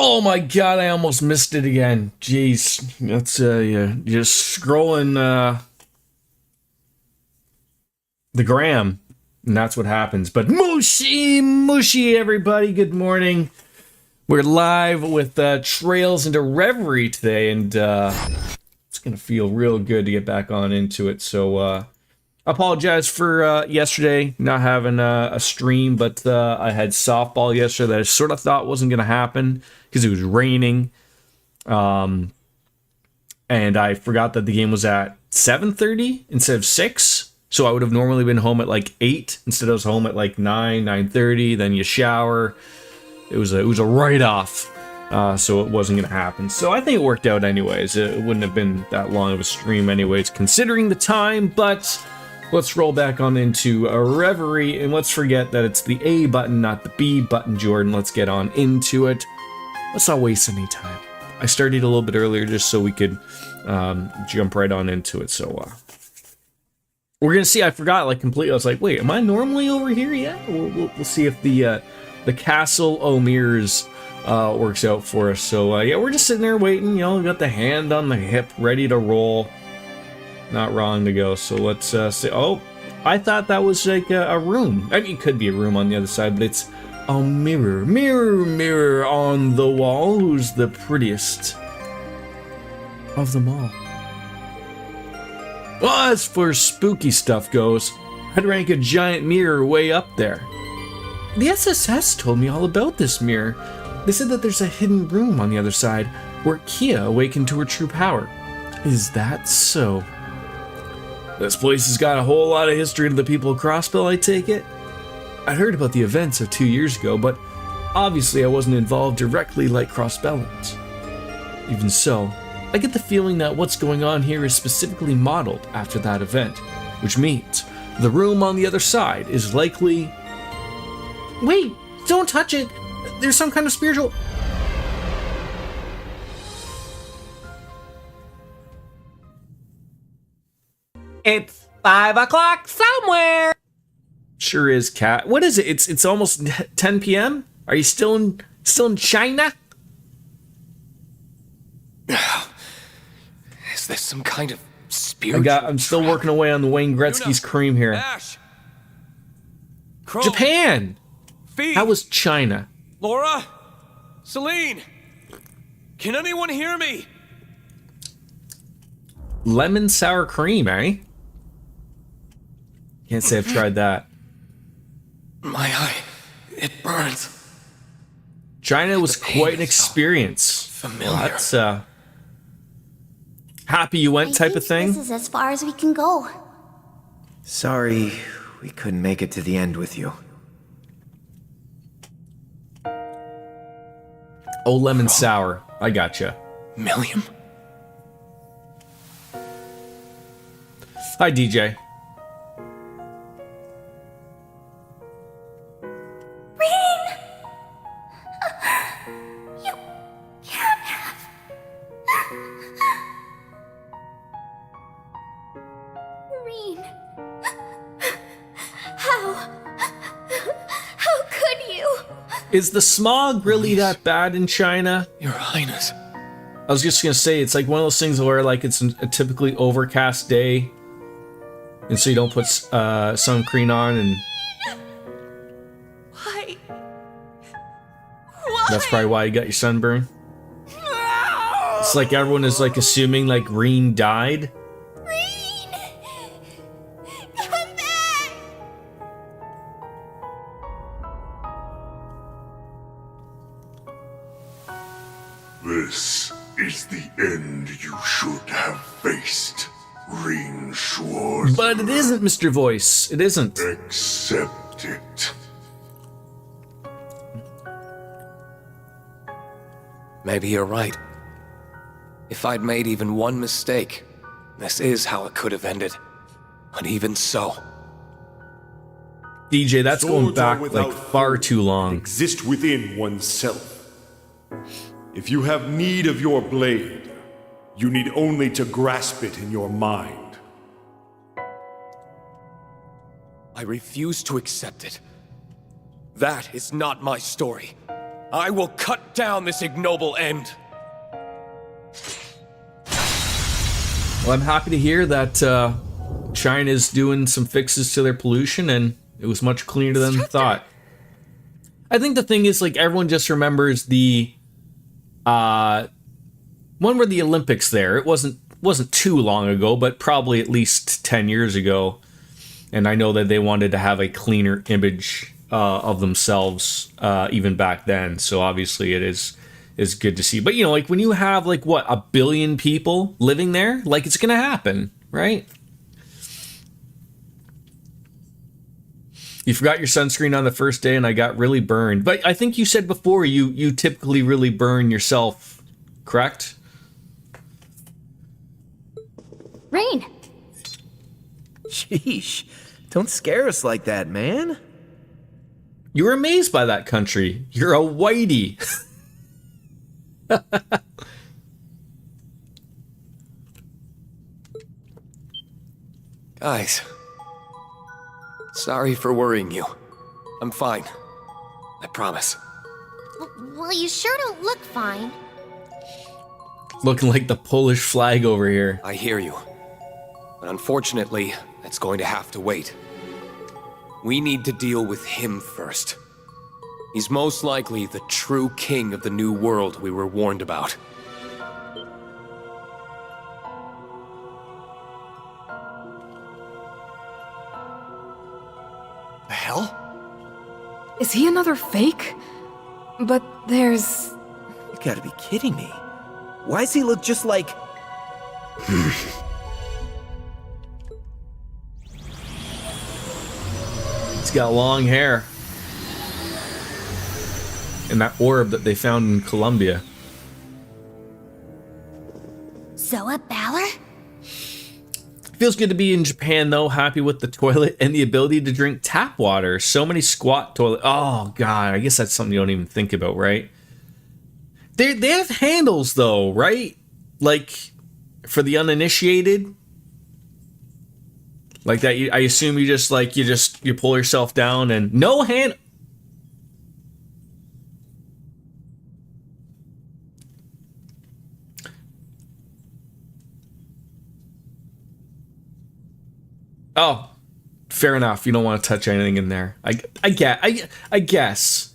Oh my god, I almost missed it again. Jeez. That's yeah, just scrolling the gram. And that's what happens. But mushy everybody, good morning. We're live with Trails into Reverie today, and it's gonna feel real good to get back on into it. So I apologize for yesterday not having a stream, but I had softball yesterday that I sort of thought wasn't gonna happen because it was raining. And I forgot that the game was at 7:30 instead of 6. So I would have normally been home at like 8. Instead I was home at like 9:30. Then you shower. It was a write-off. So it wasn't going to happen. So I think it worked out anyways. It wouldn't have been that long of a stream anyways, considering the time. But let's roll back on into a Reverie. And let's forget that it's the A button, not the B button, Jordan. Let's get on into it. Let's not waste any time. I started a little bit earlier just so we could jump right on into it. So we're gonna see. I forgot like completely. I was like, wait, am I normally over here? Yeah. We'll see if the Castle O'Mears works out for us. So yeah, we're just sitting there waiting. You know, we got the hand on the hip, ready to roll. Not wrong to go. So let's say. Oh, I thought that was like a room. I mean, it could be a room on the other side, but it's a mirror. Mirror on the wall. Who's the prettiest of them all? Well, as for spooky stuff goes, I'd rank a giant mirror way up there. The SSS told me all about this mirror. They said that there's a hidden room on the other side where Kia awakened to her true power. Is that so? This place has got a whole lot of history to the people of Crossbell, I take it? I heard about the events of 2 years ago, but obviously I wasn't involved directly like Crossbellans. Even so, I get the feeling that what's going on here is specifically modeled after that event, which means the room on the other side is likely... Wait, don't touch it! There's some kind of spiritual... It's 5 o'clock somewhere! Sure is, Cat. What is it? It's almost 10 p.m.? Are you still in China? Is this some kind of spiritual I'm still working away on the Wayne Gretzky's cream here. Ash. Crow. Japan! Fee. How was China? Laura? Celine? Can anyone hear me? Lemon sour cream, eh? Can't say I've tried that. My eye. It burns. China was quite an experience. Familiar. Well, that's happy you went type of thing. This is as far as we can go. Sorry, we couldn't make it to the end with you. Oh, lemon sour. I gotcha. Milliam? Hi, DJ. Reen! You can't have... Reen. How could you? Is the smog really that bad in China? Your Highness. I was just gonna say, it's like one of those things where like it's a typically overcast day, and so you don't put sun cream on, and Why? that's probably why you got your sunburn. It's like everyone is like assuming like Reen died. Reen! Come back! This is the end you should have faced, Reen Schwartz. But it isn't, Mr. Voice. It isn't. Accept it. Maybe you're right. If I'd made even one mistake, this is how it could have ended. But even so... DJ, that's going Swords are back like without far form, too long. Exist within oneself. If you have need of your blade, you need only to grasp it in your mind. I refuse to accept it. That is not my story. I will cut down this ignoble end. Well, I'm happy to hear that China's doing some fixes to their pollution, and it was much cleaner than thought. I think the thing is, like, everyone just remembers the one where the Olympics there. It wasn't too long ago, but probably at least 10 years ago. And I know that they wanted to have a cleaner image of themselves even back then. So obviously it is good to see. But, you know, like when you have like, what, 1 billion people living there, like it's going to happen, right? You forgot your sunscreen on the first day and I got really burned. But I think you said before you typically really burn yourself, correct? Rain! Sheesh. Don't scare us like that, man. You were amazed by that country. You're a whitey. Guys, sorry for worrying you. I'm fine. I promise. Well, you sure don't look fine. Looking like the Polish flag over here. I hear you. But unfortunately, that's going to have to wait. We need to deal with him first. He's most likely the true king of the new world we were warned about. The hell? Is he another fake? But there's... You gotta be kidding me. Why does he look just like... He's got long hair. And that orb that they found in Colombia. Zoa Balor? Feels good to be in Japan, though. Happy with the toilet and the ability to drink tap water. So many squat toilet. Oh, God. I guess that's something you don't even think about, right? They have handles, though, right? Like, for the uninitiated. Like that, I assume you pull yourself down and no hand. Oh, fair enough. You don't want to touch anything in there. I guess.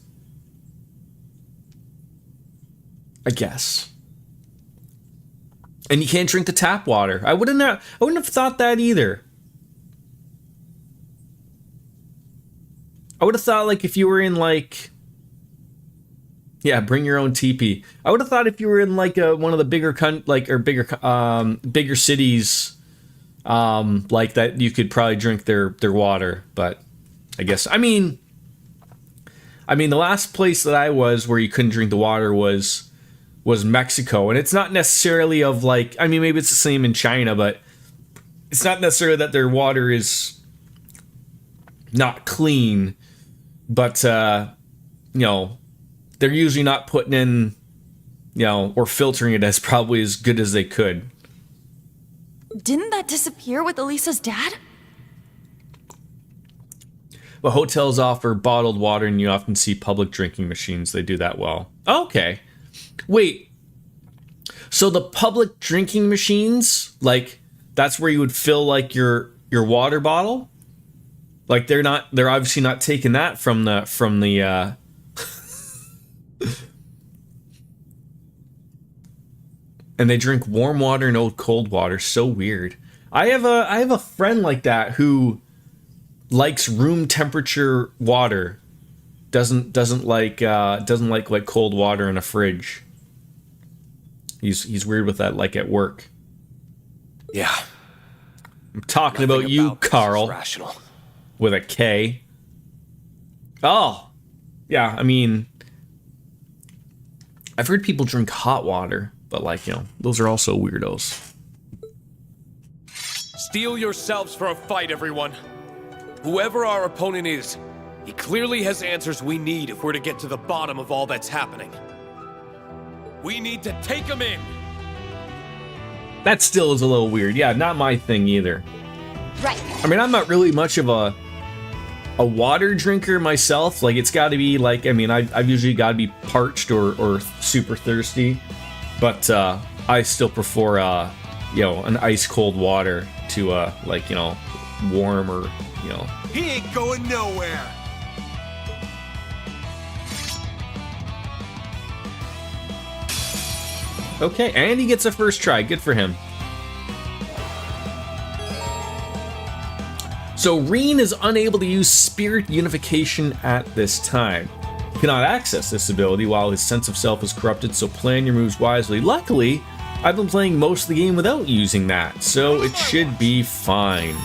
And you can't drink the tap water. I wouldn't have thought that either. I would have thought, like, if you were in, like... Yeah, bring your own teepee. I would have thought if you were in, like, one of the bigger bigger cities, like that, you could probably drink their water. But I guess... I mean, the last place that I was where you couldn't drink the water was Mexico. And it's not necessarily of, like... I mean, maybe it's the same in China, but it's not necessarily that their water is not clean. But, you know, they're usually not putting in, you know, or filtering it as probably as good as they could. Didn't that disappear with Elisa's dad? But hotels offer bottled water, and you often see public drinking machines. They do that well. Okay. Wait. So the public drinking machines, like, that's where you would fill, like, your water bottle? Like, they're obviously not taking that from the and they drink warm water and old cold water. So weird. I have a friend like that who likes room temperature water. Doesn't like cold water in a fridge. He's weird with that, like at work. Yeah. I'm talking about you, Carl. Rational. With a K. Oh. Yeah, I mean, I've heard people drink hot water, but, like, you know, those are also weirdos. Steel yourselves for a fight, everyone. Whoever our opponent is, he clearly has answers we need if we're to get to the bottom of all that's happening. We need to take him in. That still is a little weird. Yeah, not my thing either. Right. I mean, I'm not really much of a a water drinker myself. Like, it's got to be like, I mean, I've usually got to be parched or super thirsty, but I still prefer you know, an ice cold water to like, you know, warm or, you know. He ain't going nowhere. Okay, and he gets a first try. Good for him. So Reen is unable to use spirit unification at this time. He cannot access this ability while his sense of self is corrupted, so plan your moves wisely. Luckily, I've been playing most of the game without using that, so it should be fine.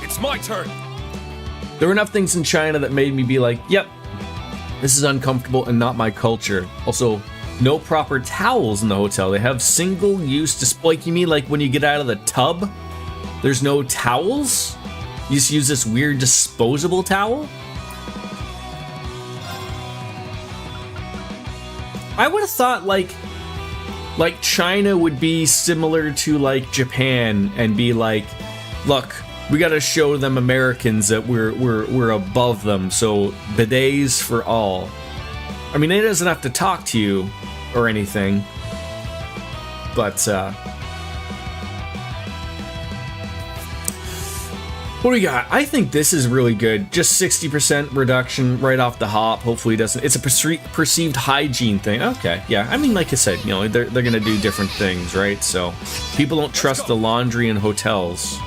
It's my turn. There were enough things in China that made me be like, yep, this is uncomfortable and not my culture. Also, no proper towels in the hotel. They have single-use display. Like, you mean like when you get out of the tub, there's no towels? You just use this weird disposable towel? I would have thought like China would be similar to like Japan and be like, look, we got to show them Americans that we're above them. So bidets for all. I mean, it doesn't have to talk to you or anything, but what do we got? I think this is really good. Just 60% reduction right off the hop. Hopefully it doesn't. It's a perceived hygiene thing. Okay, yeah. I mean, like I said, you know, they're gonna do different things, right? So people don't trust the laundry in hotels.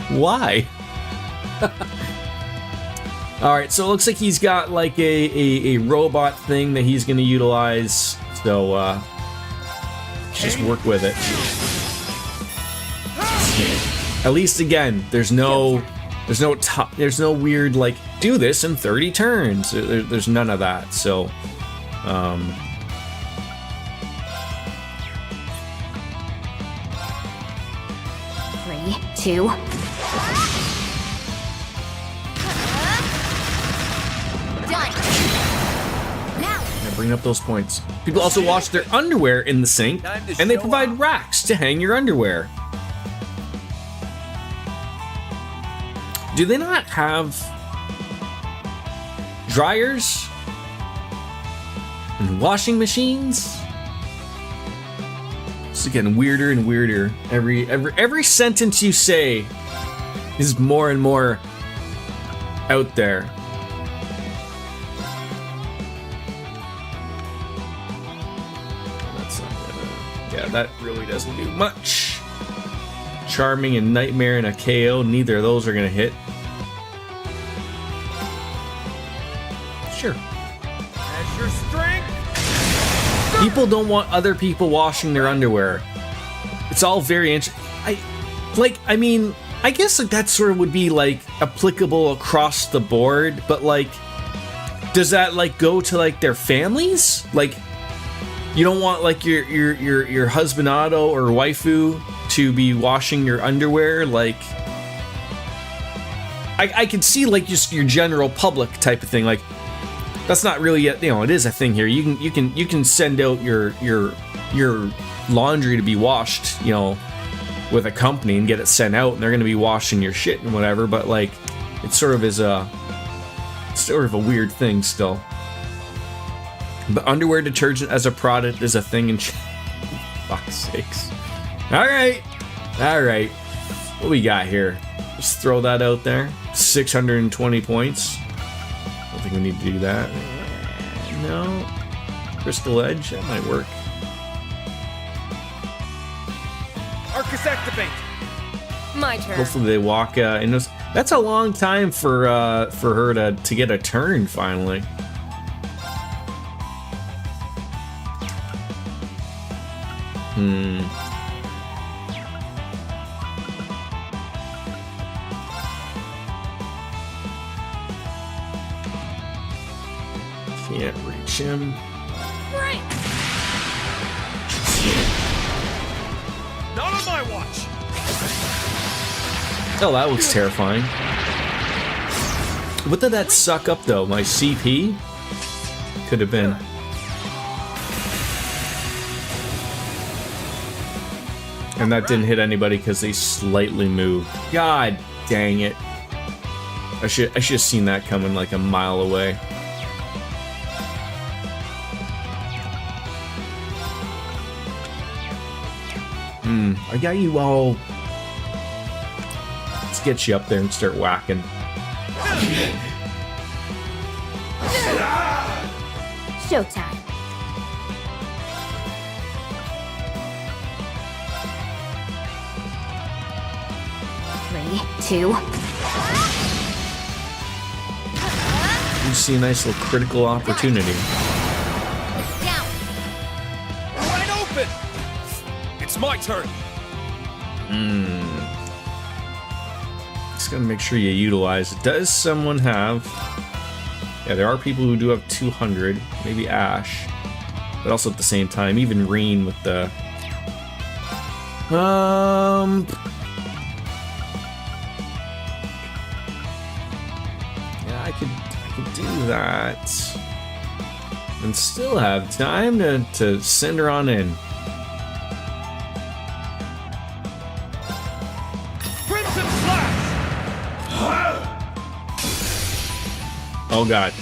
Why? All right, so it looks like he's got like a robot thing that he's gonna utilize. So just work with it. At least again, there's no weird like do this in 30 turns. There's none of that. So, 3, 2. bring up those points. People also wash their underwear in the sink, and they provide racks to hang your underwear. Do they not have dryers and washing machines? This is getting weirder and weirder. Every sentence you say is more and more out there. That's not gonna, yeah, that really doesn't do much. Charming and Nightmare and a KO, neither of those are gonna hit. Sure. As your strength. People don't want other people washing their underwear. It's all very interesting. I mean, I guess that sort of would be like applicable across the board, but like, does that like go to like their families? Like, you don't want like your husbandado or waifu to be washing your underwear? Like, I could see like just your general public type of thing. Like, that's not really it is a thing here. You can send out your laundry to be washed, with a company and get it sent out, and they're gonna be washing your shit and whatever. But like, it sort of is a weird thing still. But underwear detergent as a product is a thing in fuck's sakes. All right. What we got here? Just throw that out there. 620 points. I don't think we need to do that. No. Crystal Edge, that might work. Arcus activate. My turn. Hopefully they walk in those. That's a long time for her to get a turn finally. Can't reach him. Right. Not on my watch. Oh, that looks terrifying. What did that suck up though? My CP? Could have been. And that didn't hit anybody because they slightly moved. God dang it. I should have seen that coming like a mile away. I got you all. Let's get you up there and start whacking. Showtime. Three, two. You see a nice little critical opportunity. Down. Wide open! It's my turn! Just gotta make sure you utilize it. Does someone have... Yeah, there are people who do have 200. Maybe Ash. But also at the same time, even Reen with the... Yeah, I could do that. And still have time to send her on in. Crimson Slash! Oh god.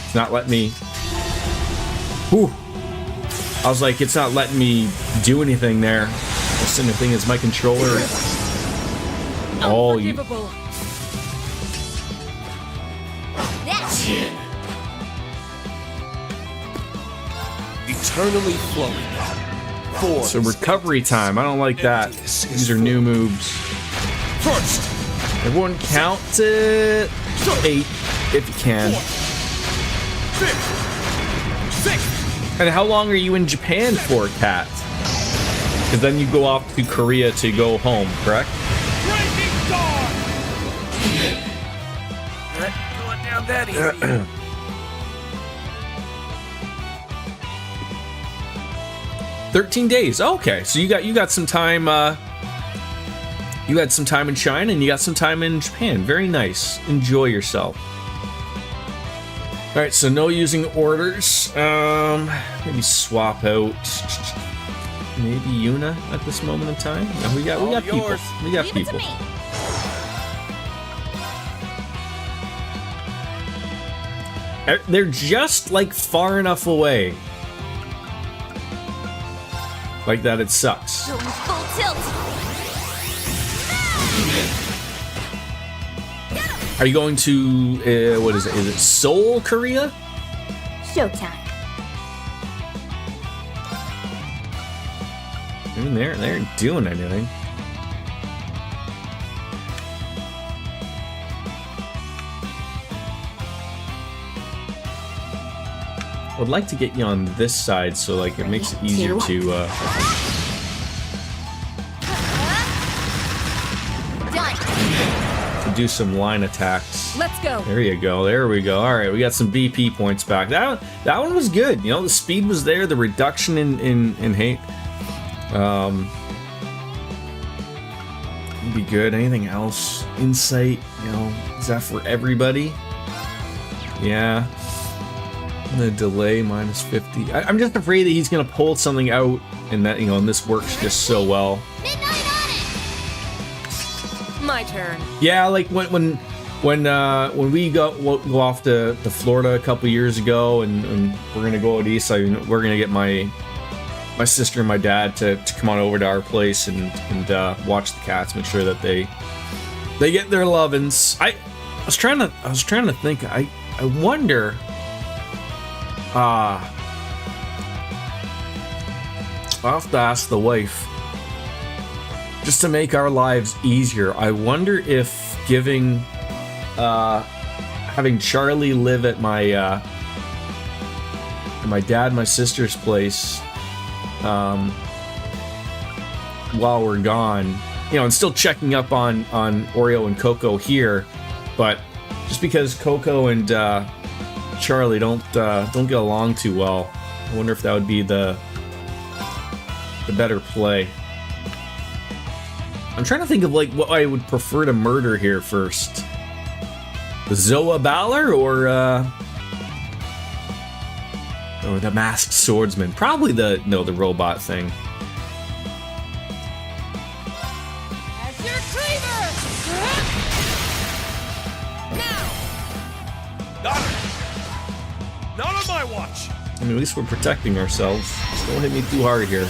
It's not letting me... Whew. I was like, it's not letting me do anything there. The same thing as my controller. Oh, you... Eternally flowing. So recovery time. I don't like that. These are new moves. First! Everyone count it. 8 if you can. Six! And how long are you in Japan for, Kat? Because then you go off to Korea to go home, correct? Breaking Dawn! Not going down that easy. 13 days. Okay, so you got some time. You had some time in China and you got some time in Japan. Very nice. Enjoy yourself. All right, so no using orders. Maybe swap out. Maybe Yuna at this moment in time. No, we got people. yours. We got Leave it to people. me. They're just like far enough away. Like that, it sucks. Going full tilt. Are you going to what is it? Is it Seoul, Korea? Showtime. I mean, they aren't doing anything. I would like to get you on this side so like it makes it easier to Done. to do some line attacks. Let's go. There you go. There we go. All right, we got some BP points back. That one was good. You know, the speed was there. The reduction in hate. Would be good. Anything else? Insight. You know, is that for everybody? Yeah. The delay minus 50. I'm just afraid that he's gonna pull something out, and that and this works just so well. My turn. Yeah, like when we go off to Florida a couple years ago, and we're gonna go out east. We're gonna get my sister and my dad to come on over to our place and watch the cats, make sure that they get their lovin's. I was trying to think. I wonder. I'll have to ask the wife. Just to make our lives easier, I wonder if having Charlie live at my dad and my sister's place while we're gone, and still checking up on Oreo and Coco here, but just because Coco and Charlie don't get along too well, I wonder if that would be the better play. I'm trying to think of like what I would prefer to murder here first. The Zoa Balor or the Masked Swordsman? Probably the robot thing. my watch. I mean, at least we're protecting ourselves. Just don't hit me too hard here.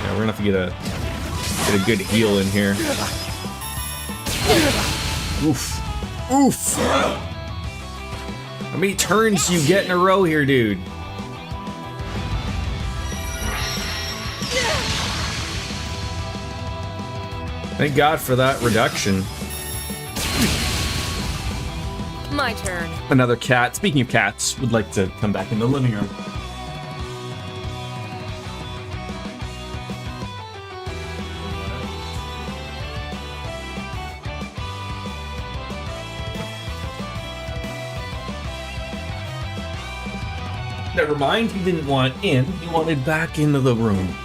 Yeah, we're gonna have to get a good heal in here. Oof. Oof. How many turns you get in a row here, dude? Thank God for that reduction. My turn. Another cat, speaking of cats, would like to come back in the living room. Never mind, he didn't want in, he wanted back into the room.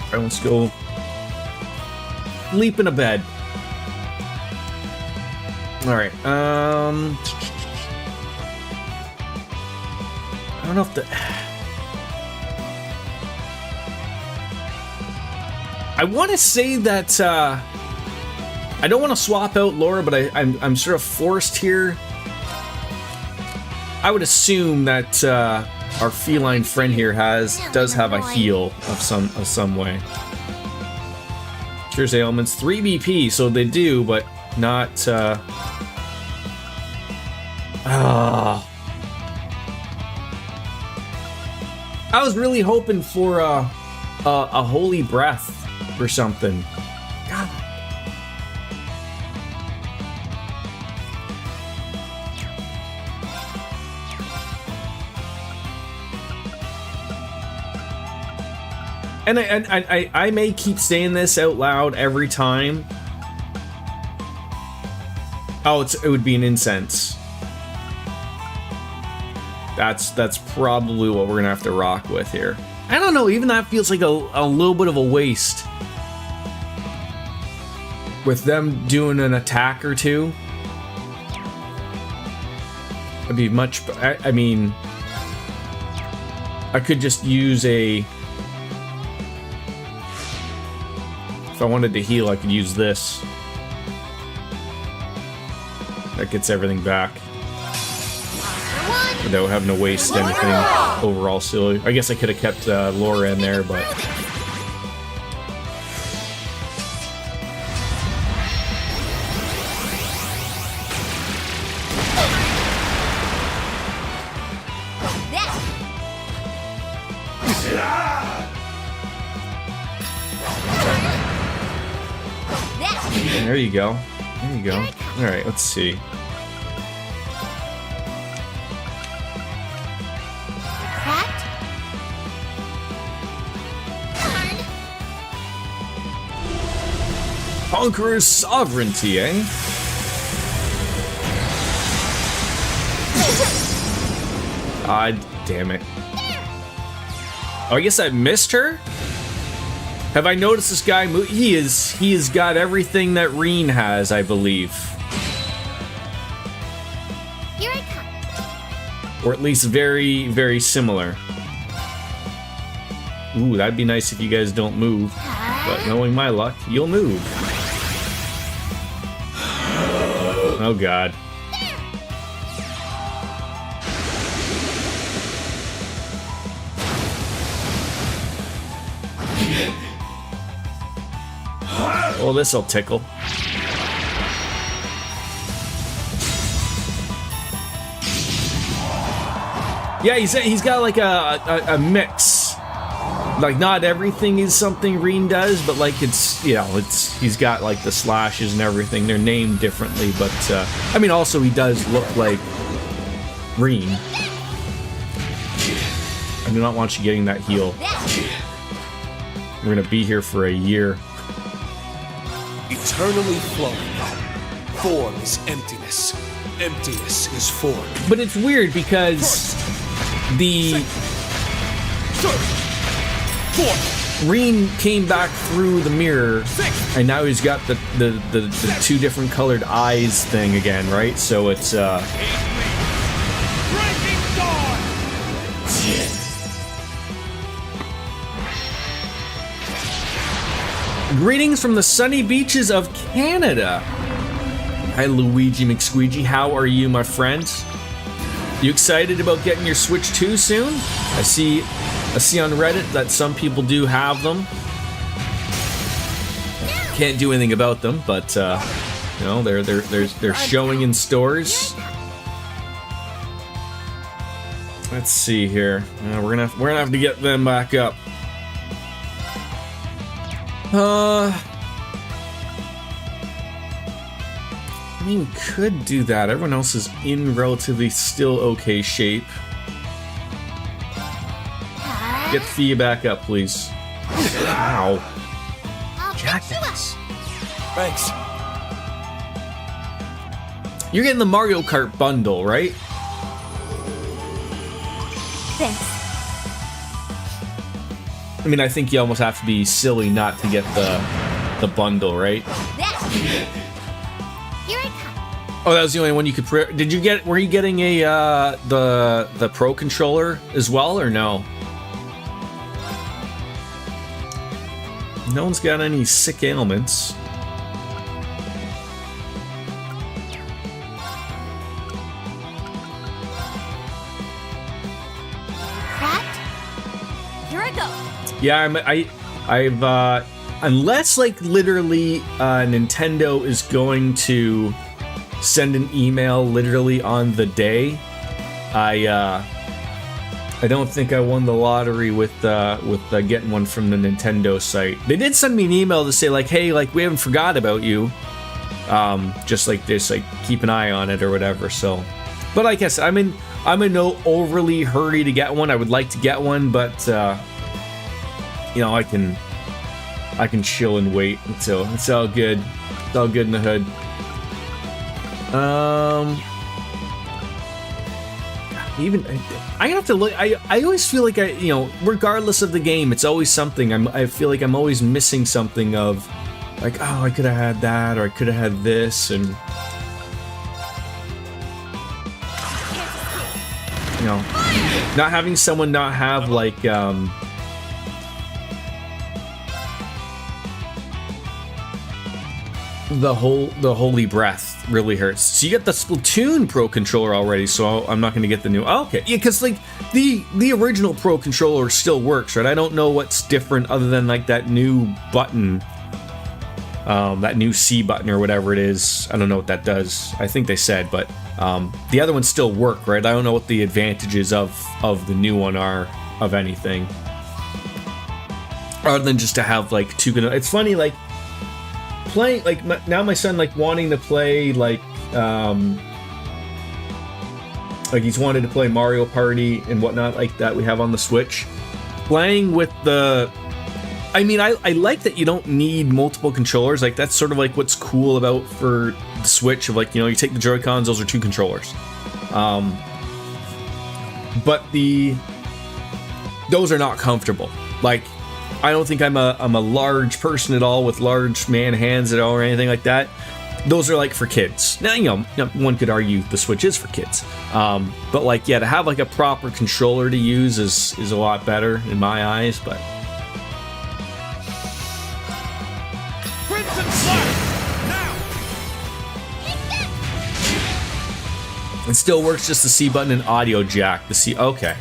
Alright, let's go sleep in a bed. Alright, I don't know if I want to say that, I don't want to swap out Laura, but I'm sort of forced here. I would assume that, our feline friend here does have a heal of some way. Cures ailments, 3 BP, so they do, but not, I was really hoping for a holy breath or something. God. And I may keep saying this out loud every time. Oh, it would be an incense. That's probably what we're gonna have to rock with here. I don't know, even that feels like a little bit of a waste. With them doing an attack or two. It'd be much, I mean, I could just use a, if I wanted to heal, I could use this. That gets everything back. Without having to waste anything overall silly. I guess I could have kept Laura in there, but... There you go. There you go. Alright, let's see. Conqueror's sovereignty, eh? God damn it. Oh, I guess I missed her? Have I noticed this guy move? He has got everything that Reen has, I believe. Here I come. Or at least very, very similar. Ooh, that'd be nice if you guys don't move. But knowing my luck, you'll move. Oh god. Well, this'll tickle. Yeah, he's got like a mix. Like, not everything is something Reen does, but like it's, you know, he's got like the slashes and everything. They're named differently, but I mean, also he does look like Reen. I do not want you getting that heal. We're gonna be here for a year. Eternally flowing. Form is emptiness. Emptiness is form. But it's weird because the Reen came back through the mirror, and now he's got the two different colored eyes thing again, right? So it's Breaking dawn. greetings from the sunny beaches of Canada. Hi, Luigi McSqueegee. How are you, my friend? You excited about getting your Switch 2 soon? I see on Reddit that some people do have them. Can't do anything about them, but you know, they're showing in stores. Let's see here. We're gonna have to get them back up. I mean, could do that. Everyone else is in relatively still okay shape. Get Thea back up, please. Ow. Jackass. Thanks. You're getting the Mario Kart bundle, right? Thanks. I mean, I think you almost have to be silly not to get the bundle, right? Here I come. Oh, that was the only one you could. Did you get? Were you getting a the Pro controller as well, or no? No one's got any sick ailments. Here I go. Yeah, I've unless like literally Nintendo is going to send an email literally on the day, I don't think I won the lottery with getting one from the Nintendo site. They did send me an email to say like, hey, like we haven't forgot about you. Just like this, like keep an eye on it or whatever. So, but I guess I'm in no overly hurry to get one. I would like to get one, but you know, I can chill and wait until it's all good. It's all good in the hood. Even I have to look. I always feel like you know, regardless of the game, it's always something. I feel like I'm always missing something of, like, oh, I could have had that, or I could have had this, and you know, not having someone not have like the holy breath really hurts. So you get the Splatoon Pro controller already, so I'm not going to get the new. Oh, okay, yeah, because like the original Pro controller still works, right? I don't know what's different other than like that new button, that new C button or whatever it is. I don't know what that does. I think they said, but the other ones still work, right? I don't know what the advantages of the new one are of anything, other than just to have like two. It's funny, like playing like now my son like wanting to play like he's wanted to play Mario Party and whatnot like that we have on the Switch. Playing with the, I mean, I like that you don't need multiple controllers. Like that's sort of like what's cool about for the Switch of like, you know, you take the Joy-Cons, those are two controllers. But those are not comfortable. Like, I don't think I'm a large person at all with large man hands at all or anything like that. Those are like for kids. Now, you know, one could argue the Switch is for kids. But like, yeah, to have like a proper controller to use is a lot better in my eyes, but Crimson Slash! Now! it still works, just the C button and audio jack. The C, okay.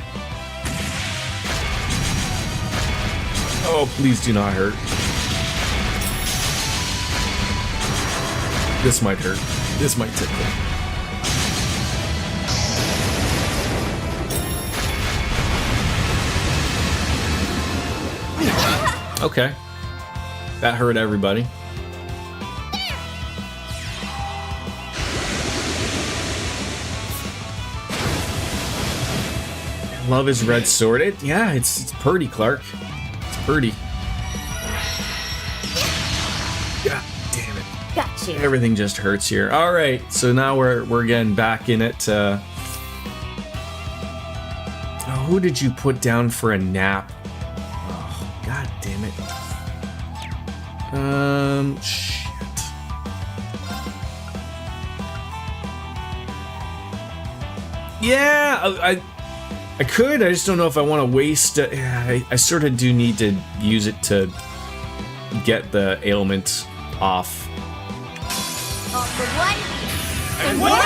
Oh, please do not hurt. This might hurt. This might tickle. Okay. That hurt everybody. Love his red sword. It's pretty, Clark. Pretty. God damn it. Got you. Everything just hurts here. All right, so now we're getting back in it. Who did you put down for a nap? Oh, God damn it. Shit. Yeah, I could. I just don't know if I want to waste. I sort of do need to use it to get the ailment off. All for one,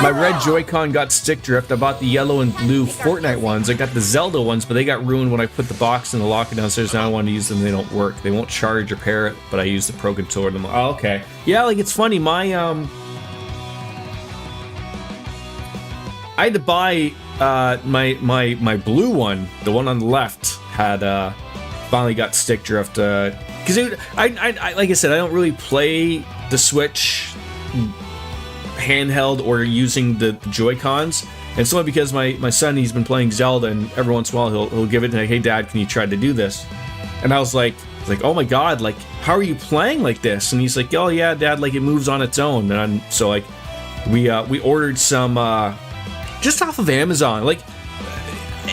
My red Joy-Con got stick drift. I bought the yellow and blue Fortnite ones. I got the Zelda ones, but they got ruined when I put the box in the locker downstairs. Now I want to use them. They don't work. They won't charge or pair it, but I use the Pro Controller. Oh, okay. Yeah, like it's funny. I had to buy my blue one. The one on the left had finally got stick drift. Because I like I said, I don't really play the Switch handheld or using the Joy-Cons, and it's only because my son, he's been playing Zelda, and every once in a while he'll give it like, hey dad, can you try to do this? And I was like oh my god, like how are you playing like this? And he's like, oh yeah dad, like it moves on its own. And so like we ordered some just off of Amazon. Like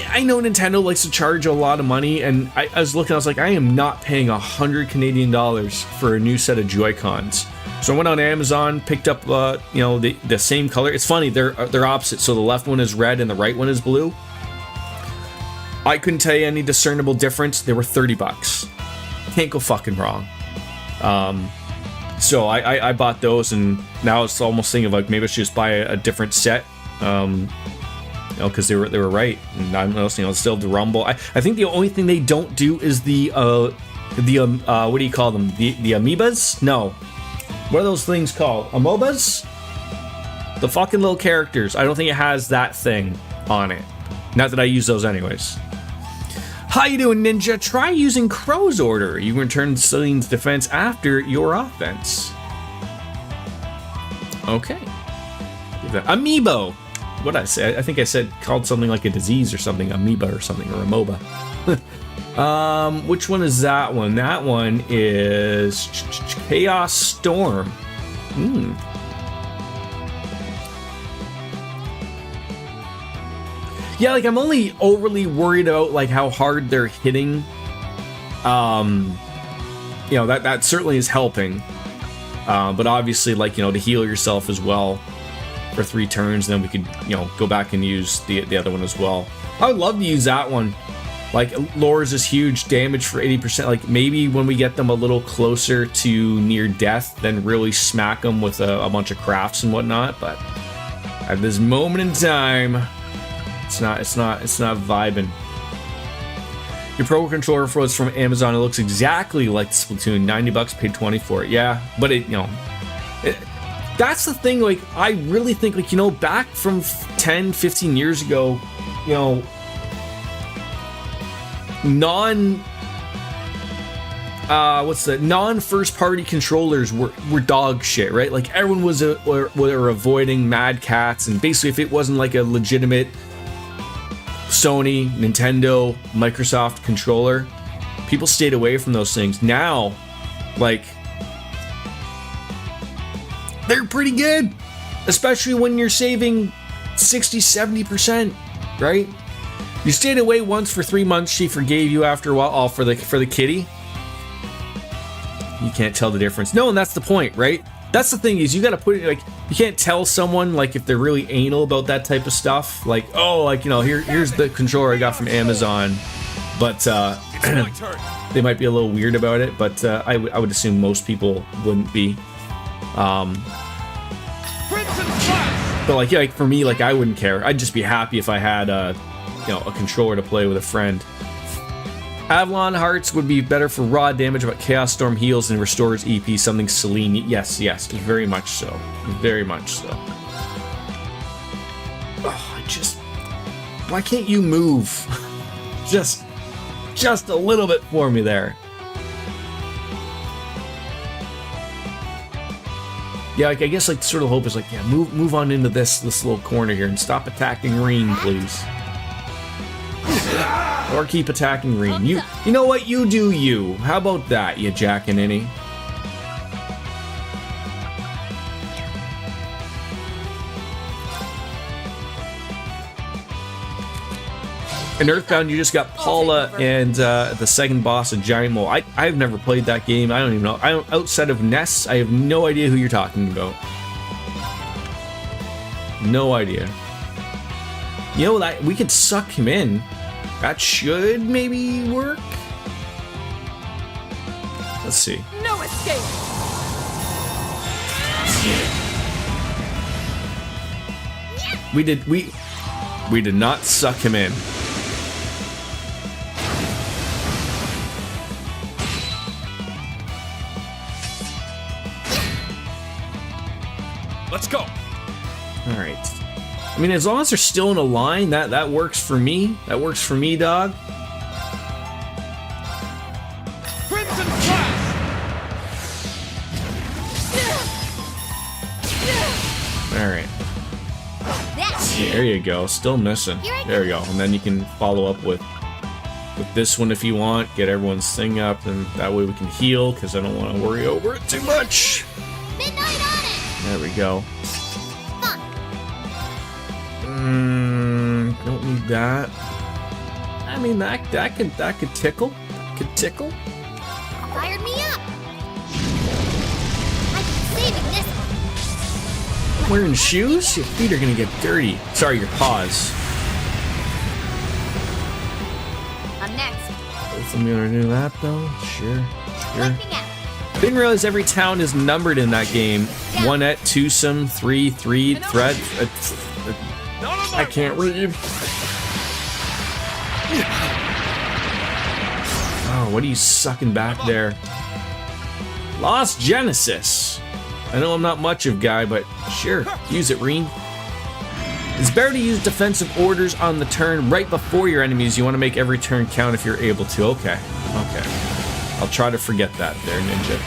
I know Nintendo likes to charge a lot of money, and I was looking, I was like, I am not paying $100 Canadian for a new set of Joy-Cons. So I went on Amazon, picked up, the same color. It's funny, they're opposite. So the left one is red and the right one is blue. I couldn't tell you any discernible difference. They were $30. Can't go fucking wrong. So I bought those, and now it's almost thinking of like maybe I should just buy a different set. Because they were right. And I'm noticing, still the rumble. I think the only thing they don't do is the what do you call them? The amoebas? No. What are those things called? Amobas? The fucking little characters. I don't think it has that thing on it. Not that I use those anyways. How you doing, Ninja? Try using Crow's Order. You return Celine's defense after your offense. Okay. Amiibo. What did I say? I think I said called something like a disease or something. Amoeba or something, or amoeba. Which one is that one? That one is Chaos Storm. Yeah, like I'm only overly worried about like how hard they're hitting. That certainly is helping. But obviously, like, to heal yourself as well for 3 turns, then we could, go back and use the other one as well. I would love to use that one. Like, lowers this huge damage for 80%. Like, maybe when we get them a little closer to near death, then really smack them with a bunch of crafts and whatnot. But at this moment in time, it's not vibing. Your Pro Controller was from Amazon. It looks exactly like the Splatoon. $90, paid $20 for it. Yeah, but that's the thing. Like, I really think, like, back from 10, 15 years ago, non-first party controllers were dog shit, right? Like, everyone were avoiding Mad Cats, and basically if it wasn't like a legitimate Sony, Nintendo, Microsoft controller, people stayed away from those things. Now, like, they're pretty good, especially when you're saving 60-70%, right? You stayed away once for 3 months, she forgave you after a while, all for the kitty. You can't tell the difference. No, and that's the point, right? That's the thing, is you gotta put it, like, you can't tell someone, like, if they're really anal about that type of stuff. Like, oh, like, here's the controller I got from Amazon. But, they might be a little weird about it, but I would assume most people wouldn't be. But, like for me, like, I wouldn't care. I'd just be happy if I had a controller to play with a friend. Avalon Hearts would be better for raw damage, but Chaos Storm heals and restores EP, something Celine. Yes, very much so. Very much so. Oh, why can't you move? just a little bit for me there. Yeah, like, I guess, like, sort of hope is like, yeah, move on into this little corner here and stop attacking Reen, please. Or keep attacking Reen. You know what? You do you. How about that, you jackaninny? In Earthbound, you just got Paula and the second boss, a giant mole. I've never played that game. I don't even know. Outside of Ness, I have no idea who you're talking about. No idea. You know that we could suck him in. That should maybe work. Let's see. No escape. We did not suck him in. Let's go. All right. I mean, as long as they're still in a line, that works for me. That works for me, dog. Crimson Flash. All right. That's There you go. Still missing. There you go. And then you can follow up with this one if you want. Get everyone's thing up, and that way we can heal, because I don't want to worry over it too much. midnight on it. There we go. Fun. Don't need that. I mean, that could tickle. Could tickle. Fired me up. I'm saving this one. Wearing shoes? Your feet are gonna get dirty. Sorry, your paws. I'm next. If I'm gonna do that though, sure. Wiping out. Didn't realize every town is numbered in that game. One-et, twosome, 3, threat. I can't read. Oh, what are you sucking back there? Lost Genesis. I know I'm not much of a guy, but sure, use it, Reen. It's better to use defensive orders on the turn right before your enemies. You want to make every turn count if you're able to. Okay. I'll try to forget that there, Ninja.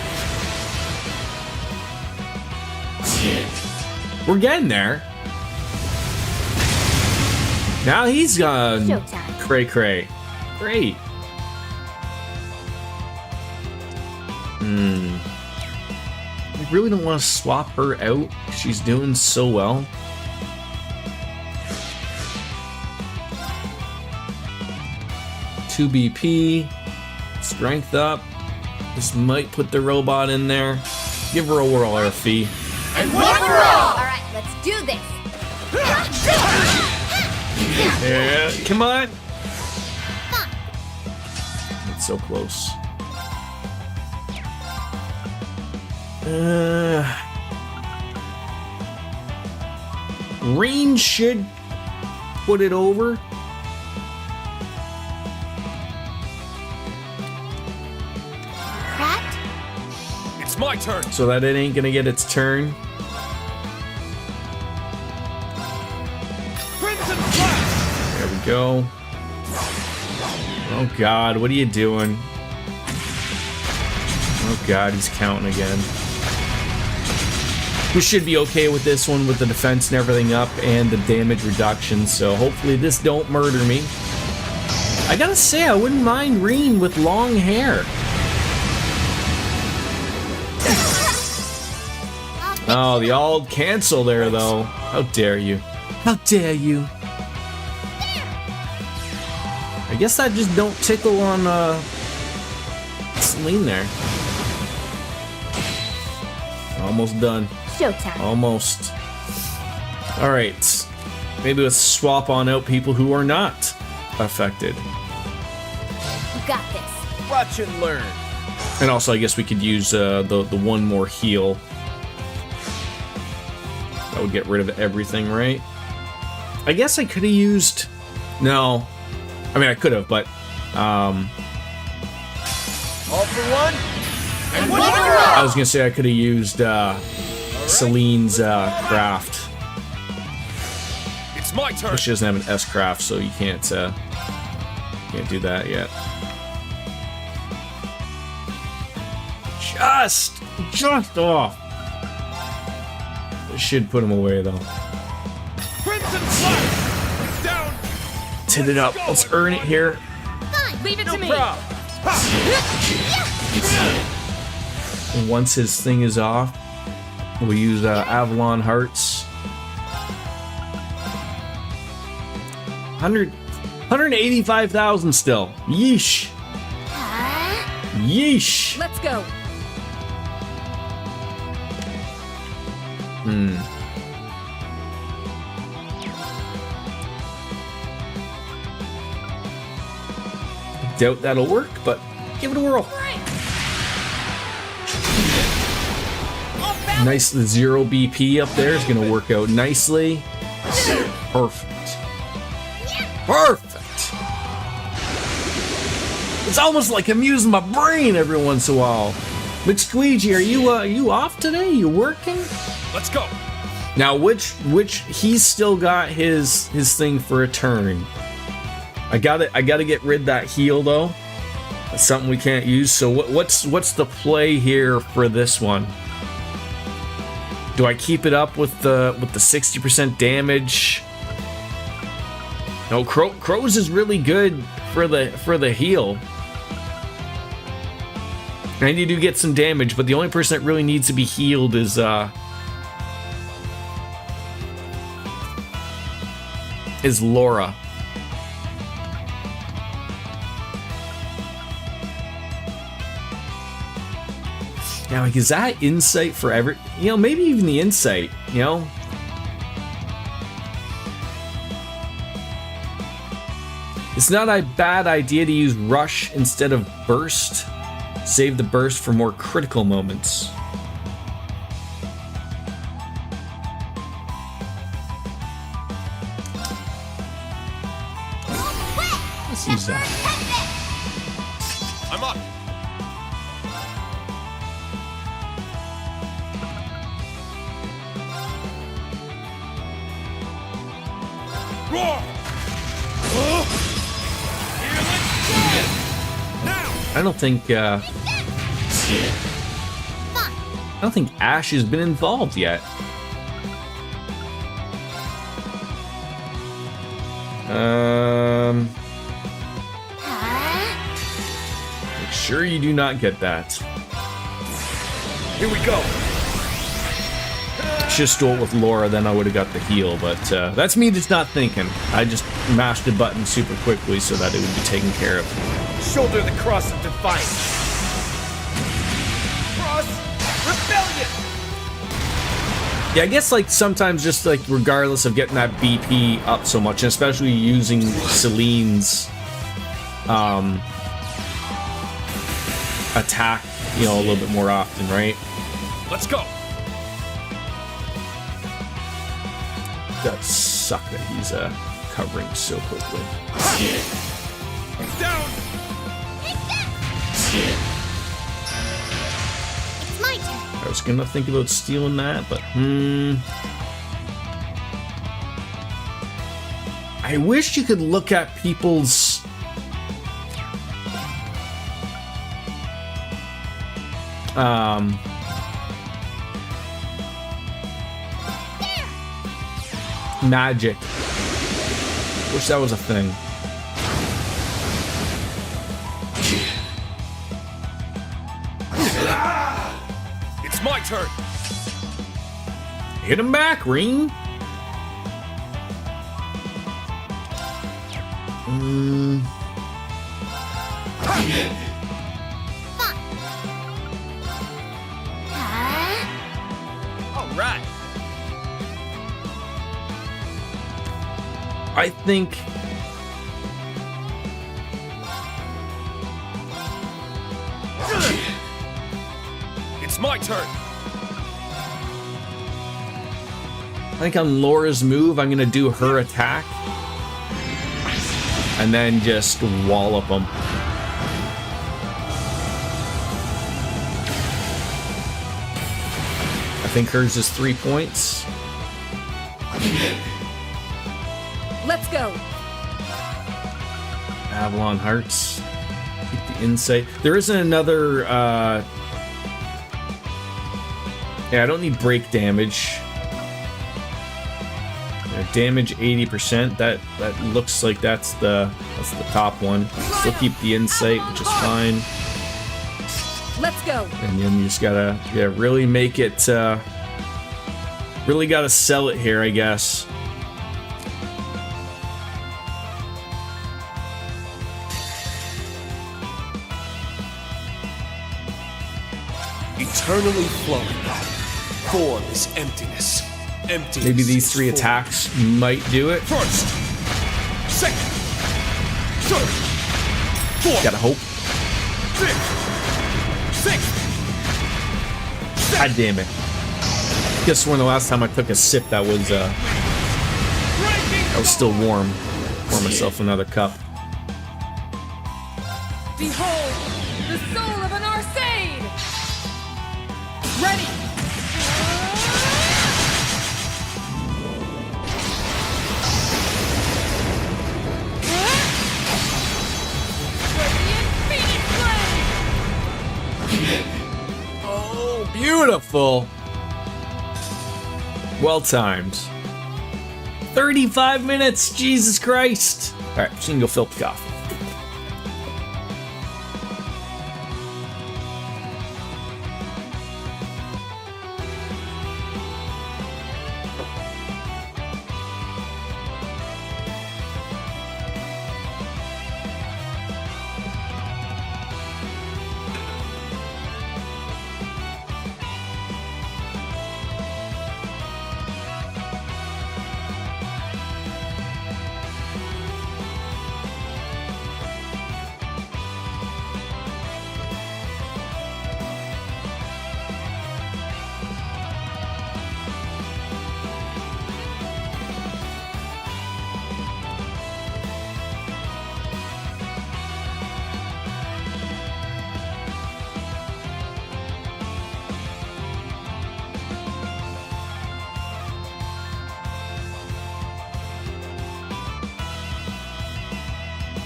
We're getting there. Now he's gone Showtime. cray-cray. Great. I really don't want to swap her out. She's doing so well. Two BP. Strength up. This might put the robot in there. Give her a whirl, RFE. And one for all. All right, let's do this. Yeah, come on. Fun. It's so close. Reen should put it over. Cracked. It's my turn. So that it ain't gonna get its turn. Crimson Flash. There we go. Oh god, what are you doing? Oh god, he's counting again. We should be okay with this one with the defense and everything up and the damage reduction, so hopefully this don't murder me. I gotta say, I wouldn't mind Reen with long hair. Oh, the old cancel there, though. How dare you? How dare you? I guess I just don't tickle on Celine there. Almost done. Showtime. Almost. Alright. Maybe let's swap on out people who are not affected. You got this. Watch and learn. And also, I guess we could use the one more heal. That would get rid of everything, right? I guess I could have used... No. I mean, I could have, but... All for one. And one for all. I was gonna say I could have used Celine's craft. It's my turn. But she doesn't have an S craft, so you can't do that yet. Just off. It should put him away though. Crimson Flash. Down. Tin it up. Let's earn it here. Fine. Leave it No to me. problem. And once his thing is off, we'll use Avalon Hearts. 185,000 still. Yeesh. Yeesh. Let's go. Doubt that'll work, but give it a whirl. Nice 0 BP up there is gonna work out nicely. Perfect. Perfect. It's almost like I'm using my brain every once in a while. McSqueegee, are you off today? You working? Let's go. Now, which he's still got his thing for a turn. I gotta get rid of that heal though. That's something we can't use. So what's the play here for this one? Do I keep it up with the 60% damage? No, Crow's is really good for the heal. And you do get some damage, but the only person that really needs to be healed is Laura. Now, like, is that insight for every... You know, maybe even the insight, you know? It's not a bad idea to use Rush instead of Burst. Save the Burst for more critical moments. Let's use that. I'm up. Roar! I don't think Ash has been involved yet. Make sure you do not get that. Here we go. Should have stole it with Laura, then I would have got the heal, but that's me just not thinking. I just mashed the button super quickly so that it would be taken care of. Shoulder the cross of defiance. Cross rebellion. Yeah, I guess like sometimes just like regardless of getting that BP up so much, and especially using Celine's attack, you know, a little bit more often, right? Let's go. That suck that he's covering so quickly. Down. It's my turn. I was gonna think about stealing that, but I wish you could look at people's magic. Wish that was a thing. It's my turn. Hit him back, Ring. All right. I think It's my turn. on Laura's move, I'm gonna do her attack and then just wallop them. I think hers is 3 points. Let's go. Avalon Hearts. Keep the insight. There isn't another. Yeah, I don't need break damage. Damage 80%. That looks like that's the top one. Still keep the insight, which is fine. Let's go. And then you just gotta really make it. Really gotta sell it here, I guess. Eternally flowing. Form is emptiness. Emptiness. Maybe these is three form. attacks might do it. First. Second. Third. Fourth. Gotta hope. Fifth. Sixth. God damn it. Guess when the last time I took a sip that was It's still warm. Pour myself another cup. Behold, the soul of an Arcade! Ready! Oh, beautiful. Well timed. 35 minutes, Jesus Christ. All right, just gonna go fill up the coffee.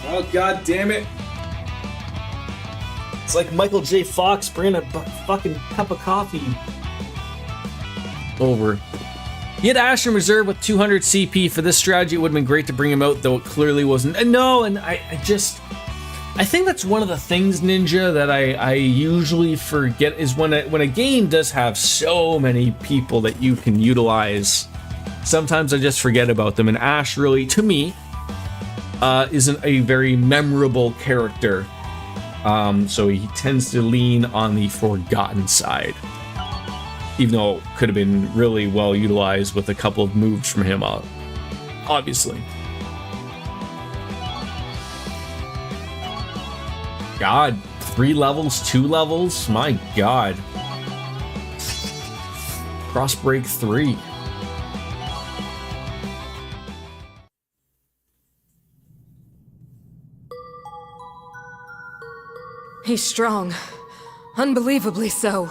Oh, god damn it. It's like Michael J. Fox bringing a fucking cup of coffee over. He had Ash in reserve with 200 CP. For this strategy, it would have been great to bring him out, though it clearly wasn't. No, and I think that's one of the things, Ninja, that I usually forget is when a game does have so many people that you can utilize, sometimes I just forget about them, and Ash really, to me, isn't a very memorable character, so he tends to lean on the forgotten side, even though it could have been really well utilized with a couple of moves from him, obviously. God, 3 levels, 2 levels, my god. Cross break 3. He's strong. Unbelievably so.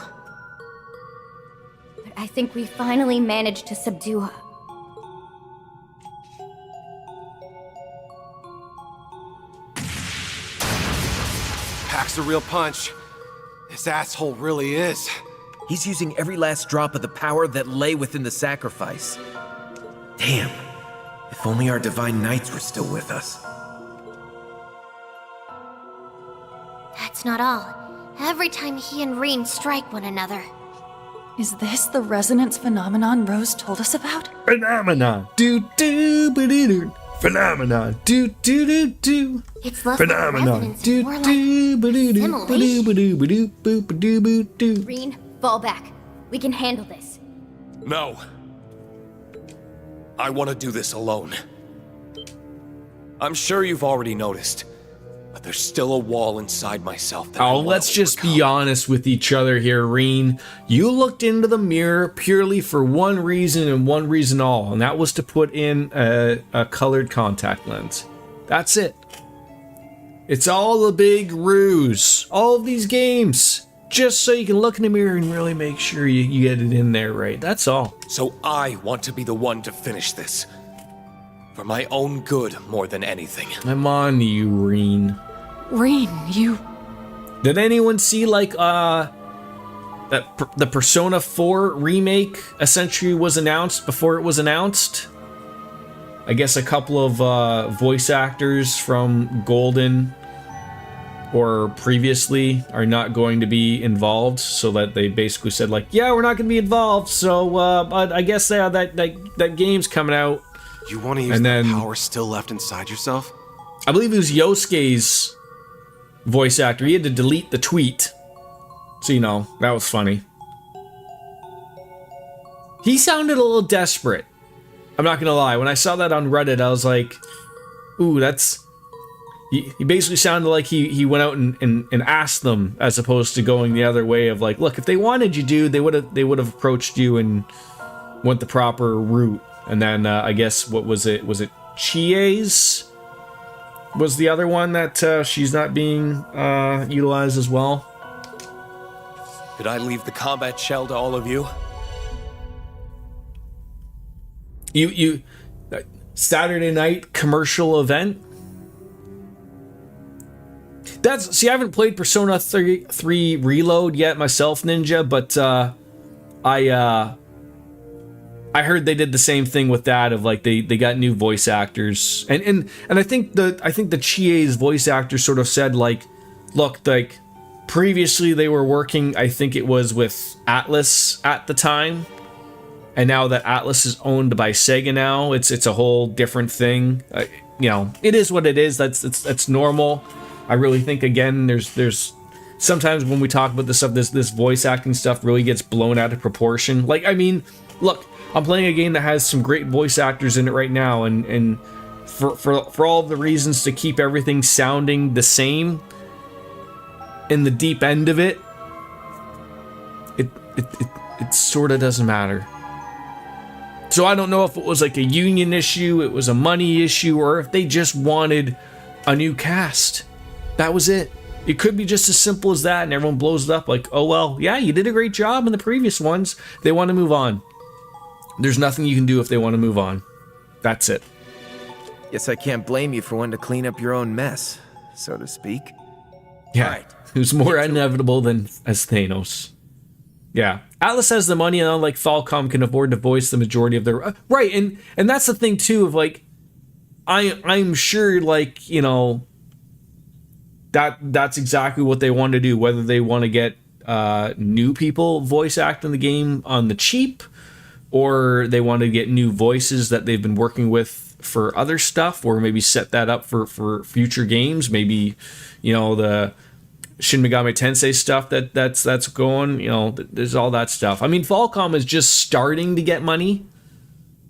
But I think we finally managed to subdue her. Packs a real punch. This asshole really is. He's using every last drop of the power that lay within the sacrifice. Damn. If only our divine knights were still with us. That's not all. Every time he and Reen strike one another. Is this the resonance phenomenon Rose told us about? Phenomenon. Do do ba do do. Phenomenon. Do do do do. It's less like Phenomenon. resonance, Do more do like ba do do ba do ba do ba do ba ba do ba do. Reen, fall back. We can handle this. No. I want to do this alone. I'm sure you've already noticed, but there's still a wall inside myself that I Oh, wanna let's just be overcome. honest with each other here, Reen. You looked into the mirror purely for one reason and one reason all, and that was to put in a colored contact lens. That's it. It's all a big ruse. All of these games, just so you can look in the mirror and really make sure you get it in there right. That's all. So I want to be the one to finish this. For my own good more than anything. I'm on you, Reen. Reen, you... Did anyone see like that the Persona 4 remake essentially was announced before it was announced? I guess a couple of voice actors from Golden or previously are not going to be involved, so that they basically said like, yeah, we're not going to be involved. So, but I guess that game's coming out. You want to use And the then- power still left inside yourself? I believe it was Yosuke's voice actor. He had to delete the tweet. So, you know, that was funny. He sounded a little desperate. I'm not gonna lie. When I saw that on Reddit, I was like, ooh, that's... He basically sounded like he went out and asked them, as opposed to going the other way of like, look, if they wanted you, dude, they would have approached you and went the proper route. And then I guess what was it Chie's was the other one that she's not being utilized as well. Did I leave the combat shell to all of you? You Saturday night commercial event. See, I haven't played Persona 3 Reload yet myself, Ninja, but I heard they did the same thing with that, of like they got new voice actors, and I think the Chie's voice actor sort of said like, look, like previously they were working, I think it was with Atlas at the time, and now that Atlas is owned by Sega now, it's a whole different thing. You know, it is what it is. That's normal. I really think, again, there's sometimes when we talk about this stuff, this voice acting stuff really gets blown out of proportion. Like, I mean, look, I'm playing a game that has some great voice actors in it right now, and for all of the reasons to keep everything sounding the same, in the deep end of it sort of doesn't matter. So I don't know if it was like a union issue, it was a money issue, or if they just wanted a new cast. That was it. It could be just as simple as that, and everyone blows it up like, oh well, yeah, you did a great job in the previous ones. They want to move on. There's nothing you can do if they want to move on. That's it. Guess I can't blame you for wanting to clean up your own mess, so to speak. Yeah, Right. Who's more inevitable than as Thanos. Yeah, Atlas has the money, and unlike Falcom, can afford to voice the majority of their right. And that's the thing too, of like, I'm sure, like, you know, that's exactly what they want to do. Whether they want to get new people voice acting the game on the cheap, or they want to get new voices that they've been working with for other stuff, or maybe set that up for future games. Maybe, you know, the Shin Megami Tensei stuff that's going, you know, there's all that stuff. I mean, Falcom is just starting to get money.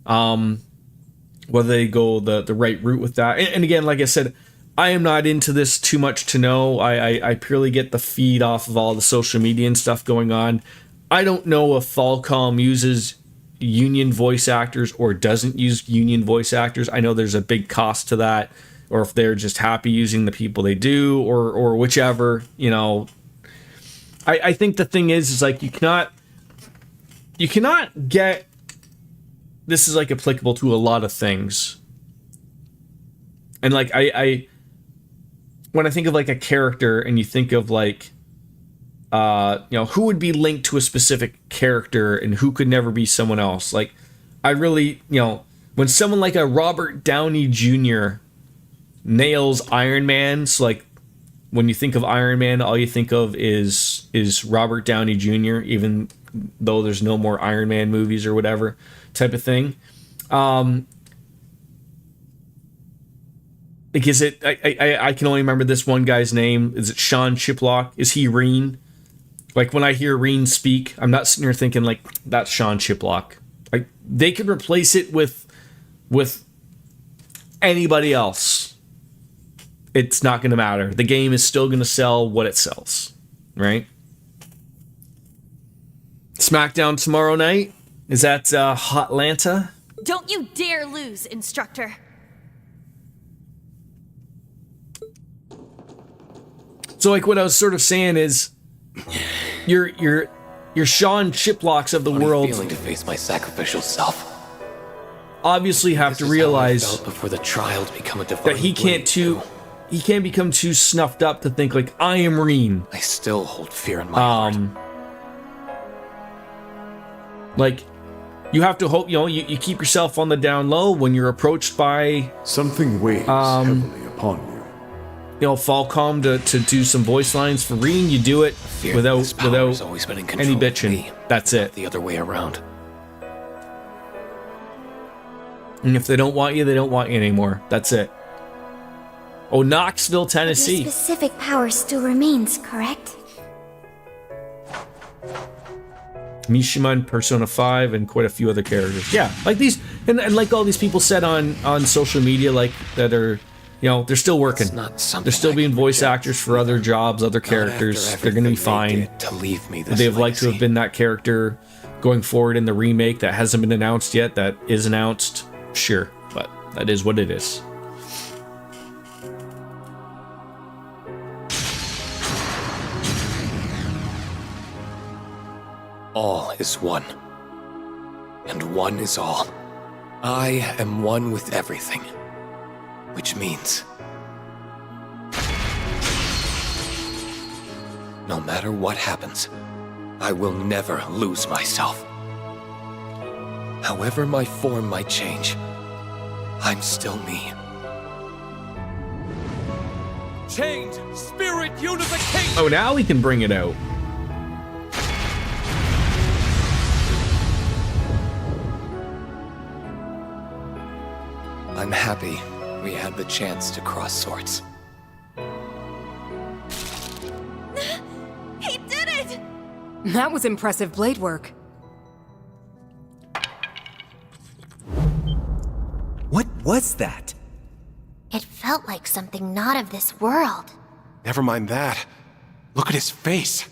Whether they go the right route with that. And again, like I said, I am not into this too much to know. I purely get the feed off of all the social media and stuff going on. I don't know if Falcom uses union voice actors or doesn't use union voice actors. I know there's a big cost to that, or if they're just happy using the people they do, or whichever, you know. I think the thing is like you cannot get, this is like applicable to a lot of things. And like I when I think of like a character, and you think of like you know, who would be linked to a specific character and who could never be someone else. Like, I really, you know, when someone like a Robert Downey Jr. nails Iron Man, so like when you think of Iron Man, all you think of is Robert Downey Jr., even though there's no more Iron Man movies or whatever type of thing. Like, is it, I can only remember this one guy's name. Is it Sean Chiplock? Is he Reen? Like, when I hear Reen speak, I'm not sitting here thinking like, that's Sean Chiplock. Like, they could replace it with anybody else. It's not going to matter. The game is still going to sell what it sells, right? SmackDown tomorrow night. Is that Hotlanta? Don't you dare lose, instructor. So, like, what I was sort of saying is, your Sean Chiplocks of the world feeling to face my sacrificial self. Obviously have to realize before the trial to become a divine that he can't become too snuffed up to think like, I am Reen. I still hold fear in my heart. Like, you have to hope, you know, you keep yourself on the down low when you're approached by something weighs heavily upon you. You know, Falcom to do some voice lines for Reen. You do it without always been in any control bitching. That's it. The other way around. And if they don't want you, they don't want you anymore. That's it. Oh, Knoxville, Tennessee. Your specific power still remains, correct? Mishima in Persona 5 and quite a few other characters. Yeah, like these, and like all these people said on social media, like that are, you know, they're still working. They're still being voice actors for other jobs, other characters. They're going to be fine. They'd like to have been that character going forward in the remake that hasn't been announced yet, that is announced. Sure, but That is what it is. All is one. And one is all. I am one with everything. Which means... no matter what happens, I will never lose myself. However my form might change, I'm still me. Chained spirit unification! Oh, now we can bring it out. I'm happy we had the chance to cross swords. He did it! That was impressive blade work. What was that? It felt like something not of this world. Never mind that. Look at his face.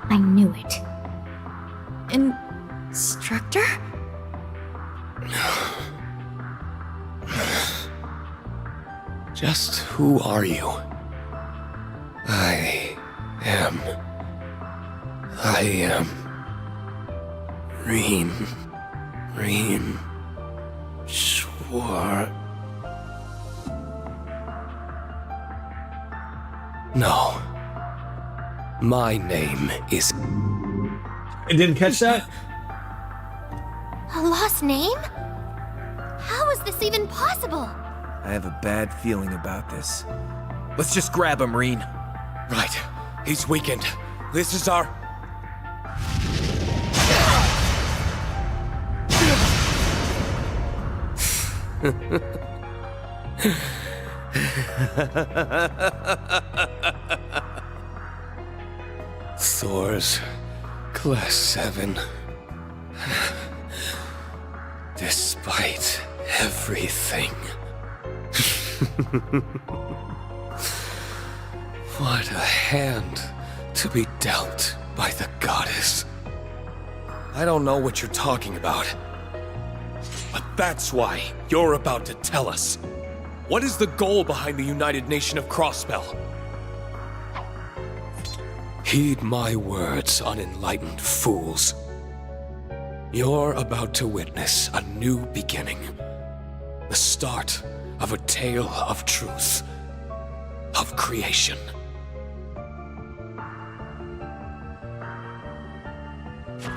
I knew it. Instructor? Just who are you? I am Reem Schwartz. No. My name is... I didn't catch that? A lost name? How is this even possible? I have a bad feeling about this. Let's just grab him, Reen. Right. He's weakened. This is our... Thor's Class 7. Despite everything. What a hand to be dealt by the goddess. I don't know what you're talking about. But that's why you're about to tell us. What is the goal behind the United Nation of Crosspell? Heed my words, unenlightened fools. You're about to witness a new beginning. The start of a tale of truth. Of creation.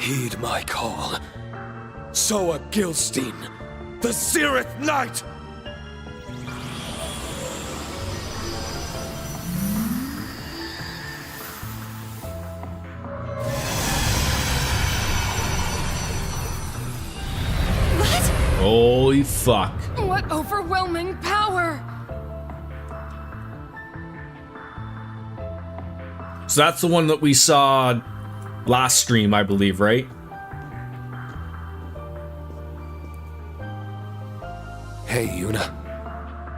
Heed my call. Soa Gilstein, the Zereth Knight! Holy fuck. What overwhelming power! So that's the one that we saw last stream, I believe, right? Hey, Yuna.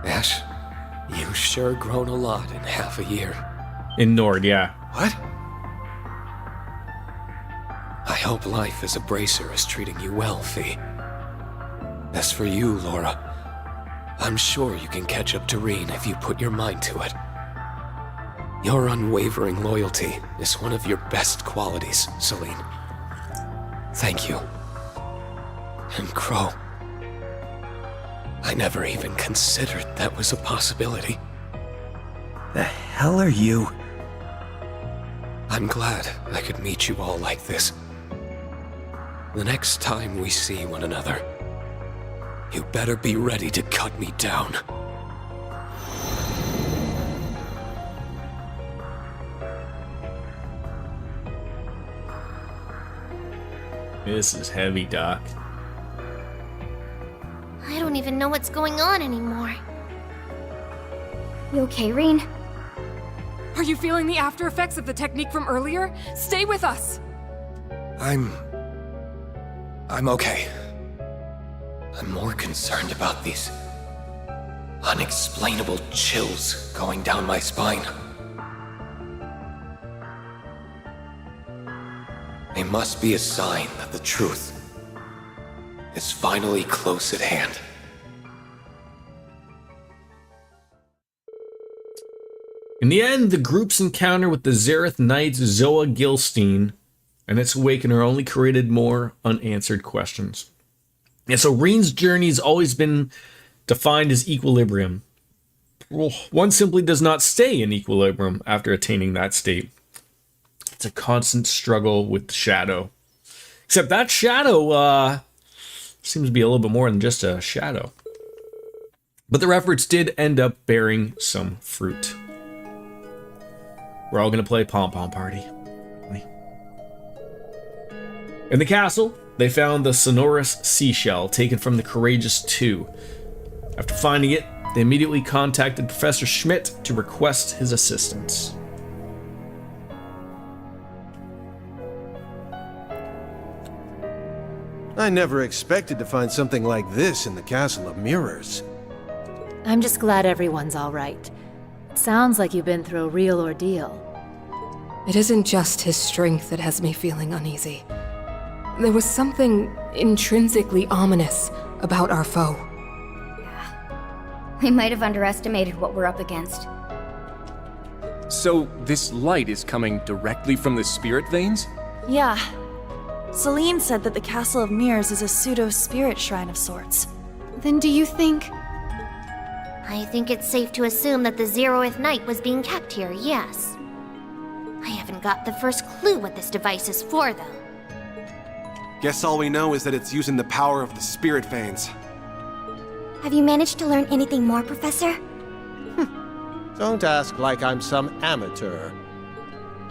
Ash, you've sure grown a lot in half a year. In Nord, yeah. What? I hope life as a bracer is treating you well, Fee. As for you, Laura, I'm sure you can catch up to Reen if you put your mind to it. Your unwavering loyalty is one of your best qualities, Celine. Thank you. And Crow, I never even considered that was a possibility. The hell are you? I'm glad I could meet you all like this. The next time we see one another, you better be ready to cut me down. This is heavy, Doc. I don't even know what's going on anymore. You okay, Reen? Are you feeling the after effects of the technique from earlier? Stay with us! I'm okay. I'm more concerned about these unexplainable chills going down my spine. They must be a sign that the truth is finally close at hand. In the end, the group's encounter with the Zareth Knights Zoa Gilstein and its awakener only created more unanswered questions. And so Reen's journey's always been defined as equilibrium. Well, one simply does not stay in equilibrium after attaining that state. It's a constant struggle with the shadow. Except that shadow seems to be a little bit more than just a shadow. But their efforts did end up bearing some fruit. We're all going to play Pom Pom Party. In the castle, they found the sonorous seashell taken from the Courageous 2. After finding it, they immediately contacted Professor Schmidt to request his assistance. I never expected to find something like this in the Castle of Mirrors. I'm just glad everyone's all right. Sounds like you've been through a real ordeal. It isn't just his strength that has me feeling uneasy. There was something intrinsically ominous about our foe. We might have underestimated what we're up against. So, this light is coming directly from the spirit veins? Yeah. Celine said that the Castle of Mirrors is a pseudo-spirit shrine of sorts. Then do you think... I think it's safe to assume that the Zeroth Knight was being kept here, yes. I haven't got the first clue what this device is for, though. Guess all we know is that it's using the power of the spirit veins. Have you managed to learn anything more, Professor? Don't ask like I'm some amateur.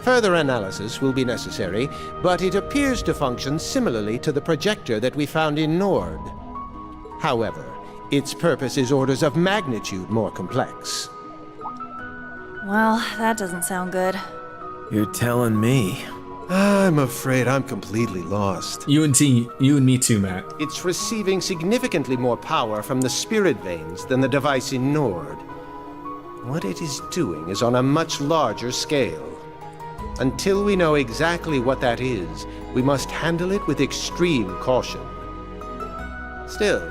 Further analysis will be necessary, but it appears to function similarly to the projector that we found in Nord. However, its purpose is orders of magnitude more complex. Well, that doesn't sound good. You're telling me. I'm afraid I'm completely lost. You and me too, Matt. It's receiving significantly more power from the spirit veins than the device in Nord. What it is doing is on a much larger scale. Until we know exactly what that is, we must handle it with extreme caution. Still,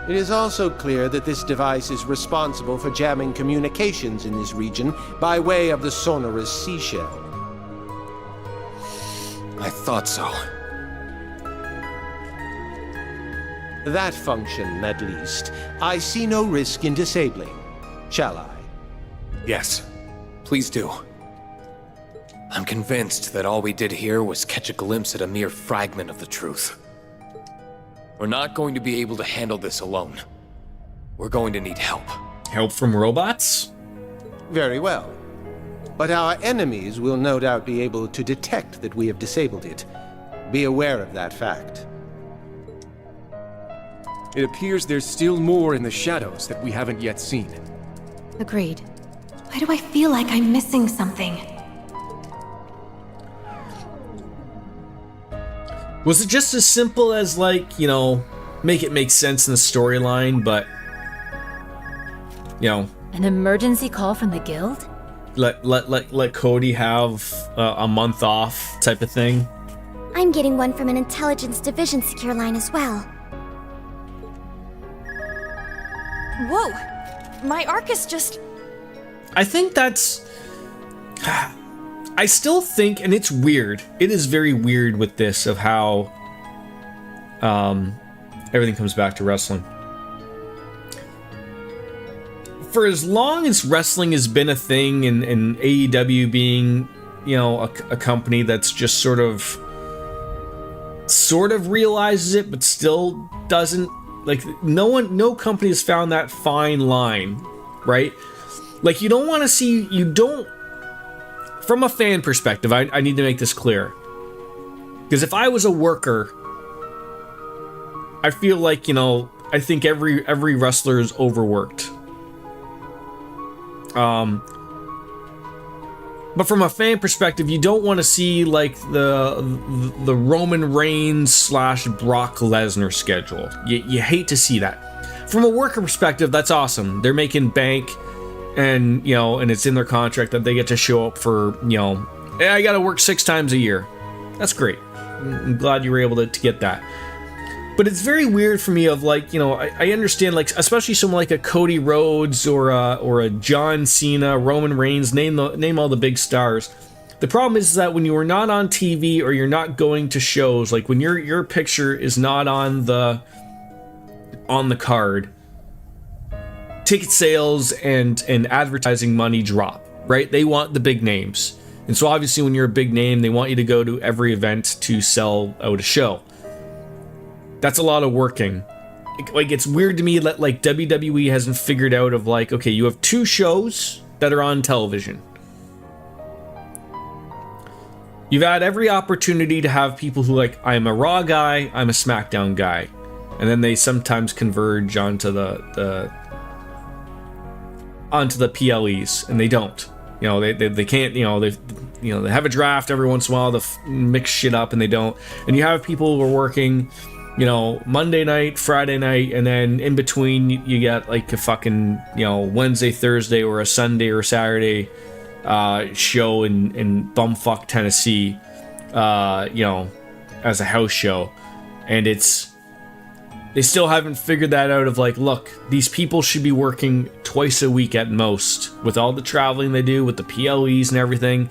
it is also clear that this device is responsible for jamming communications in this region by way of the sonorous seashell. I thought so. That function, at least, I see no risk in disabling. Shall I? Yes, please do. I'm convinced that all we did here was catch a glimpse at a mere fragment of the truth. We're not going to be able to handle this alone. We're going to need help. Help from robots? Very well. But our enemies will no doubt be able to detect that we have disabled it. Be aware of that fact. It appears there's still more in the shadows that we haven't yet seen. Agreed. Why do I feel like I'm missing something? Was it just as simple as, like, you know, make it make sense in the storyline, but, you know... An emergency call from the guild? Let Cody have a month off type of thing? I'm getting one from an intelligence division secure line as well. Whoa! My Arcus just... I think that's... I still think, and it's weird, it is very weird with this of how everything comes back to wrestling. For as long as wrestling has been a thing and AEW being, you know, a company that's just sort of realizes it, but still doesn't, like, no company has found that fine line, right? Like, you don't want to see, from a fan perspective, I need to make this clear. Because if I was a worker, I feel like, you know, I think every wrestler is overworked. But from a fan perspective, you don't want to see like the Roman Reigns / Brock Lesnar schedule. You hate to see that. From a worker perspective, that's awesome. They're making bank, and you know, and it's in their contract that they get to show up for, you know, I got to work 6 times a year. That's great. I'm glad you were able to get that. But it's very weird for me of like, you know, I understand like, especially someone like a Cody Rhodes or a John Cena, Roman Reigns, name all the big stars. The problem is that when you are not on TV or you're not going to shows, like when your picture is not on the card, ticket sales and advertising money drop, right? They want the big names. And so obviously when you're a big name, they want you to go to every event to sell out a show. That's a lot of working. Like, it's weird to me that like WWE hasn't figured out of like, okay, you have 2 shows that are on television. You've had every opportunity to have people who like, I'm a Raw guy, I'm a SmackDown guy. And then they sometimes converge onto the PLEs, and they don't. You know, they can't, you know, they have a draft every once in a while to mix shit up, and they don't. And you have people who are working, you know, Monday night, Friday night, and then in between you get like a fucking, you know, Wednesday, Thursday, or a Sunday or Saturday show in bumfuck Tennessee, you know, as a house show. And they still haven't figured that out of like, look, these people should be working twice a week at most with all the traveling they do, with the PLEs and everything.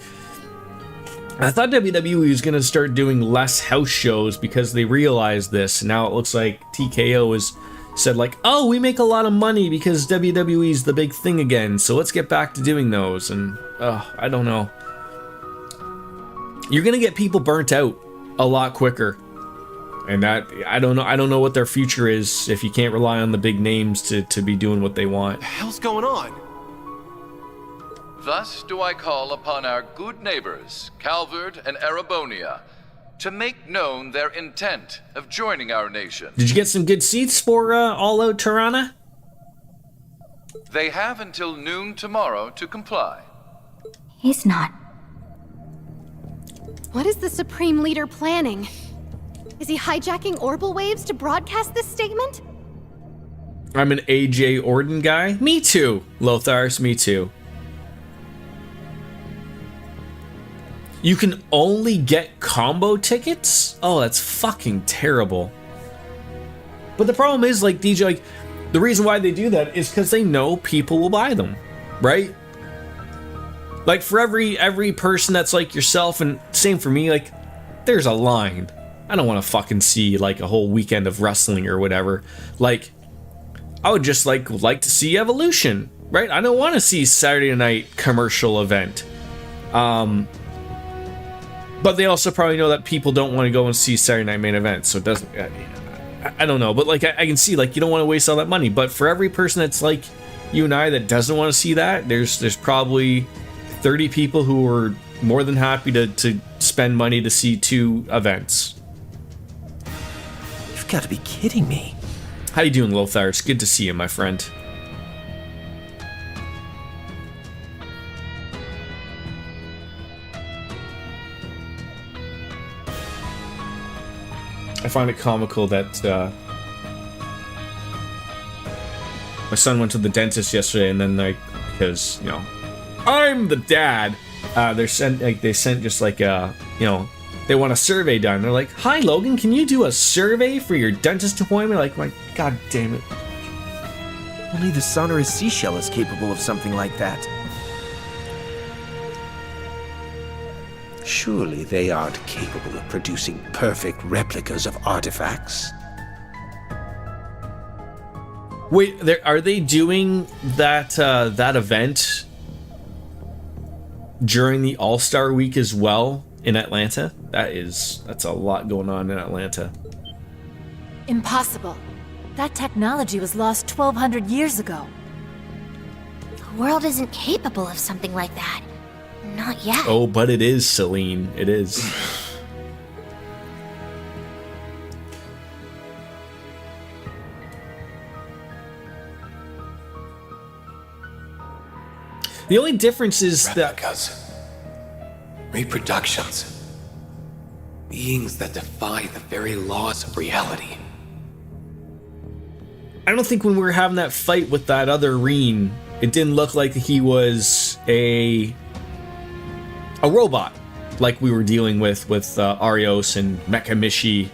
I thought WWE was going to start doing less house shows because they realized this. Now it looks like TKO has said like, oh, we make a lot of money because WWE is the big thing again, so let's get back to doing those. And I don't know. You're going to get people burnt out a lot quicker. And that, I don't know what their future is if you can't rely on the big names to be doing what they want. What the hell's going on? Thus do I call upon our good neighbors, Calvard and Erebonia, to make known their intent of joining our nation. Did you get some good seats for All Out Tirana? They have until noon tomorrow to comply. He's not. What is the Supreme Leader planning? Is he hijacking orbital waves to broadcast this statement? I'm an AJ Orden guy. Me too, Lothars, me too. You can only get combo tickets? Oh, that's fucking terrible. But the problem is, like, DJ, like, the reason why they do that is because they know people will buy them, right? Like, for every person that's like yourself, and same for me, like, there's a line. I don't want to fucking see, like, a whole weekend of wrestling or whatever. Like, I would just, like to see Evolution, right? I don't want to see Saturday night commercial event. But they also probably know that people don't want to go and see Saturday Night Main Event, so it doesn't... I don't know, but like I can see, like, you don't want to waste all that money. But for every person that's like you and I that doesn't want to see that, there's probably 30 people who are more than happy to spend money to see 2 events. You've got to be kidding me. How you doing, Lothar? It's good to see you, my friend. I find it comical that my son went to the dentist yesterday, and then, like, because, you know, I'm the dad, they sent just like a, you know, they want a survey done. They're like, hi Logan, can you do a survey for your dentist appointment? Like, my god damn it. Only the sonorous seashell is capable of something like that. Surely they aren't capable of producing perfect replicas of artifacts. Wait, are they doing that event during the All-Star Week as well in Atlanta? That's a lot going on in Atlanta. Impossible. That technology was lost 1,200 years ago. The world isn't capable of something like that. Not yet. Oh, but it is, Celine. It is. The only difference is replicas, reproductions, beings that defy the very laws of reality. I don't think when we were having that fight with that other Reen, it didn't look like he was a robot. like we were dealing with Arios and Mekamishi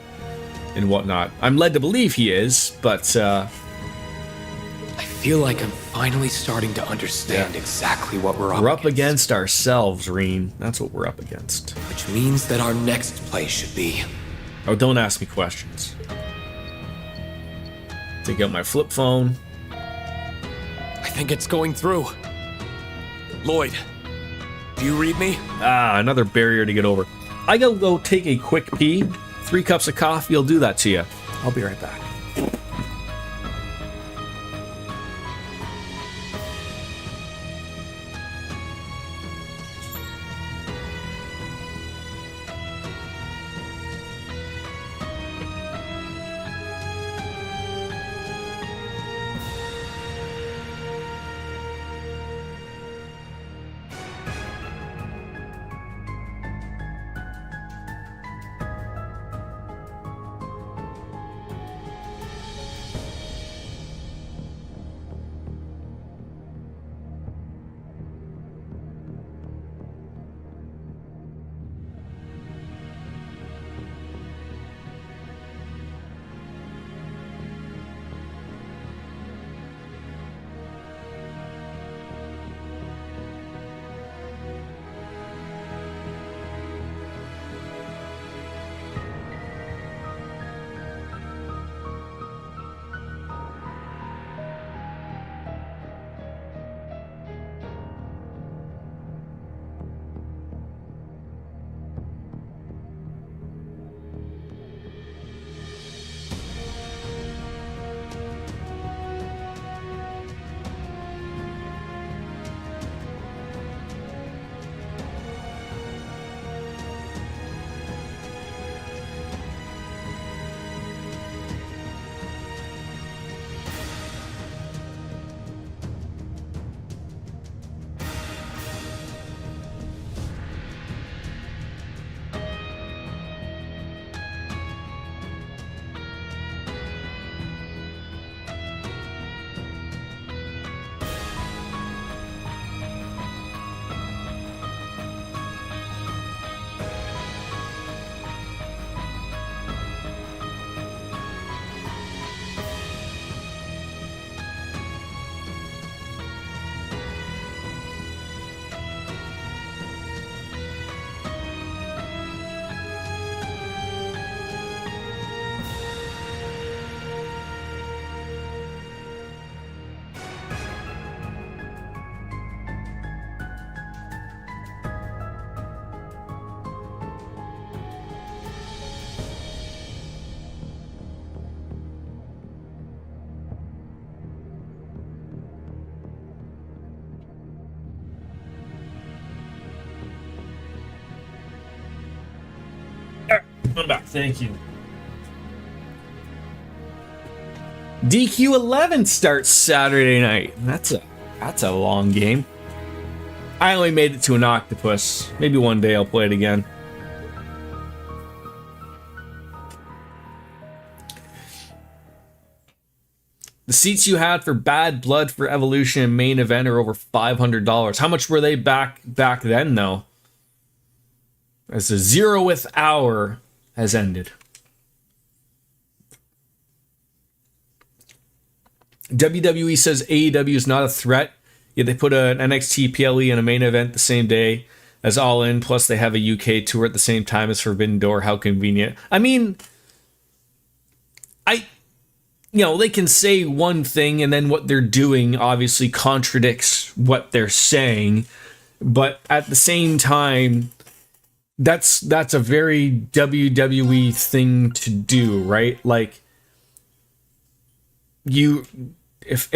and whatnot. I'm led to believe he is, but I feel like I'm finally starting to understand exactly what we're up against ourselves, Reen. That's what we're up against. Which means that our next play should be... Oh, don't ask me questions. Take out my flip phone. I think it's going through. Lloyd, do you read me? Another barrier to get over. I gotta go take a quick pee. 3 cups of coffee will do that to you. I'll be right back. I'm back. Thank you. DQ11 starts Saturday night. That's a long game. I only made it to an octopus. Maybe one day I'll play it again. The seats you had for Bad Blood for Evolution and main event are over $500. How much were they back then, though? As the 0th hour has ended. WWE says AEW is not a threat, yet they put an NXT PLE in a main event the same day as All In, plus they have a UK tour at the same time as Forbidden Door. How convenient. I mean, they can say one thing and then what they're doing obviously contradicts what they're saying, but at the same time, that's a very WWE thing to do, right? Like, if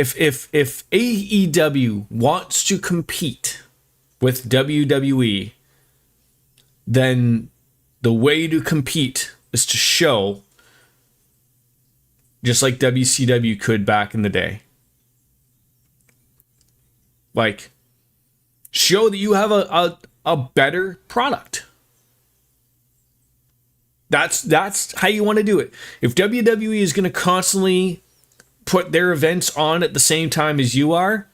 AEW wants to compete with WWE, then the way to compete is to show, just like WCW could back in the day. Like, show that you have a better product. That's how you want to do it. If WWE is going to constantly put their events on at the same time as you are,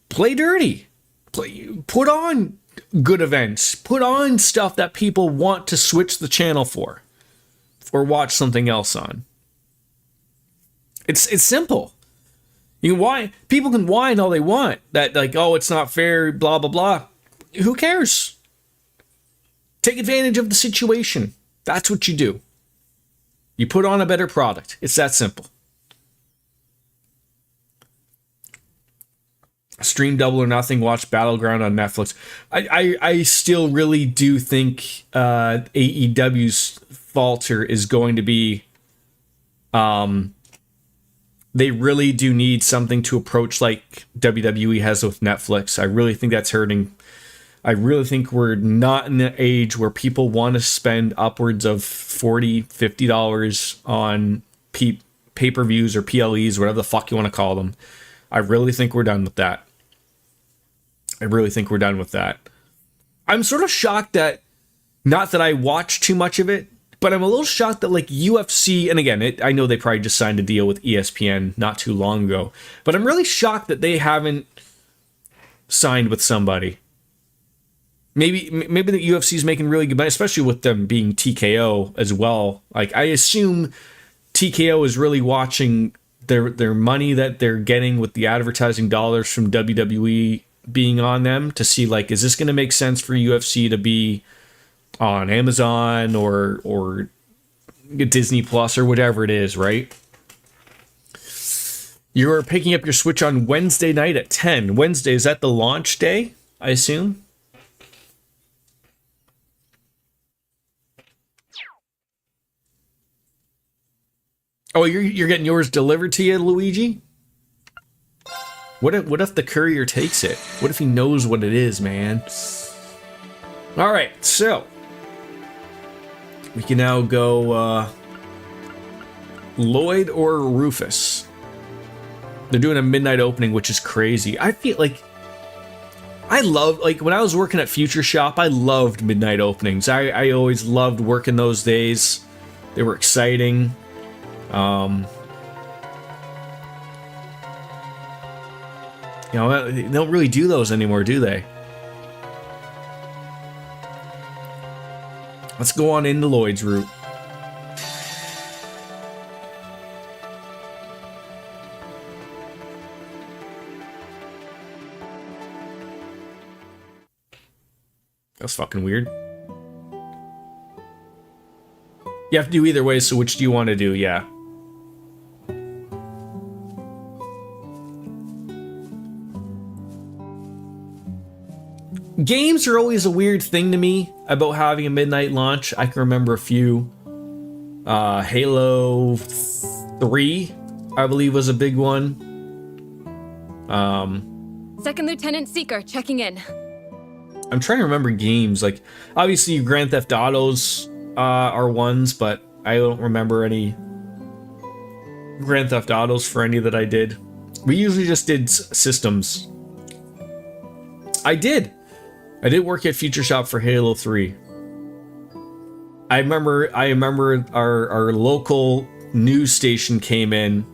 play dirty. Put on good events. Put on stuff that people want to switch the channel for or watch something else on. It's simple. You can whine. People can whine all they want. That like, oh, it's not fair, blah, blah, blah. Who cares? Take advantage of the situation. That's what you do. You put on a better product. It's that simple. Stream Double or Nothing, watch Battleground on Netflix. I still really do think AEW's falter is going to be they really do need something to approach like WWE has with Netflix. I really think that's hurting. I really think we're not in the age where people want to spend upwards of $40, $50 on pay-per-views or PLEs, whatever the fuck you want to call them. I really think we're done with that. I'm sort of shocked that, not that I watch too much of it, but I'm a little shocked that like UFC, and again, I know they probably just signed a deal with ESPN not too long ago, but I'm really shocked that they haven't signed with somebody. Maybe the UFC is making really good money, especially with them being TKO as well. Like I assume TKO is really watching their money that they're getting with the advertising dollars from WWE being on them to see like, is this going to make sense for UFC to be on Amazon or Disney Plus or whatever it is, right? You're picking up your Switch on Wednesday night at 10. Wednesday, is that the launch day, I assume? Oh, you're getting yours delivered to you, Luigi? What if the courier takes it? What if he knows what it is, man? All right, so we can now go Lloyd or Rufus. They're doing a midnight opening, which is crazy. I feel like I love, like when I was working at Future Shop, I loved midnight openings. I always loved working those days. They were exciting. You know, they don't really do those anymore, do they? Let's go on into Lloyd's route. That's fucking weird. You have to do either way, so which do you want to do? Yeah. Games are always a weird thing to me about having a midnight launch. I can remember a few. Halo 3, I believe, was a big one. Second Lieutenant Seeker checking in. I'm trying to remember games. Like, obviously, Grand Theft Autos are ones, but I don't remember any Grand Theft Autos for any that I did. We usually just did systems. I did work at Future Shop for Halo 3. I remember our local news station came in,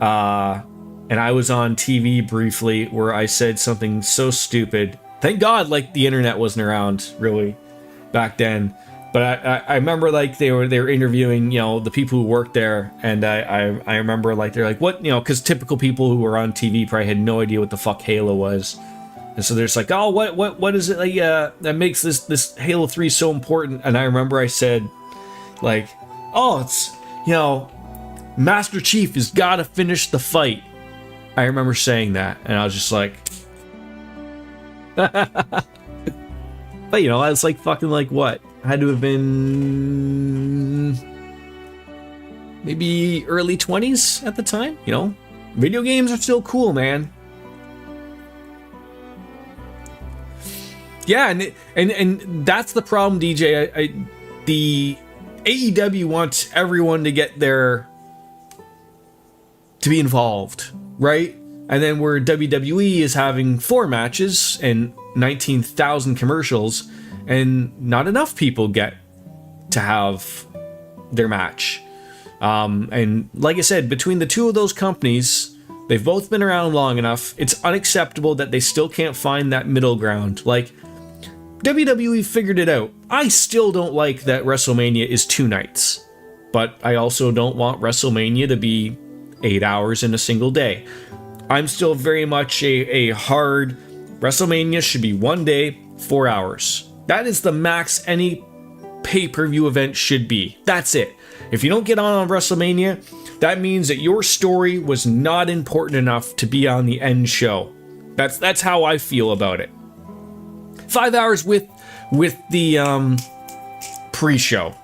and I was on TV briefly where I said something so stupid. Thank God, like, the internet wasn't around really back then. But I remember, like, they were interviewing, you know, the people who worked there, and I remember, like, they're like, what, you know, because typical people who were on TV probably had no idea what the fuck Halo was. And so they're just like, oh, what is it like, that makes this Halo 3 so important? And I remember I said, like, oh, it's, you know, Master Chief has got to finish the fight. I remember saying that, and I was just like, but, you know, I was like fucking like what? Had to have been maybe early 20s at the time, you know? Video games are still cool, man. Yeah, and that's the problem, DJ. The AEW wants everyone to get to be involved, right? And then where WWE is having 4 matches and 19,000 commercials, and not enough people get to have their match. And like I said, between the two of those companies, They've both been around long enough. It's unacceptable that they still can't find that middle ground. Like, WWE figured it out. I still don't like that WrestleMania is 2 nights. But I also don't want WrestleMania to be 8 hours in a single day. I'm still very much a hard... WrestleMania should be 1 day, 4 hours. That is the max any pay-per-view event should be. That's it. If you don't get on WrestleMania, that means that your story was not important enough to be on the end show. That's how I feel about it. 5 hours with the pre-show.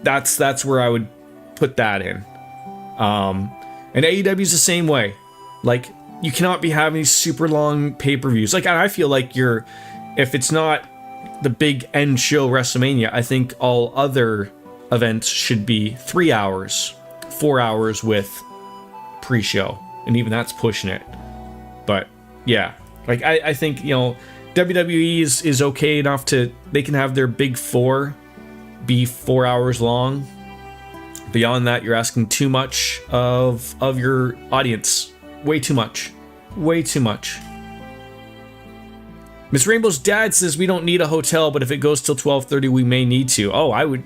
That's where I would put that in. And AEW's the same way. Like, you cannot be having these super long pay-per-views. Like, I feel like if it's not the big end show WrestleMania, I think all other events should be 3 hours, 4 hours with pre-show. And even that's pushing it. But yeah, like I think, WWE is okay enough to, they can have their big 4 be 4 hours long. Beyond that, you're asking too much of your audience. Way too much. Way too much. Miss Rainbow's dad says we don't need a hotel, but if it goes till 12:30, we may need to. Oh, I would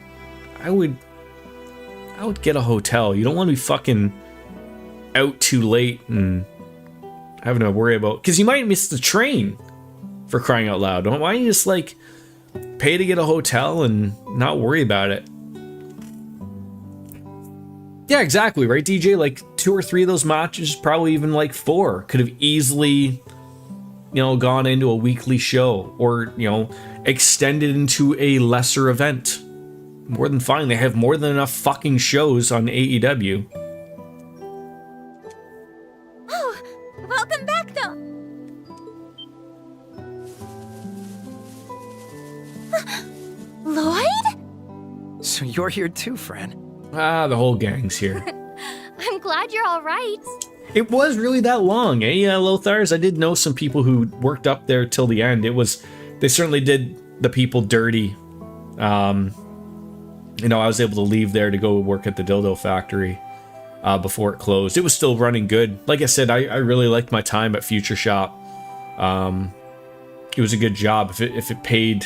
get a hotel. You don't want to be fucking out too late and having to worry about, because you might miss the train, for crying out loud. Why don't you just like pay to get a hotel and not worry about it? Yeah, exactly, right, DJ? Like 2 or 3 of those matches, probably even like 4, could have easily, gone into a weekly show or, extended into a lesser event. More than fine. They have more than enough fucking shows on AEW. Oh, welcome back, though. Lloyd? So you're here too, Fran. The whole gang's here. I'm glad you're all right. It was really that long, eh, Lothars? I did know some people who worked up there till the end. They certainly did the people dirty. I was able to leave there to go work at the dildo factory before it closed. It was still running good. Like I said, I really liked my time at Future Shop. It was a good job. If it paid,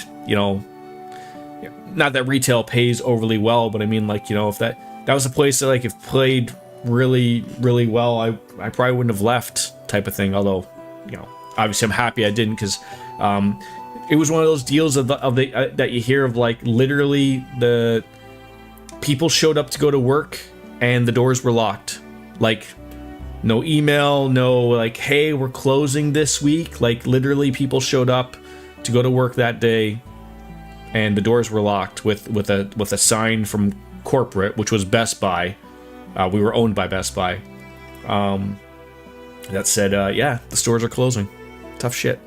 not that retail pays overly well, but I mean, like, if that was a place that, like, if played really, really well, I probably wouldn't have left, type of thing. Although, obviously I'm happy I didn't, because it was one of those deals that you hear of, like, literally the people showed up to go to work and the doors were locked. Like, no email, no, like, hey, we're closing this week. Like, literally people showed up to go to work that day and the doors were locked with a sign from corporate, which was Best Buy. We were owned by Best Buy. That said, the stores are closing. Tough shit.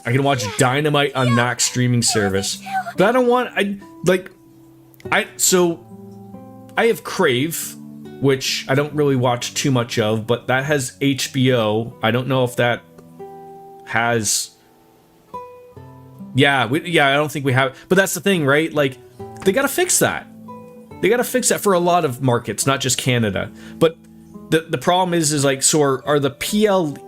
I can watch Dynamite on Max streaming service, but I don't want. I have Crave, which I don't really watch too much of, but that has HBO. I don't know if that has. I don't think we have. But that's the thing, right? Like, they gotta fix that. They gotta fix that for a lot of markets, not just Canada. But the problem is like, so are the PLE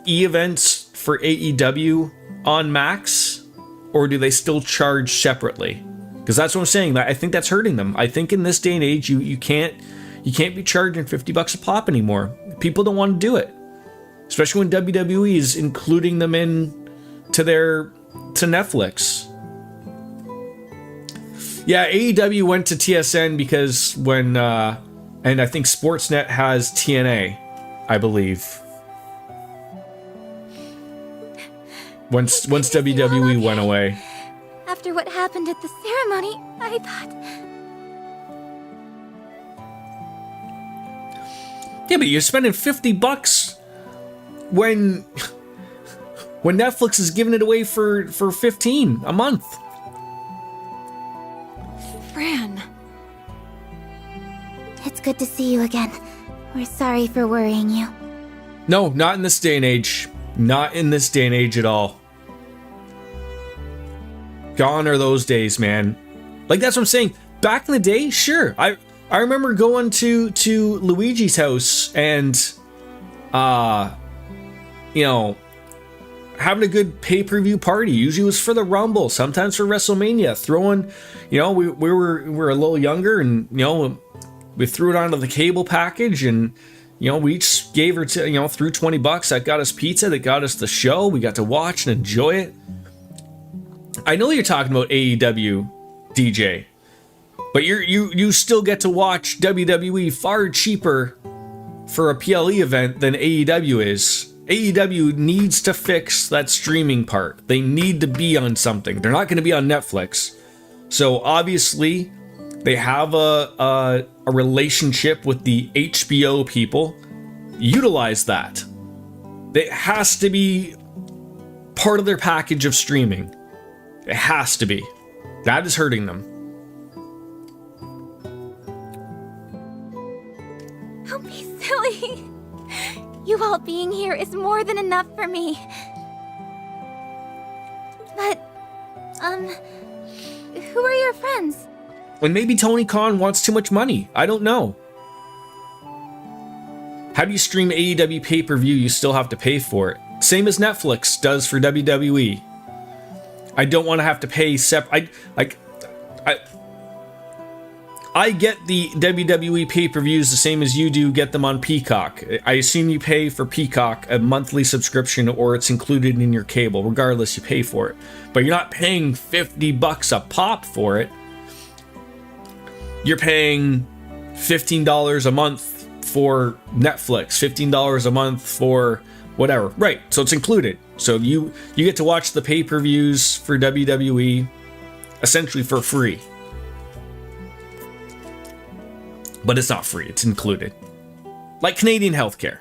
events for AEW on Max, or do they still charge separately? Because that's what I'm saying. I think that's hurting them. I think in this day and age, you can't be charging $50 a pop anymore. People don't want to do it, especially when WWE is including them in to Netflix. Yeah, AEW went to TSN because when and I think Sportsnet has TNA, I believe. Once WWE went away. After what happened at the ceremony, I thought... Yeah, but you're spending $50 when Netflix is giving it away for $15 a month. Fran. It's good to see you again. We're sorry for worrying you. No, not in this day and age. Not in this day and age at all. Gone are those days, man. Like, that's what I'm saying. Back in the day, sure. I I remember going to Luigi's house and, you know, having a good pay-per-view party. Usually it was for the Rumble, sometimes for WrestleMania. Throwing, you know, we were a little younger, and you know, we threw it onto the cable package, and you know, we each gave her to, you know, threw $20. That got us pizza. That got us the show. We got to watch and enjoy it. I know you're talking about AEW, DJ, but you still get to watch WWE far cheaper for a PLE event than AEW is. AEW needs to fix that streaming part. They need to be on something. They're not going to be on Netflix. So obviously, they have a relationship with the HBO people. Utilize that. It has to be part of their package of streaming. It has to be. That is hurting them. Don't be silly. You all being here is more than enough for me. But, who are your friends? And maybe Tony Khan wants too much money. I don't know. How do you stream AEW pay-per-view? You still have to pay for it. Same as Netflix does for WWE. I don't want to have to pay I get the WWE pay-per-views the same as you do get them on Peacock. I assume you pay for Peacock a monthly subscription, or it's included in your cable. Regardless, you pay for it. But you're not paying $50 a pop for it. You're paying $15 a month for Netflix, $15 a month for whatever. Right, so it's included. So you get to watch the pay-per-views for WWE essentially for free. But it's not free, it's included. Like Canadian healthcare.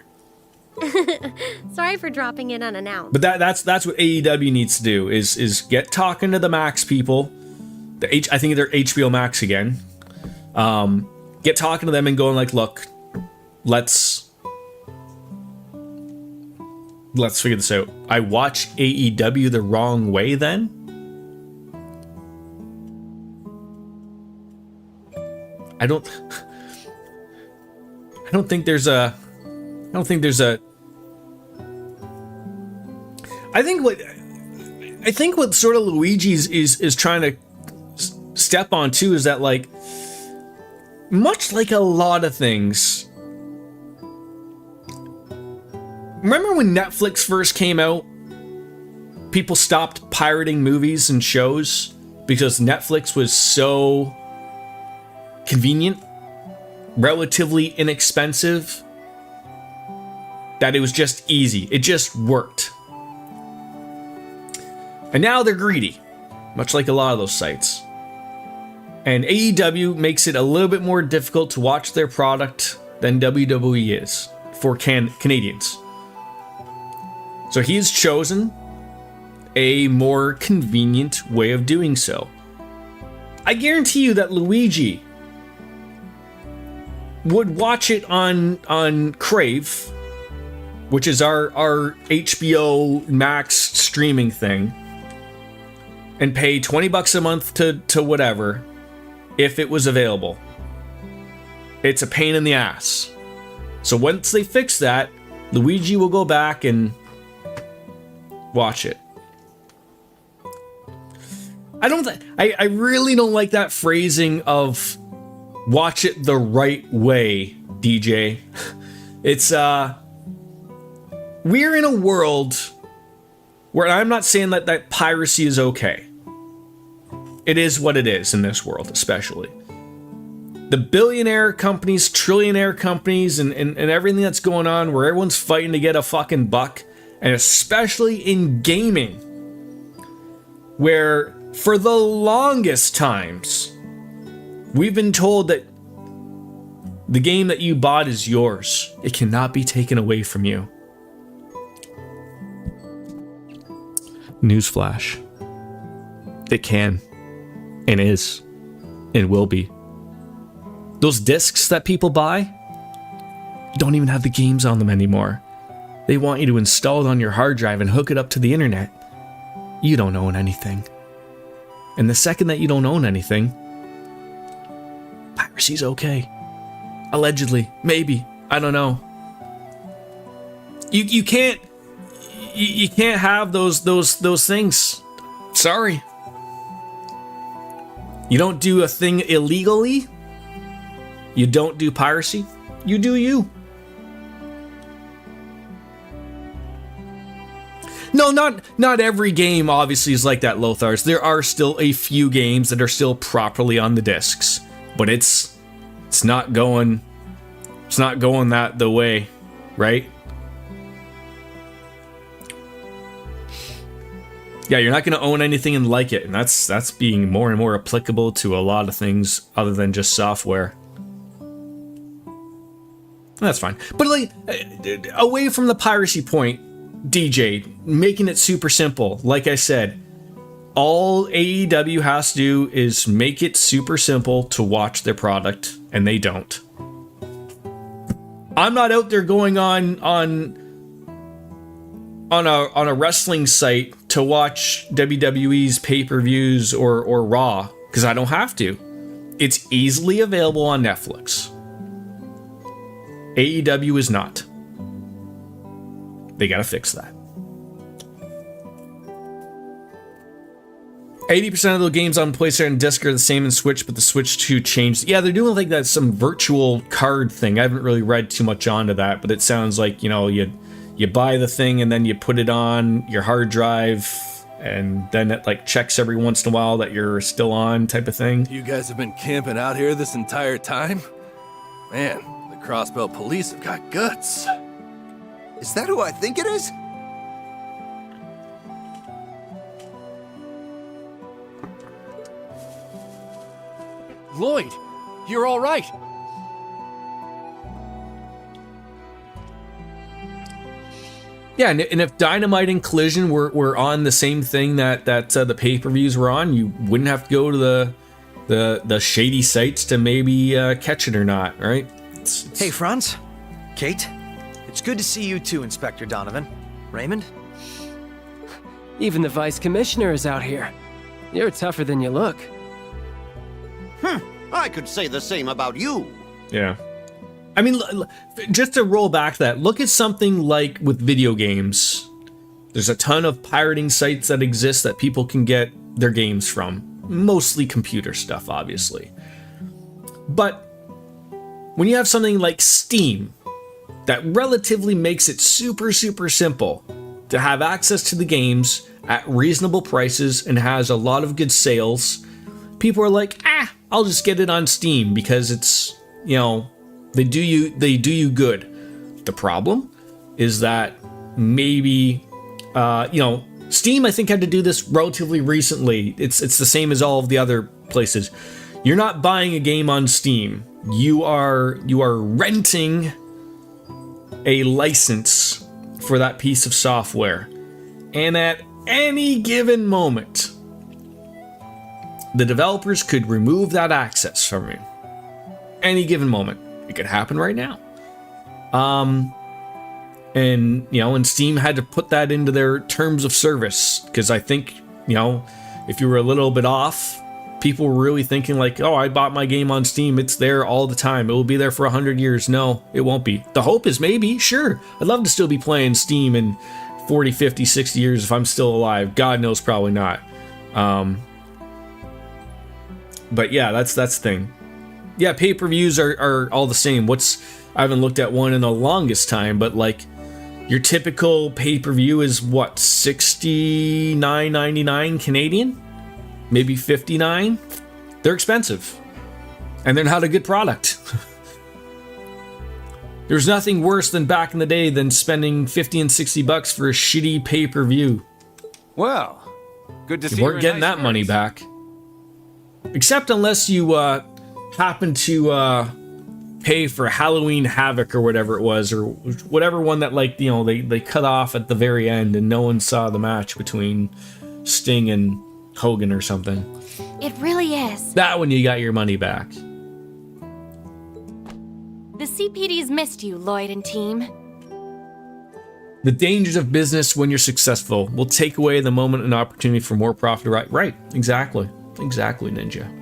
Sorry for dropping in unannounced. But that's what AEW needs to do is get talking to the Max people. I think they're HBO Max again. Get talking to them and going like, look, let's figure this out. I watch AEW the wrong way then? I don't think there's a I think what sort of Luigi's is trying to step on too is that, like, much like a lot of things. Remember when Netflix first came out? People stopped pirating movies and shows because Netflix was so convenient, relatively inexpensive, that it was just easy. It just worked. And now they're greedy, much like a lot of those sites. And AEW makes it a little bit more difficult to watch their product than WWE is for Canadians. So he has chosen a more convenient way of doing so. I guarantee you that Luigi would watch it on Crave, which is our HBO Max streaming thing, and pay $20 a month to whatever if it was available. It's a pain in the ass. So once they fix that, Luigi will go back and watch it. I really don't like that phrasing of watch it the right way, DJ. It's we're in a world where I'm not saying that piracy is okay. It is what it is in this world, especially. The billionaire companies, trillionaire companies, and everything that's going on where everyone's fighting to get a fucking buck, and especially in gaming, where for the longest times we've been told that the game that you bought is yours. It cannot be taken away from you. Newsflash. It can. And is. And will be. Those discs that people buy don't even have the games on them anymore. They want you to install it on your hard drive and hook it up to the internet. You don't own anything. And the second that you don't own anything, piracy's okay. Allegedly. Maybe. I don't know. You can't have those things. Sorry. You don't do a thing illegally. You don't do piracy. You do you. No, not every game obviously is like that, Lothars. There are still a few games that are still properly on the discs, but it's not going that the way, right? Yeah, you're not going to own anything and like it, and that's being more and more applicable to a lot of things other than just software. That's fine. But like away from the piracy point, DJ, making it super simple. Like I said, all AEW has to do is make it super simple to watch their product, and they don't. I'm not out there going on a wrestling site to watch WWE's pay-per-views or Raw, because I don't have to. It's easily available on Netflix. AEW is not. They gotta fix that. 80% of the games on PlayStation and disc are the same in Switch, but the Switch 2 changed. Yeah, they're doing like that some virtual card thing. I haven't really read too much onto that, but it sounds like, you know, you buy the thing and then you put it on your hard drive, and then it like checks every once in a while that you're still on, type of thing. You guys have been camping out here this entire time? Man, the Crossbelt police have got guts. Is that who I think it is? Lloyd, you're all right. Yeah, and if Dynamite and Collision were on the same thing that the pay-per-views were on, you wouldn't have to go to the shady sites to maybe catch it or not, right? Hey, Franz. Kate. It's good to see you too, Inspector Donovan. Raymond? Even the Vice Commissioner is out here. You're tougher than you look. I could say the same about you. Yeah. I mean, just to roll back that, look at something like with video games. There's a ton of pirating sites that exist that people can get their games from. Mostly computer stuff, obviously. But when you have something like Steam, that relatively makes it super, super simple to have access to the games at reasonable prices and has a lot of good sales, people are like, I'll just get it on Steam because it's, you know, they do you good. The problem is that maybe, Steam, I think, had to do this relatively recently. It's the same as all of the other places. You're not buying a game on Steam. You are renting a license for that piece of software. And at any given moment, the developers could remove that access from you. Any given moment. It could happen right now. And Steam had to put that into their terms of service, because I think, if you were a little bit off, people were really thinking like, oh, I bought my game on Steam, it's there all the time, it will be there for 100 years. No, it won't be. The hope is maybe, sure, I'd love to still be playing Steam in 40, 50, 60 years if I'm still alive. God knows, probably not. But yeah, that's the thing. Yeah, pay-per-views are all the same. I haven't looked at one in the longest time, but like your typical pay-per-view is what, $69.99 Canadian? Maybe $59? They're expensive. And they're not a good product. There's nothing worse than back in the day than spending $50 and $60 for a shitty pay-per-view. Well, good to see you weren't getting that money back. Except unless you happen to pay for Halloween Havoc or whatever it was, or whatever one that they cut off at the very end and no one saw the match between Sting and Hogan or something. It really is. That one you got your money back. The CPD's missed you, Lloyd and team. The dangers of business when you're successful will take away the moment and opportunity for more profit. Right, exactly, Ninja.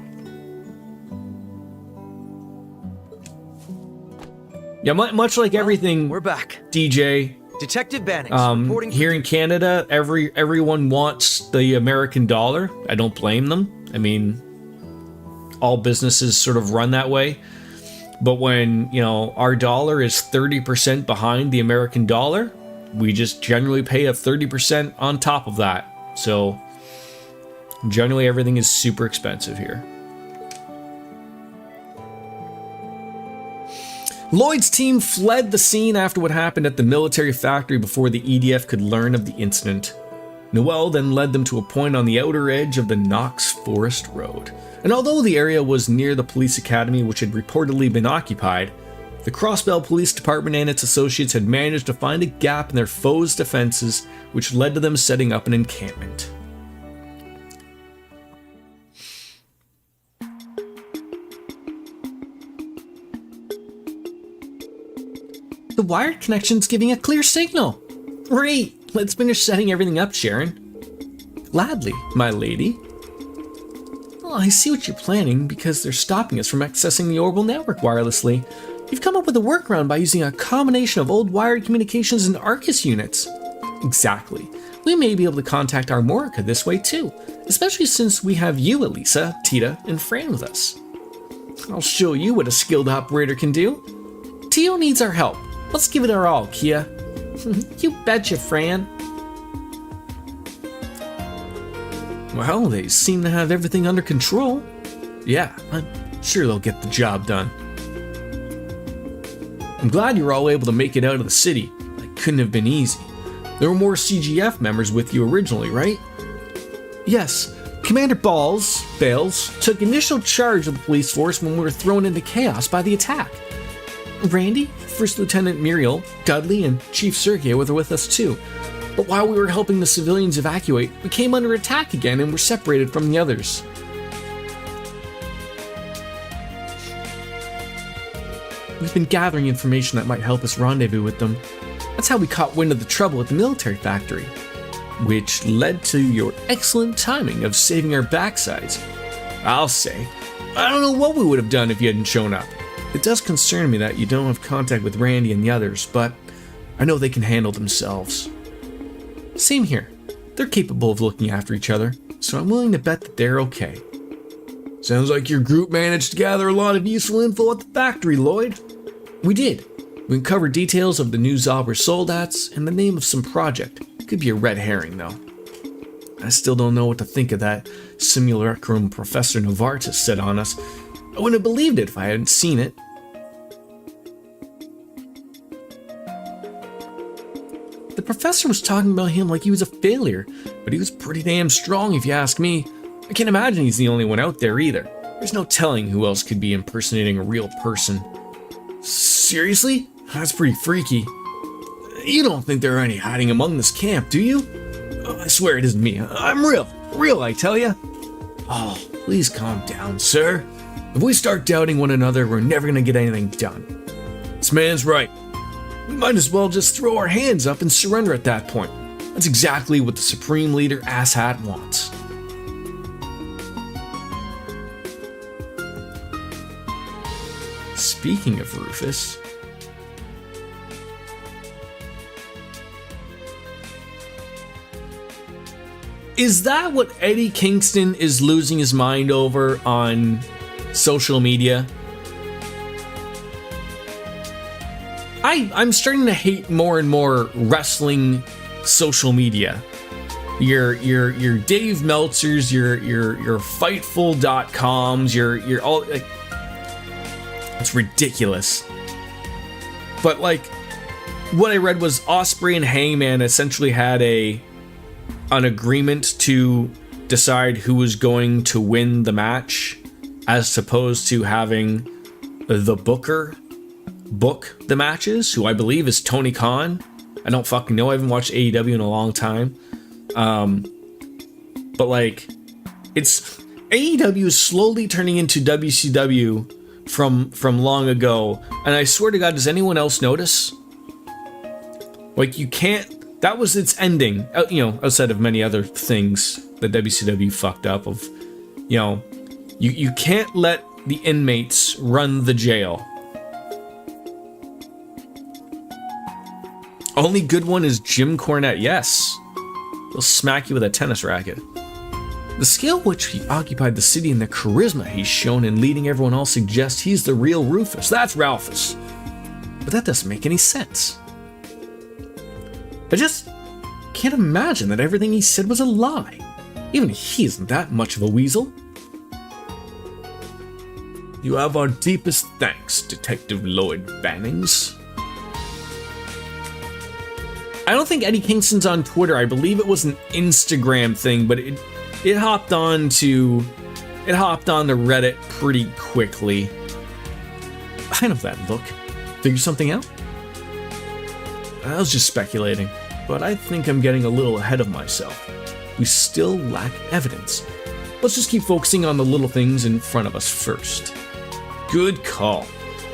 Yeah, much like everything. We're back. DJ. Detective Bannings reporting here in Canada, everyone wants the American dollar. I don't blame them. I mean, all businesses sort of run that way. But when, our dollar is 30% behind the American dollar, we just generally pay a 30% on top of that. So generally everything is super expensive here. Lloyd's team fled the scene after what happened at the military factory before the EDF could learn of the incident. Noel then led them to a point on the outer edge of the Knox Forest Road. And although the area was near the police academy, which had reportedly been occupied, the Crossbell Police Department and its associates had managed to find a gap in their foes' defenses, which led to them setting up an encampment. The wired connection's giving a clear signal. Great! Let's finish setting everything up, Sharon. Gladly, my lady. Well, I see what you're planning, because they're stopping us from accessing the orbital network wirelessly. You've come up with a workaround by using a combination of old wired communications and Arcus units. Exactly. We may be able to contact Armorica this way too, especially since we have you, Elisa, Tita, and Fran with us. I'll show you what a skilled operator can do. Tio needs our help. Let's give it our all, Kia. You betcha, Fran. Well, they seem to have everything under control. Yeah, I'm sure they'll get the job done. I'm glad you were all able to make it out of the city. It couldn't have been easy. There were more CGF members with you originally, right? Yes, Commander Bales took initial charge of the police force when we were thrown into chaos by the attack. Randy, First Lieutenant Muriel, Dudley, and Chief Sergei were with us too. But while we were helping the civilians evacuate, we came under attack again and were separated from the others. We've been gathering information that might help us rendezvous with them. That's how we caught wind of the trouble at the military factory, which led to your excellent timing of saving our backsides. I'll say, I don't know what we would have done if you hadn't shown up. It does concern me that you don't have contact with Randy and the others, but I know they can handle themselves. Same here. They're capable of looking after each other, so I'm willing to bet that they're okay. Sounds like your group managed to gather a lot of useful info at the factory, Lloyd. We did. We uncovered details of the new Zauber soldats and the name of some project. Could be a red herring, though. I still don't know what to think of that simulacrum Professor Novartis said on us. I wouldn't have believed it if I hadn't seen it. The professor was talking about him like he was a failure, but he was pretty damn strong if you ask me. I can't imagine he's the only one out there either. There's no telling who else could be impersonating a real person. Seriously? That's pretty freaky. You don't think there are any hiding among this camp, do you? I swear it isn't me. I'm real, I tell you. Oh, please calm down, sir. If we start doubting one another, we're never gonna get anything done. This man's right. We might as well just throw our hands up and surrender at that point. That's exactly what the Supreme Leader Asshat wants. Speaking of Rufus, is that what Eddie Kingston is losing his mind over on social media? I'm starting to hate more and more wrestling social media. Your Dave Meltzers, your Fightful.coms, your all like, it's ridiculous. But like what I read was Osprey and Hangman essentially had an agreement to decide who was going to win the match, as opposed to having the booker book the matches, who I believe is Tony Khan. I don't fucking know. I haven't watched AEW in a long time. But like, it's AEW is slowly turning into WCW from long ago. And I swear to God, does anyone else notice? Like, you can't, that was its ending, outside of many other things that WCW fucked up of, you can't let the inmates run the jail. Only good one is Jim Cornette, yes. He'll smack you with a tennis racket. The scale at which he occupied the city and the charisma he's shown in leading everyone else suggests he's the real Rufus. That's Ralphus. But that doesn't make any sense. I just can't imagine that everything he said was a lie. Even he isn't that much of a weasel. You have our deepest thanks, Detective Lloyd Bannings. I don't think Eddie Kingston's on Twitter. I believe it was an Instagram thing, but it hopped on to Reddit pretty quickly. I know that look. Figure something out? I was just speculating, but I think I'm getting a little ahead of myself. We still lack evidence. Let's just keep focusing on the little things in front of us first. Good call.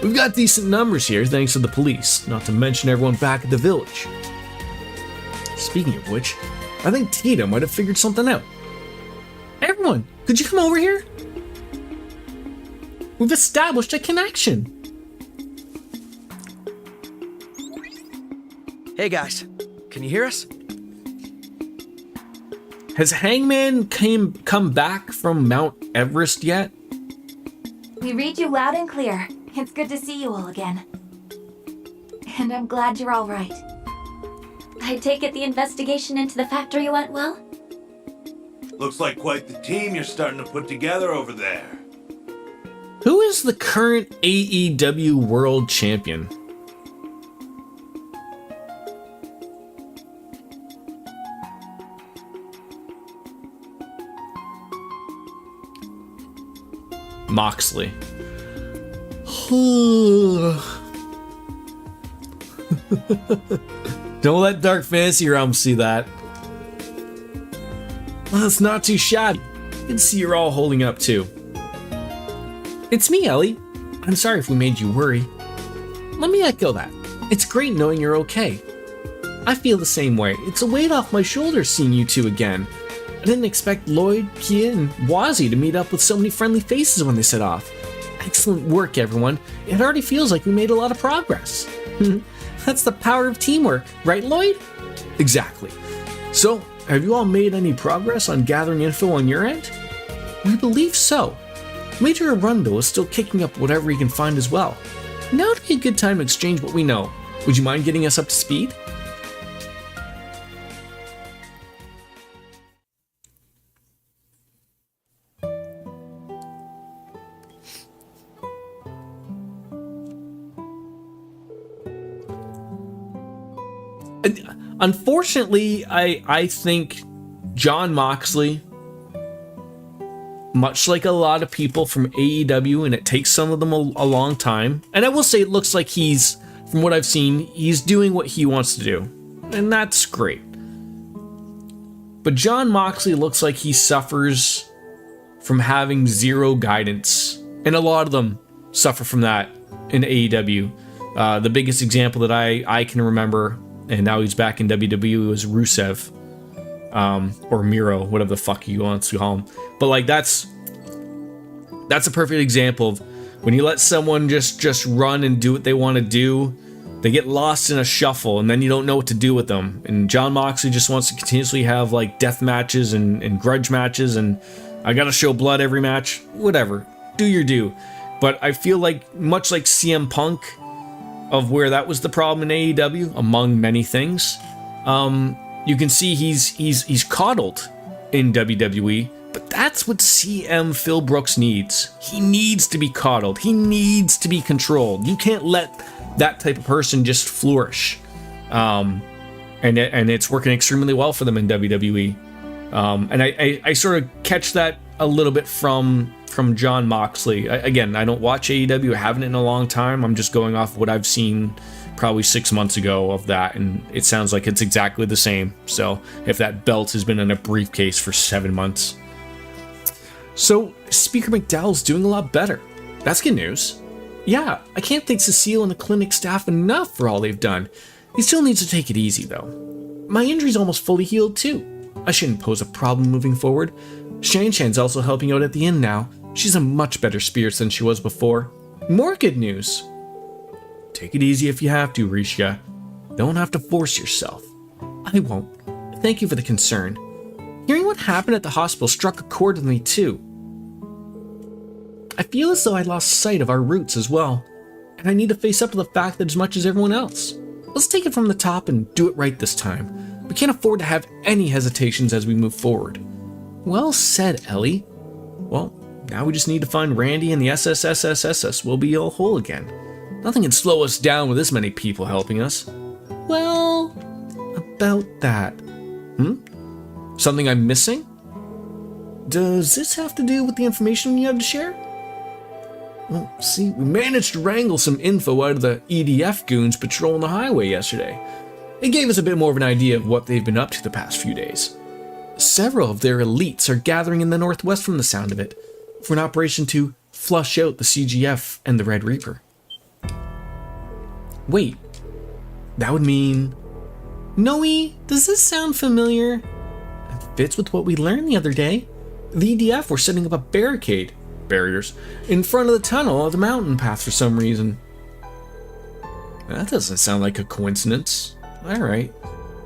We've got decent numbers here thanks to the police, not to mention everyone back at the village. Speaking of which, I think Tita might have figured something out. Everyone, could you come over here? We've established a connection. Hey guys, can you hear us? Has Hangman come back from Mount Everest yet? We read you loud and clear. It's good to see you all again. And I'm glad you're all right. I take it the investigation into the factory went well? Looks like quite the team you're starting to put together over there. Who is the current AEW World Champion? Moxley. Don't let Dark Fantasy Realm see that. Well, it's not too shabby. You can see you're all holding up too. It's me, Ellie. I'm sorry if we made you worry. Let me echo that. It's great knowing you're okay. I feel the same way. It's a weight off my shoulders seeing you two again. I didn't expect Lloyd, Kia, and Wazzy to meet up with so many friendly faces when they set off. Excellent work, everyone. It already feels like we made a lot of progress. That's the power of teamwork, right, Lloyd? Exactly. So, have you all made any progress on gathering info on your end? We believe so. Major Arundel is still kicking up whatever he can find as well. Now would be a good time to exchange what we know. Would you mind getting us up to speed? Unfortunately, I think Jon Moxley, much like a lot of people from AEW, and it takes some of them a long time, and I will say it looks like he's, from what I've seen, he's doing what he wants to do, and that's great. But Jon Moxley looks like he suffers from having zero guidance, and a lot of them suffer from that in AEW. The biggest example that I can remember, and now he's back in WWE, was Rusev, or Miro, whatever the fuck you want to call him. But like that's a perfect example of when you let someone just run and do what they want to do, they get lost in a shuffle, and then you don't know what to do with them. And Jon Moxley just wants to continuously have like death matches and grudge matches, and I gotta show blood every match. Whatever, do your due. But I feel like, much like CM Punk, of where that was the problem in AEW, among many things, you can see he's coddled in WWE, but that's what CM Phil Brooks needs. He needs to be coddled. He needs to be controlled. You can't let that type of person just flourish. And it's working extremely well for them in WWE. And I sort of catch that a little bit from Jon Moxley. Again, I don't watch AEW, I haven't in a long time. I'm just going off what I've seen probably 6 months ago of that, and it sounds like it's exactly the same. So if that belt has been in a briefcase for 7 months. So Speaker McDowell's doing a lot better. That's good news. Yeah, I can't thank Cecile and the clinic staff enough for all they've done. He still needs to take it easy though. My injury's almost fully healed too. I shouldn't pose a problem moving forward. Shan-Chan's also helping out at the inn now. She's in much better spirits than she was before. More good news. Take it easy if you have to, Risha. Don't have to force yourself. I won't. Thank you for the concern. Hearing what happened at the hospital struck a chord with me too. I feel as though I lost sight of our roots as well, and I need to face up to the fact that as much as everyone else. Let's take it from the top and do it right this time. We can't afford to have any hesitations as we move forward. Well said, Ellie. Well, now we just need to find Randy and the SSSSSS will be all whole again. Nothing can slow us down with this many people helping us. Well, about that. Something I'm missing? Does this have to do with the information you have to share? Well, see, we managed to wrangle some info out of the EDF goons patrolling the highway yesterday. It gave us a bit more of an idea of what they've been up to the past few days. Several of their elites are gathering in the northwest from the sound of it, for an operation to flush out the CGF and the Red Reaper. Wait, that would mean... Noe, does this sound familiar? It fits with what we learned the other day. The EDF were setting up a barriers, in front of the tunnel of the mountain path for some reason. That doesn't sound like a coincidence. Alright.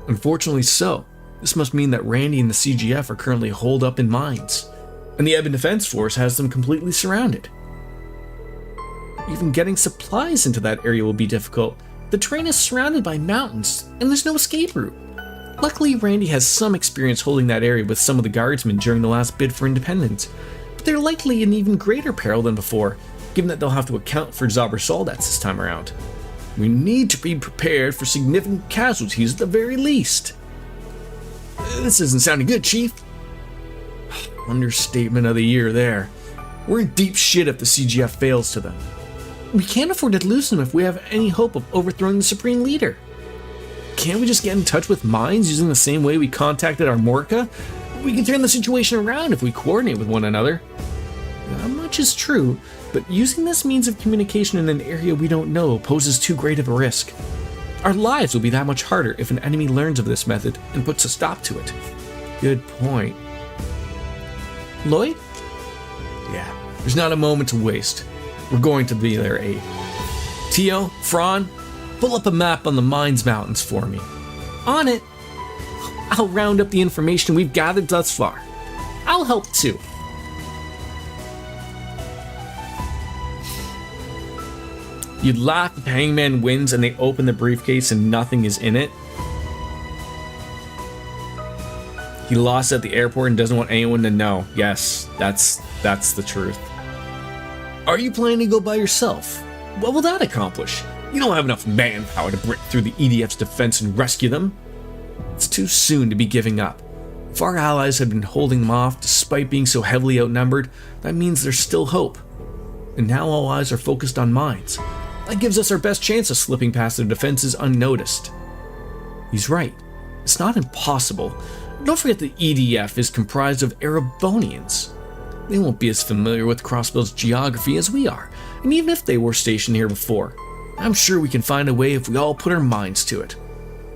Unfortunately so. This must mean that Randy and the CGF are currently holed up in mines, and the Ebon Defense Force has them completely surrounded. Even getting supplies into that area will be difficult. The terrain is surrounded by mountains, and there's no escape route. Luckily, Randy has some experience holding that area with some of the guardsmen during the last bid for independence, but they're likely in even greater peril than before, given that they'll have to account for Zabur Soldats this time around. We need to be prepared for significant casualties at the very least. This isn't sounding good, Chief. Understatement of the year there. We're in deep shit if the CGF fails to them. We can't afford to lose them if we have any hope of overthrowing the Supreme Leader. Can't we just get in touch with mines using the same way we contacted our Morka? We can turn the situation around if we coordinate with one another. Not much is true, but using this means of communication in an area we don't know poses too great of a risk. Our lives will be that much harder if an enemy learns of this method and puts a stop to it. Good point. Lloyd? Yeah, there's not a moment to waste. We're going to be their aid. Tio, Fran, pull up a map on the Mines Mountains for me. On it. I'll round up the information we've gathered thus far. I'll help too. You'd laugh if Hangman wins and they open the briefcase and nothing is in it. He lost at the airport and doesn't want anyone to know. Yes, that's the truth. Are you planning to go by yourself? What will that accomplish? You don't have enough manpower to break through the EDF's defense and rescue them. It's too soon to be giving up. If our allies have been holding them off despite being so heavily outnumbered, that means there's still hope. And now all eyes are focused on mines. That gives us our best chance of slipping past their defenses unnoticed. He's right. It's not impossible. Don't forget the EDF is comprised of Erebonians. They won't be as familiar with Crossbill's geography as we are, and even if they were stationed here before, I'm sure we can find a way if we all put our minds to it.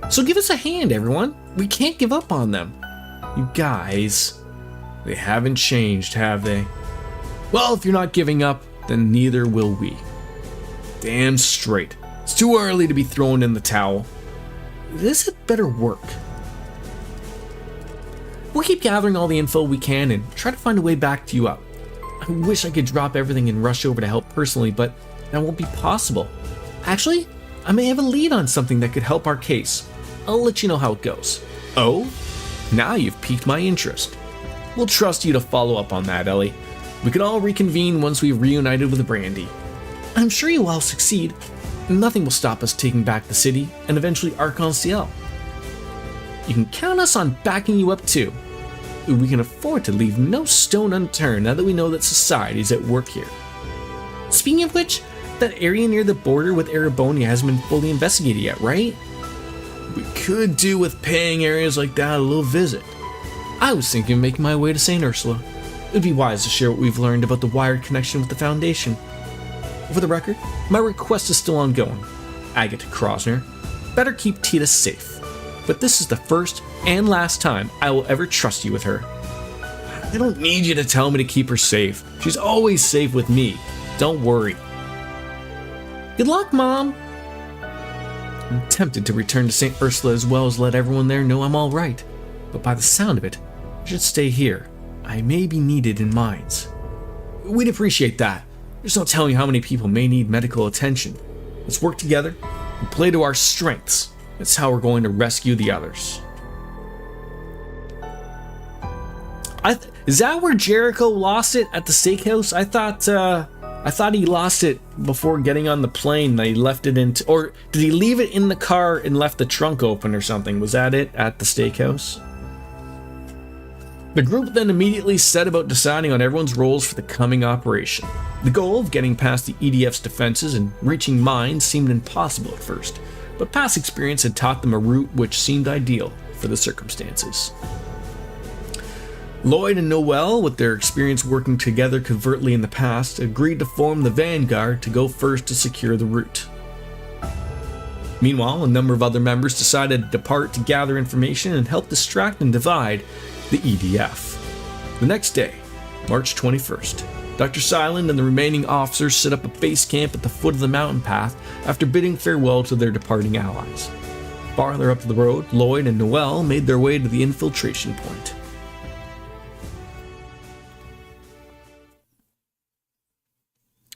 So give us a hand, everyone. We can't give up on them. You guys, they haven't changed, have they? Well, if you're not giving up, then neither will we. Damn straight. It's too early to be thrown in the towel. This had better work. We'll keep gathering all the info we can and try to find a way back to you up. I wish I could drop everything and rush over to help personally, but that won't be possible. Actually, I may have a lead on something that could help our case. I'll let you know how it goes. Oh? Now you've piqued my interest. We'll trust you to follow up on that, Ellie. We can all reconvene once we've reunited with Brandy. I'm sure you will all succeed. Nothing will stop us taking back the city and eventually Arc-en-Ciel. You can count us on backing you up too. We can afford to leave no stone unturned now that we know that society's at work here. Speaking of which, that area near the border with Erebonia hasn't been fully investigated yet, right? We could do with paying areas like that a little visit. I was thinking of making my way to St. Ursula. It would be wise to share what we've learned about the wired connection with the Foundation. For the record, my request is still ongoing. Agatha Krosner, better keep Tita safe. But this is the first and last time I will ever trust you with her. I don't need you to tell me to keep her safe. She's always safe with me. Don't worry. Good luck, Mom. I'm tempted to return to St. Ursula as well as let everyone there know I'm all right. But by the sound of it, I should stay here. I may be needed in mines. We'd appreciate that. There's no telling how many people may need medical attention. Let's work together and play to our strengths. That's how we're going to rescue the others. Is that where Jericho lost it at the steakhouse? I thought he lost it before getting on the plane. They left it in, or did he leave it in the car and left the trunk open or something? Was that it at the steakhouse? The group then immediately set about deciding on everyone's roles for the coming operation. The goal of getting past the EDF's defenses and reaching mines seemed impossible at first, but past experience had taught them a route which seemed ideal for the circumstances. Lloyd and Noel, with their experience working together covertly in the past, agreed to form the vanguard to go first to secure the route. Meanwhile, a number of other members decided to depart to gather information and help distract and divide the EDF. The next day, March 21st, Dr. Silent and the remaining officers set up a base camp at the foot of the mountain path after bidding farewell to their departing allies. Farther up the road, Lloyd and Noel made their way to the infiltration point.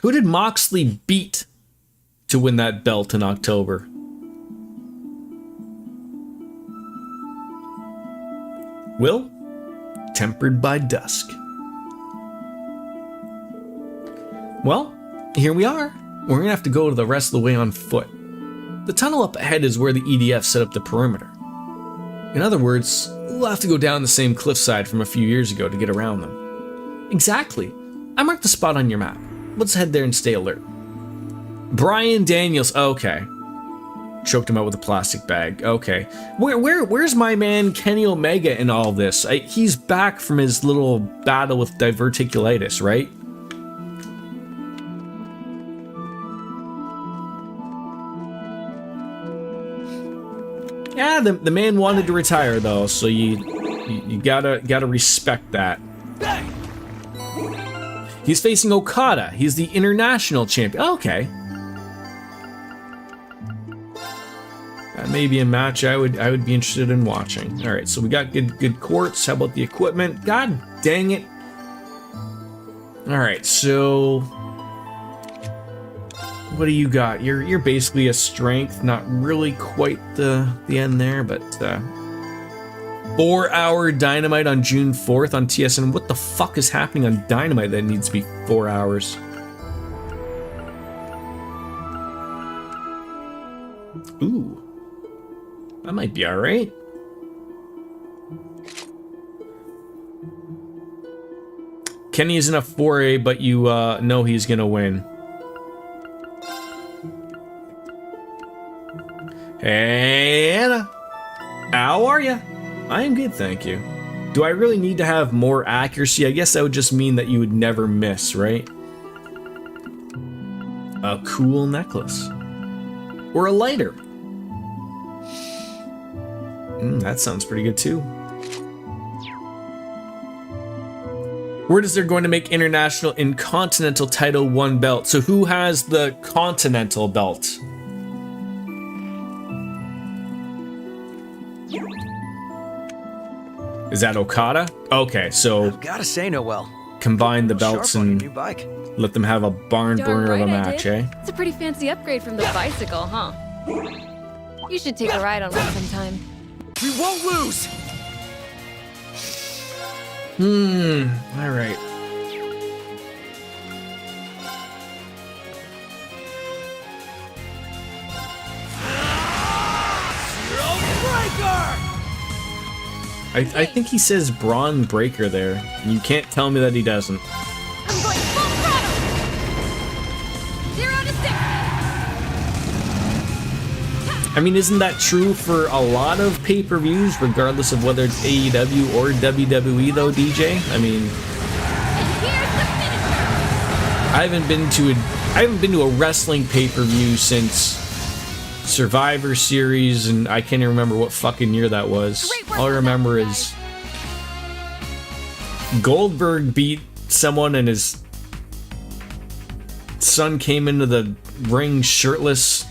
Who did Moxley beat to win that belt in October? Will? Tempered by dusk. Well, here we are. We're gonna have to go the rest of the way on foot. The tunnel up ahead is where the EDF set up the perimeter. In other words, we'll have to go down the same cliffside from a few years ago to get around them. Exactly. I marked the spot on your map. Let's head there and stay alert. Brian Daniels. Okay. Choked him out with a plastic bag. Okay. Where's my man Kenny Omega in all this? He's back from his little battle with diverticulitis, right? Yeah, the man wanted to retire though, so you gotta respect that. He's facing Okada. He's the international champion. Okay. That may be a match I would be interested in watching. All right, so we got good quartz. How about the equipment? God dang it. All right, so what do you got? You're basically a strength, not really quite the end there, but 4-hour Dynamite on June 4th on TSN. What the fuck is happening on Dynamite that needs to be 4 hours? Ooh. That might be alright. Kenny isn't a 4A, but you know he's gonna win. Hey, Anna. How are ya? I am good, thank you. Do I really need to have more accuracy? I guess that would just mean that you would never miss, right? A cool necklace. Or a lighter. That sounds pretty good too. Word is they're going to make International and Continental title one belt. So who has the Continental belt? Is that Okada? Okay, so I've gotta say, Noel, combine the belts and let them have a barn burner of a match, eh? It's a pretty fancy upgrade from the bicycle, huh? You should take a ride on one sometime. We won't lose! Alright. I think he says Braun Breaker there. You can't tell me that he doesn't. I'm going full throttle! 0 to 6! I mean, isn't that true for a lot of pay-per-views, regardless of whether it's AEW or WWE, though, DJ? I mean, I haven't been to a wrestling pay-per-view since Survivor Series, and I can't even remember what fucking year that was. All I remember is Goldberg beat someone and his son came into the ring shirtless.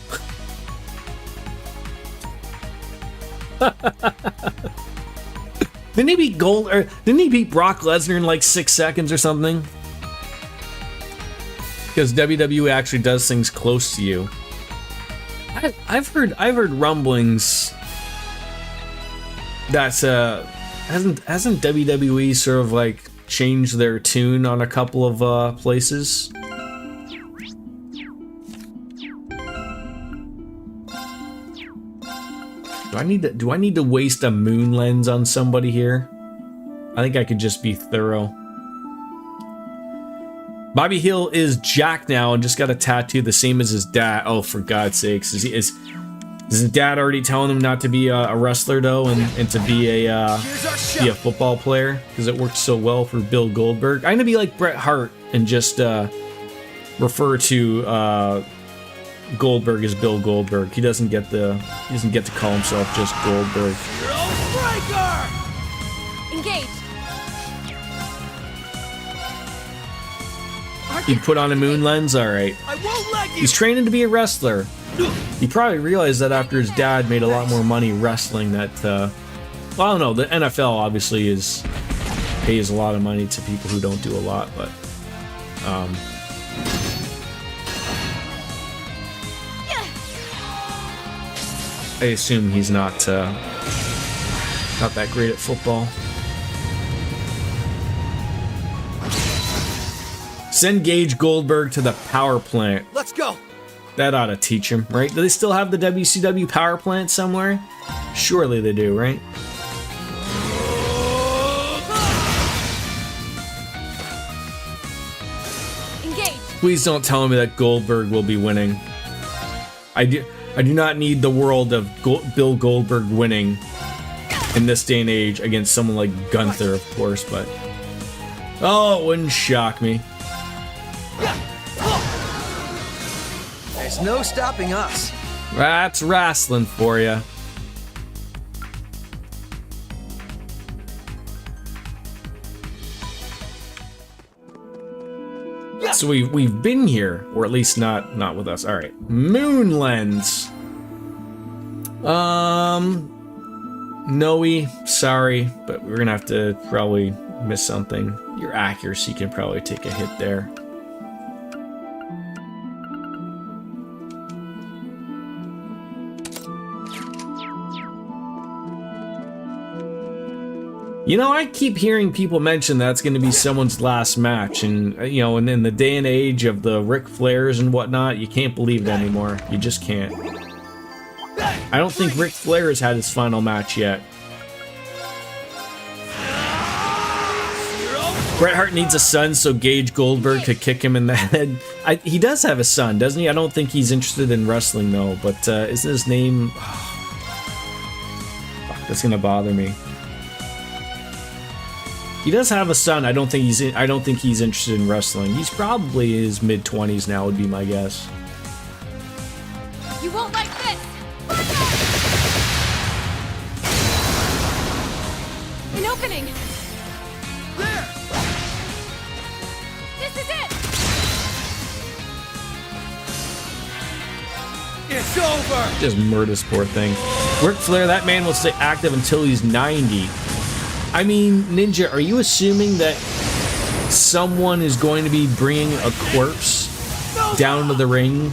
Didn't he beat didn't he beat Brock Lesnar in like 6 seconds or something? Because WWE actually does things close to you. I've heard rumblings that's hasn't WWE sort of like changed their tune on a couple of places. Do I need to waste a moon lens on somebody here? I think I could just be thorough. Bobby Hill is Jack now and just got a tattoo the same as his dad. Oh, for God's sakes. Is his dad already telling him not to be a wrestler, though, and to be a football player? Because it worked so well for Bill Goldberg. I'm going to be like Bret Hart and just refer to Goldberg as Bill Goldberg. He doesn't get to call himself just Goldberg. Engage. He put on a moon lens? Alright. He's training to be a wrestler. He probably realized that after his dad made a lot more money wrestling that, well, I don't know, the NFL obviously pays a lot of money to people who don't do a lot, but, I assume he's not that great at football. Send Gage Goldberg to the power plant. Let's go. That ought to teach him, right? Do they still have the WCW power plant somewhere? Surely they do, right? Engage. Please don't tell me that Goldberg will be winning. I do not need the world of Bill Goldberg winning in this day and age against someone like Gunther, of course, but... Oh, it wouldn't shock me. There's no stopping us. That's wrestling for you. So we've been here, or at least not with us. All right, moon lens. Noe, sorry, but we're gonna have to probably miss something. Your accuracy can probably take a hit there. You know, I keep hearing people mention that's going to be someone's last match, and you know, and in the day and age of the Ric Flairs and whatnot, you can't believe it anymore. You just can't. I don't think Ric Flair has had his final match yet. Bret Hart needs a son so Gage Goldberg could kick him in the head. He does have a son, doesn't he? I don't think he's interested in wrestling though, but isn't his name... Fuck, that's gonna bother me. He does have a son. I don't think he's interested in wrestling. He's probably in his mid-20s now, would be my guess. You won't like this. An opening. There. This is it. It's over. Just murder this poor thing. Ric Flair, that man will stay active until he's 90. I mean, Ninja, are you assuming that someone is going to be bringing a corpse down to the ring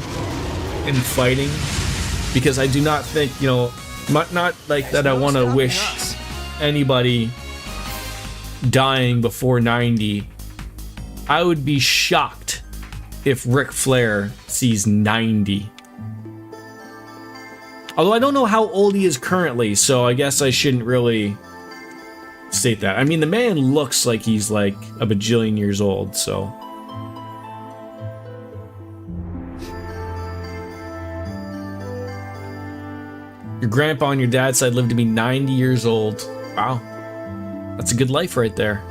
and fighting? Because I do not think, you know, not like that I want to wish anybody dying before 90. I would be shocked if Ric Flair sees 90. Although I don't know how old he is currently, so I guess I shouldn't really state that. I mean, the man looks like he's like a bajillion years old, so. Your grandpa on your dad's side lived to be 90 years old. Wow. That's a good life right there.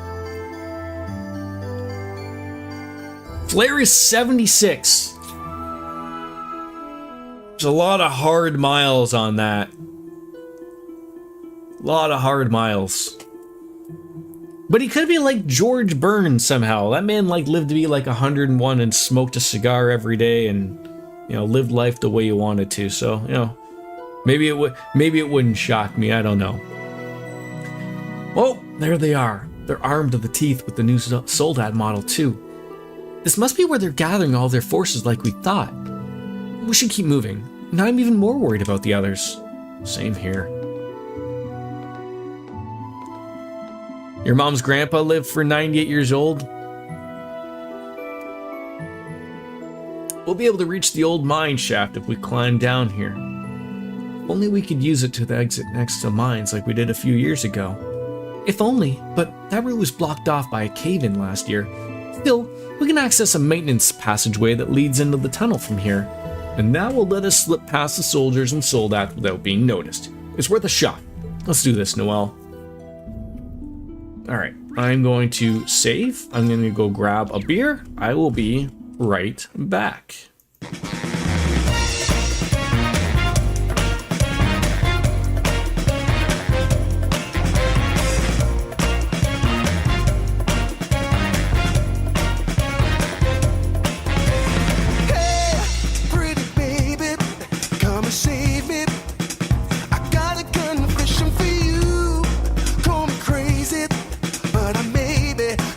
Flair is 76. There's a lot of hard miles on that. A lot of hard miles. But he could be like George Burns somehow. That man like lived to be like 101 and smoked a cigar every day and, you know, lived life the way he wanted to. So, you know, Maybe it wouldn't shock me. I don't know. Oh, there they are. They're armed to the teeth with the new Soldat Model 2. This must be where they're gathering all their forces like we thought. We should keep moving. Now I'm even more worried about the others. Same here. Your mom's grandpa lived for 98 years old. We'll be able to reach the old mine shaft if we climb down here. If only we could use it to the exit next to mines like we did a few years ago. If only, but that route was blocked off by a cave-in last year. Still, we can access a maintenance passageway that leads into the tunnel from here. And that will let us slip past the soldiers and Soldat without being noticed. It's worth a shot. Let's do this, Noelle. Alright, I'm going to save. I'm going to go grab a beer. I will be right back.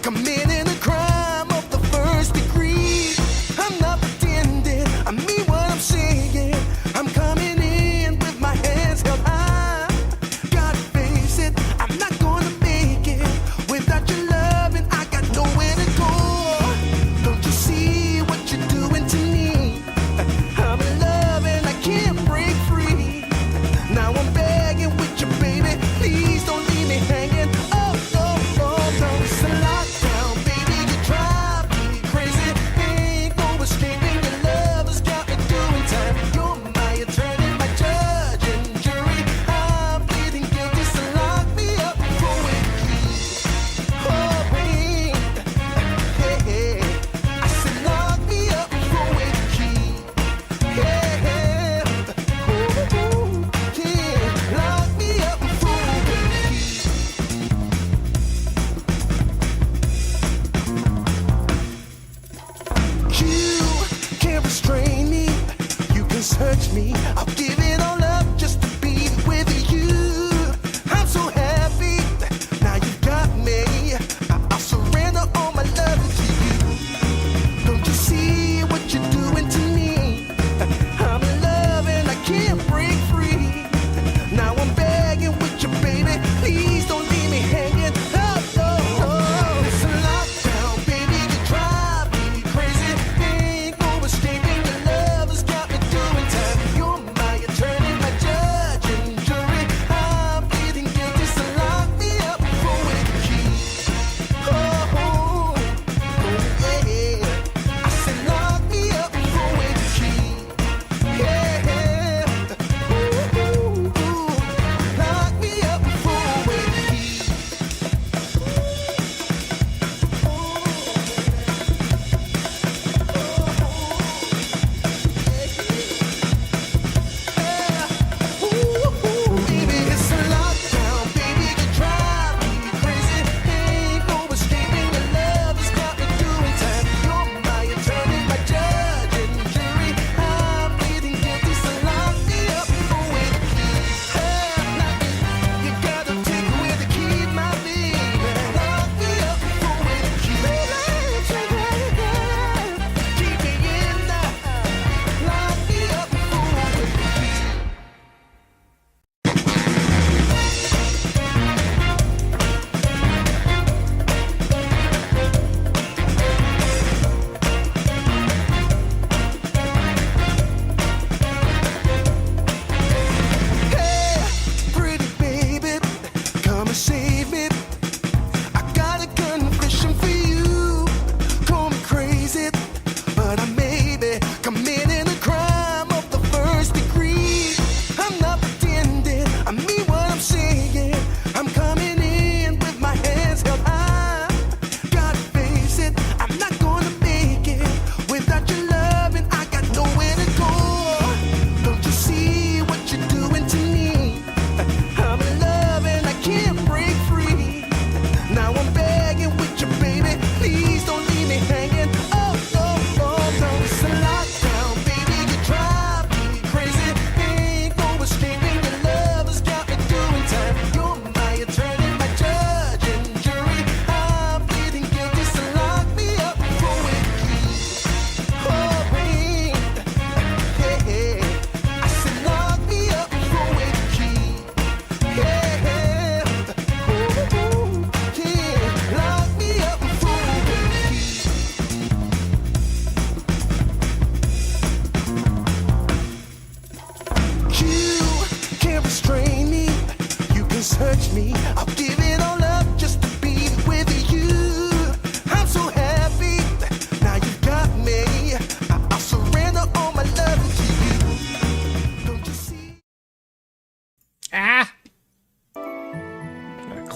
Committing a crime of the first degree. I'm not pretending.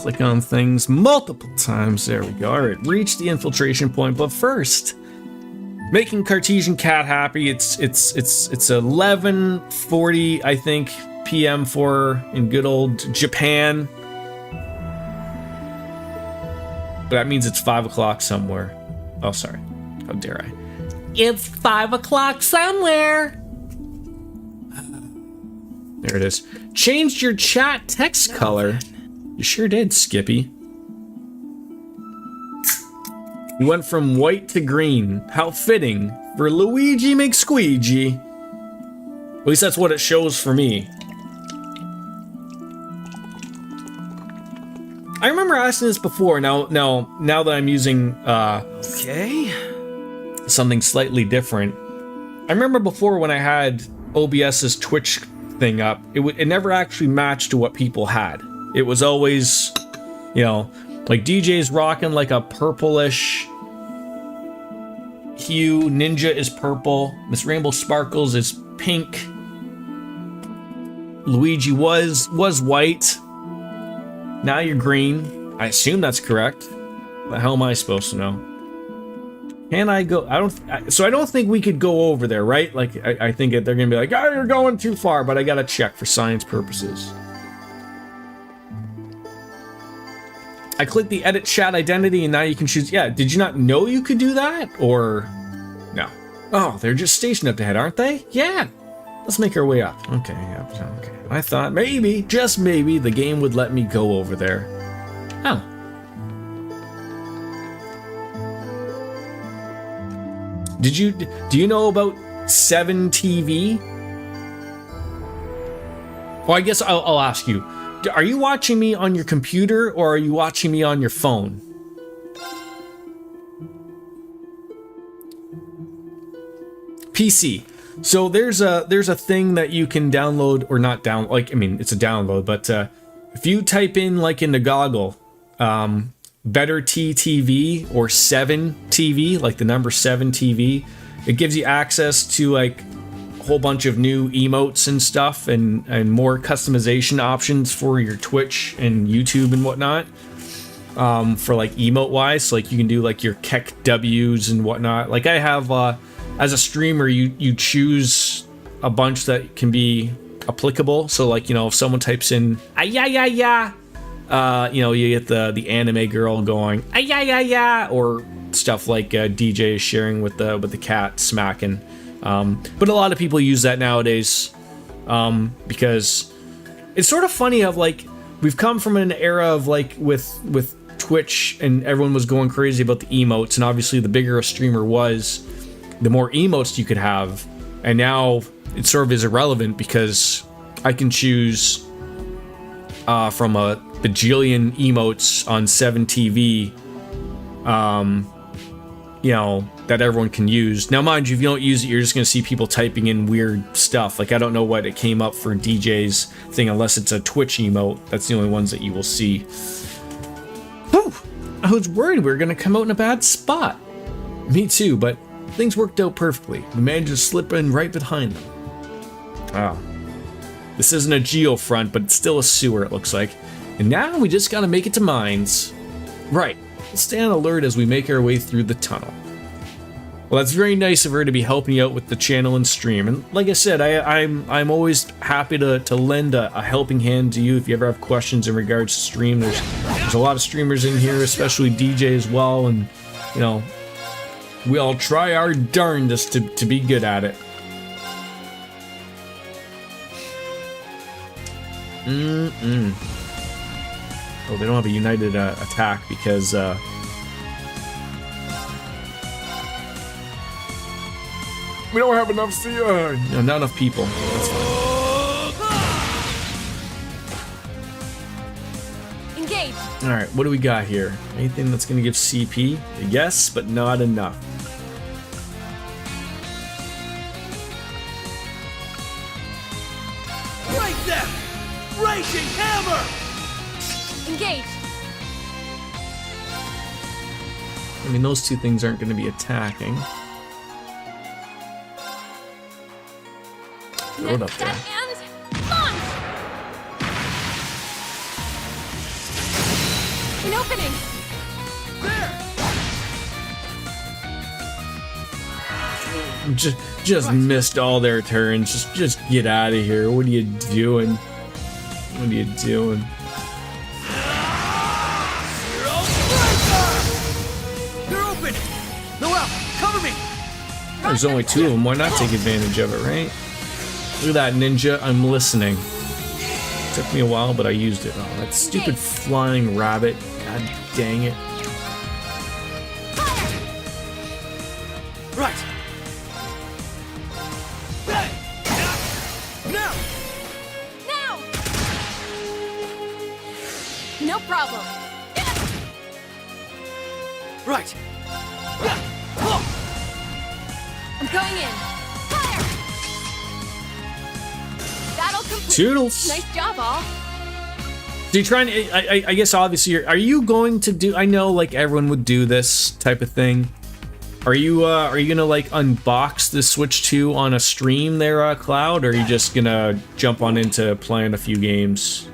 click on things multiple times. There we go. All right, reach the infiltration point, but first, making Cartesian Cat happy. It's 11:40, I think, p.m. for in good old Japan. But that means it's 5 o'clock somewhere. Oh, sorry. How dare I? It's 5 o'clock somewhere. There it is. Changed your chat text color. You sure did, Skippy. You went from white to green. How fitting for Luigi McSqueegee. At least that's what it shows for me. I remember asking this before. Now that I'm using something slightly different. I remember before when I had OBS's Twitch thing up, it never actually matched to what people had. It was always, you know, like DJ's rocking like a purplish hue, Ninja is purple, Miss Rainbow Sparkles is pink, Luigi was white, now you're green. I assume that's correct. The hell am I supposed to know? Can I go? I don't think we could go over there, right? Like, I think they're gonna be like, oh, you're going too far, but I gotta check for science purposes. I clicked the edit chat identity and now you can choose. Yeah, did you not know you could do that? Or no? Oh, they're just stationed up ahead, aren't they? Yeah. Let's make our way up. Okay, yeah, okay. I thought maybe, just maybe, the game would let me go over there. Oh. Do you know about 7 TV? Well, I guess I'll ask you. Are you watching me on your computer or are you watching me on your phone? PC. So there's a thing that you can download, or not down, like, I mean, it's a download, but if you type in, like, in the goggle, Better TV or 7 TV, like the number 7 TV, it gives you access to like a whole bunch of new emotes and stuff, and more customization options for your Twitch and YouTube and whatnot, for like emote wise. So like you can do like your Keck W's and whatnot. Like I have as a streamer, you choose a bunch that can be applicable. So like, you know, if someone types in yeah, you know, you get the anime girl going yeah, or stuff like DJ is sharing with the cat smacking. But a lot of people use that nowadays, because it's sort of funny of like we've come from an era of like with Twitch and everyone was going crazy about the emotes, and obviously the bigger a streamer was, the more emotes you could have, and now it sort of is irrelevant because I can choose from a bajillion emotes on 7 TV, you know, that everyone can use. Now, mind you, if you don't use it, you're just going to see people typing in weird stuff. Like, I don't know what it came up for DJ's thing unless it's a Twitch emote. That's the only ones that you will see. Whew! I was worried we were going to come out in a bad spot. Me too, but things worked out perfectly. We managed to slip in right behind them. Wow. This isn't a geofront, but it's still a sewer, it looks like. And now we just gotta make it to mines. Right. Let's stay on alert as we make our way through the tunnel. Well, that's very nice of her to be helping you out with the channel and stream. And like I said, I'm always happy to lend a helping hand to you if you ever have questions in regards to stream. There's a lot of streamers in here, especially DJ as well, and you know, we all try our darndest to be good at it. Oh, they don't have a united attack because we don't have enough no, not enough people. That's fine. Engage. All right, what do we got here? Anything that's going to give CP? Yes, but not enough. Break them! Raging hammer! Engage. I mean, those two things aren't going to be attacking. Throw it up there. an opening! Just missed all their turns. Just get out of here. What are you doing? What are you doing? They're open! Noel, cover me! There's only 2 of them. Why not take advantage of it, right? Look at that, ninja. I'm listening. Took me a while, but I used it. Oh, that stupid flying rabbit. God dang it. Right. Now! Now! No problem. Right. I'm going in. Fire! That'll complete. Toodles. Nice job, all. So you're trying to, I guess obviously, are you going to do, I know like everyone would do this type of thing. Are you gonna like unbox the Switch 2 on a stream there, Cloud, or are you just gonna jump on into playing a few games?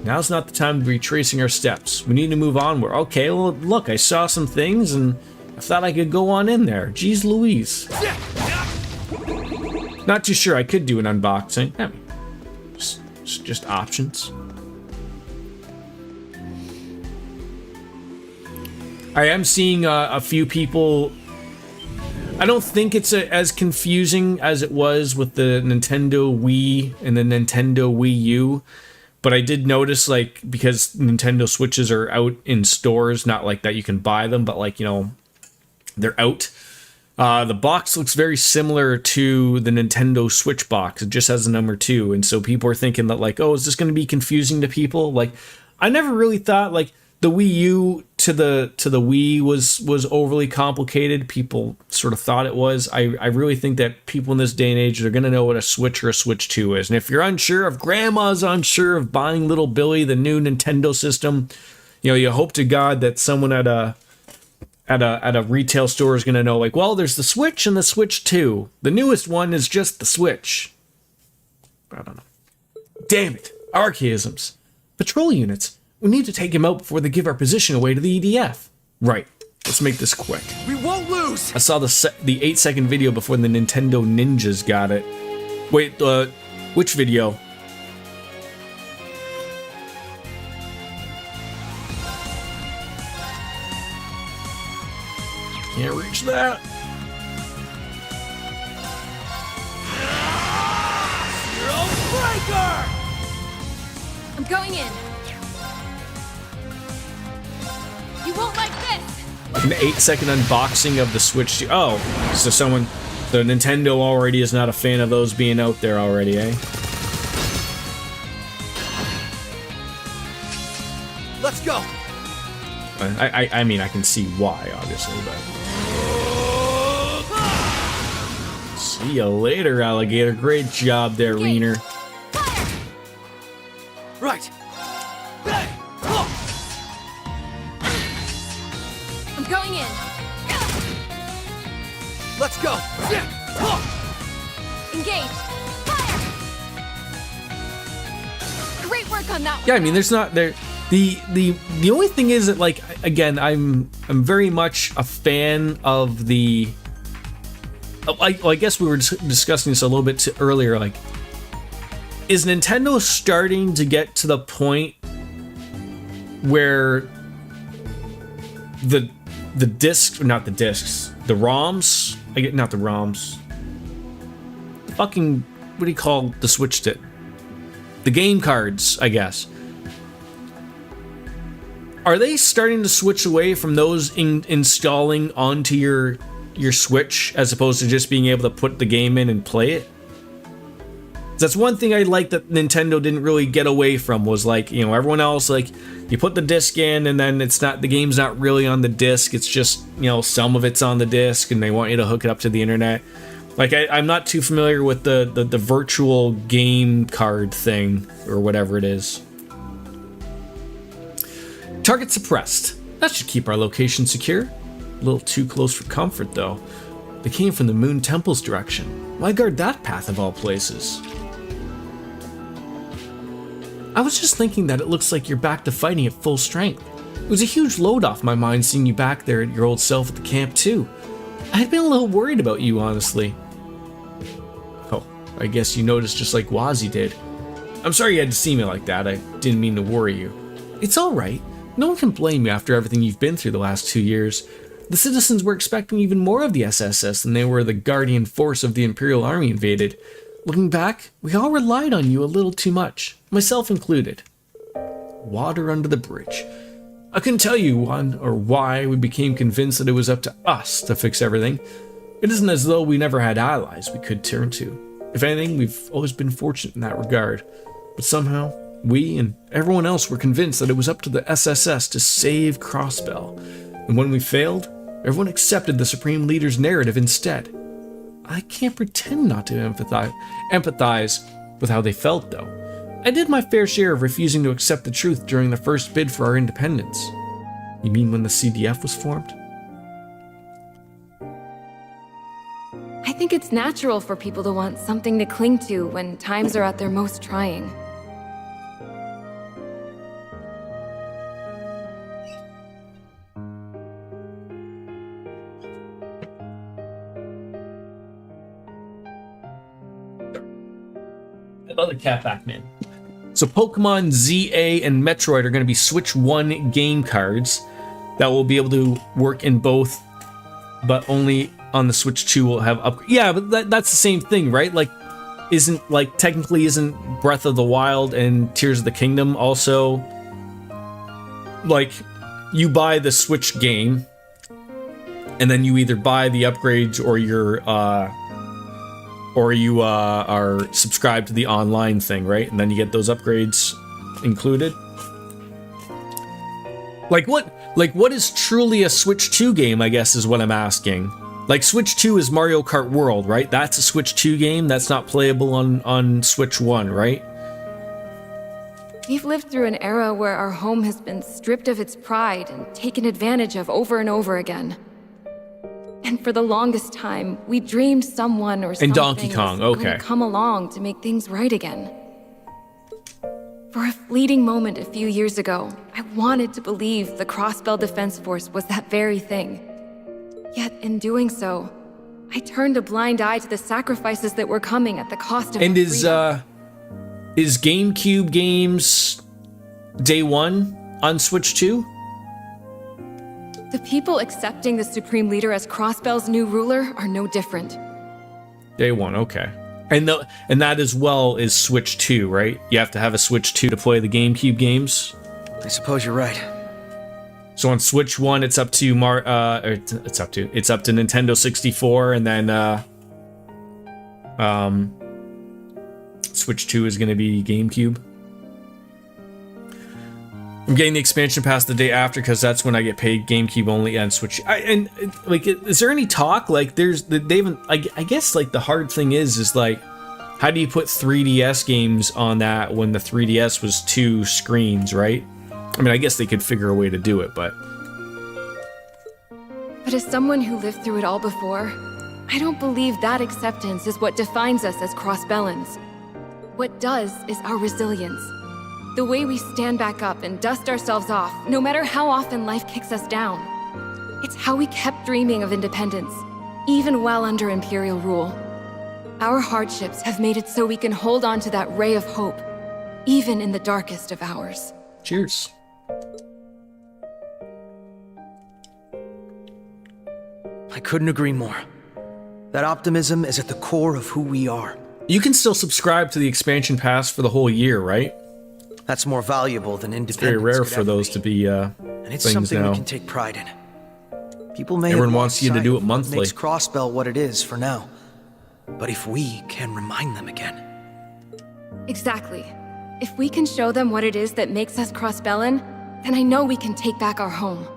Now's not the time to be retracing our steps. We need to move onward. Okay, well, look, I saw some things and I thought I could go on in there. Jeez Louise. Not too sure I could do an unboxing. I mean, just options. I am seeing a few people. I don't think it's as confusing as it was with the Nintendo Wii and the Nintendo Wii U. But I did notice, like, because Nintendo Switches are out in stores, not like that you can buy them, but like, you know, they're out. The box looks very similar to the Nintendo Switch box. It just has a number 2. And so people are thinking that like, oh, is this going to be confusing to people? Like, I never really thought like the Wii U to the Wii was overly complicated. People sort of thought it was. I really think that people in this day and age are going to know what a Switch or a Switch 2 is. And if you're unsure, if grandma's unsure of buying little Billy, the new Nintendo system, you know, you hope to God that someone at a retail store is going to know, like, well, there's the Switch and the Switch 2. The newest one is just the Switch. I don't know. Damn it. Archaisms. Patrol units. We need to take him out before they give our position away to the EDF. Right. Let's make this quick. We won't lose! I saw the 8-second video before the Nintendo Ninjas got it. Wait, which video? Can't reach that. I'm going in. You won't like this. An 8-second unboxing of the Switch 2. Oh, so Nintendo already is not a fan of those being out there already, eh? Let's go. I mean, I can see why, obviously, but... See you later, alligator. Great job there, Wiener. Right. I'm going in. Let's go. Engage. Fire. Great work on that one. Yeah, I mean, there's not there. The only thing is that, like, again, I'm very much a fan of the. I guess we were discussing this a little bit earlier. Like, is Nintendo starting to get to the point where the discs, not the discs, the ROMs? Not the ROMs. Fucking, what do you call the Switch stick? The game cards, I guess. Are they starting to switch away from those installing onto your Switch as opposed to just being able to put the game in and play it? That's one thing I like that Nintendo didn't really get away from, was like, you know, everyone else, like, you put the disc in and then the game's not really on the disc, it's just, you know, some of it's on the disc and they want you to hook it up to the internet. Like, I'm not too familiar with the virtual game card thing, or whatever it is. Target suppressed. That should keep our location secure. A little too close for comfort, though. They came from the Moon Temple's direction. Why guard that path of all places? I was just thinking that it looks like you're back to fighting at full strength. It was a huge load off my mind seeing you back there at your old self at the camp too. I had been a little worried about you, honestly. Oh, I guess you noticed just like Wazi did. I'm sorry you had to see me like that. I didn't mean to worry you. It's alright. No one can blame you after everything you've been through the last 2 years. The citizens were expecting even more of the SSS than they were the guardian force of the Imperial Army invaded. Looking back, we all relied on you a little too much, myself included. Water under the bridge. I couldn't tell you when or why we became convinced that it was up to us to fix everything. It isn't as though we never had allies we could turn to. If anything, we've always been fortunate in that regard. But somehow, we and everyone else were convinced that it was up to the SSS to save Crossbell. And when we failed, everyone accepted the Supreme Leader's narrative instead. I can't pretend not to empathize with how they felt, though. I did my fair share of refusing to accept the truth during the first bid for our independence. You mean when the CDF was formed? I think it's natural for people to want something to cling to when times are at their most trying. Another cat back, man. So Pokemon ZA and Metroid are going to be Switch 1 game cards that will be able to work in both, but only on the Switch 2 will have upgrades. Yeah, but that's the same thing, right? Like, technically isn't Breath of the Wild and Tears of the Kingdom also, like, you buy the Switch game, and then you either buy the upgrades or you are subscribed to the online thing, right? And then you get those upgrades included. Like what is truly a Switch 2 game, I guess is what I'm asking. Like Switch 2 is Mario Kart World, right? That's a Switch 2 game. That's not playable on Switch 1, right? We've lived through an era where our home has been stripped of its pride and taken advantage of over and over again. And for the longest time, we dreamed someone or something and Donkey Kong, was okay, going to come along to make things right again. For a fleeting moment a few years ago, I wanted to believe the Crossbell Defense Force was that very thing. Yet in doing so, I turned a blind eye to the sacrifices that were coming at the cost of and my is GameCube games day one on Switch 2? The people accepting the Supreme Leader as Crossbell's new ruler are no different. Day one, okay. And that as well is Switch 2, right? You have to have a Switch 2 to play the GameCube games. I suppose you're right. So on Switch 1, it's up to Nintendo 64, and then Switch 2 is going to be GameCube. I'm getting the expansion pass the day after because that's when I get paid GameCube only and Switch. Is there any talk? Like, I guess like the hard thing is like, how do you put 3DS games on that when the 3DS was 2 screens, right? I mean, I guess they could figure a way to do it, but as someone who lived through it all before, I don't believe that acceptance is what defines us as Crossbellans. What does is our resilience. The way we stand back up and dust ourselves off, no matter how often life kicks us down. It's how we kept dreaming of independence, even while under Imperial rule. Our hardships have made it so we can hold on to that ray of hope, even in the darkest of hours. Cheers. I couldn't agree more. That optimism is at the core of who we are. You can still subscribe to the expansion pass for the whole year, right? That's more valuable than independence. It's very rare for those to be and it's things something now. we can take pride in. People may Everyone have wants you to do it monthly. Makes Crossbell what it is for now. But if we can remind them again. Exactly. If we can show them what it is that makes us Crossbellan, then I know we can take back our home.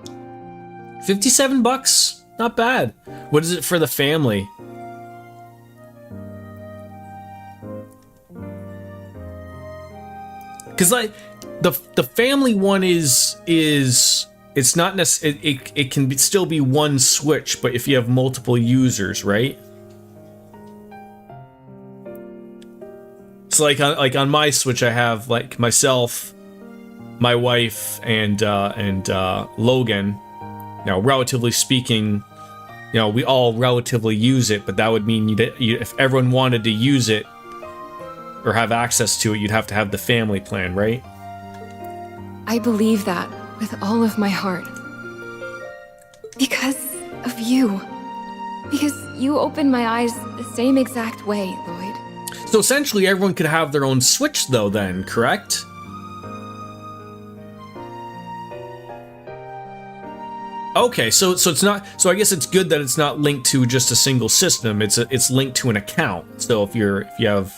$57? Not bad. What is it for the family? Because like the family one is it's not necessarily it can still be one Switch, but if you have multiple users, right? It's like on my Switch, I have like myself, my wife, and Logan. Now, relatively speaking, we all relatively use it, but that would mean if everyone wanted to use it or have access to it, you'd have to have the family plan, right? I believe that with all of my heart. Because of you. Because you opened my eyes the same exact way, Lloyd. So essentially, everyone could have their own Switch, though, then, correct? Okay, so it's not. So I guess it's good that it's not linked to just a single system. It's linked to an account. So if you have,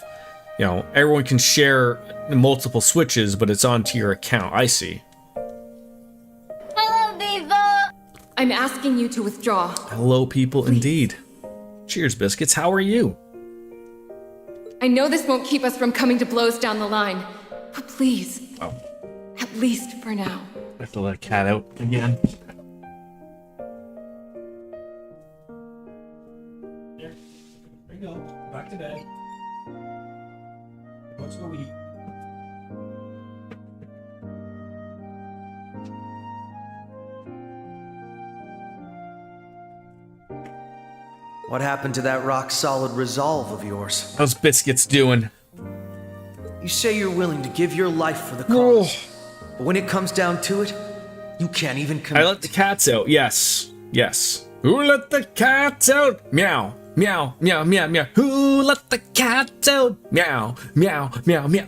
everyone can share multiple Switches, but it's onto your account. I see. Hello, Viva! I'm asking you to withdraw. Hello, people, indeed. Cheers, Biscuits. How are you? I know this won't keep us from coming to blows down the line, but please, at least for now. I have to let a cat out again. Here we go. Back to bed. Let's go eat. What happened to that rock-solid resolve of yours? How's Biscuits doing? You say you're willing to give your life for the cause, but when it comes down to it, you can't even commit. I let the cats out. Yes. Yes. Who let the cats out? Meow. Meow. Meow. Meow. Meow. Who let the cats out? Meow. Meow. Meow. Meow.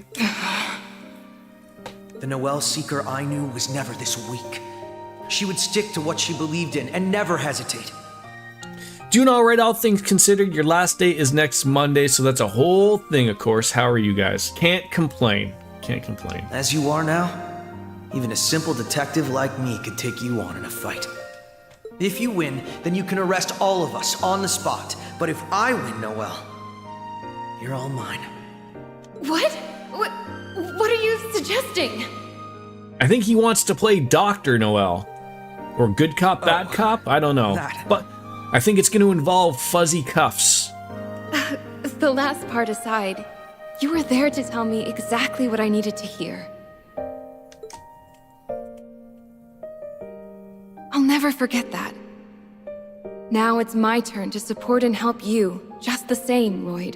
The Noelle Seeker I knew was never this weak. She would stick to what she believed in and never hesitate. Doing all right, all things considered. Your last day is next Monday, so that's a whole thing, of course. How are you guys? Can't complain. Can't complain. As you are now, even a simple detective like me could take you on in a fight. If you win, then you can arrest all of us on the spot. But if I win, Noelle, you're all mine. What? What are you suggesting? I think he wants to play Dr. Noelle. Or good cop, bad cop? I don't know. But I think it's going to involve fuzzy cuffs. The last part aside, you were there to tell me exactly what I needed to hear. I'll never forget that. Now it's my turn to support and help you, just the same, Lloyd.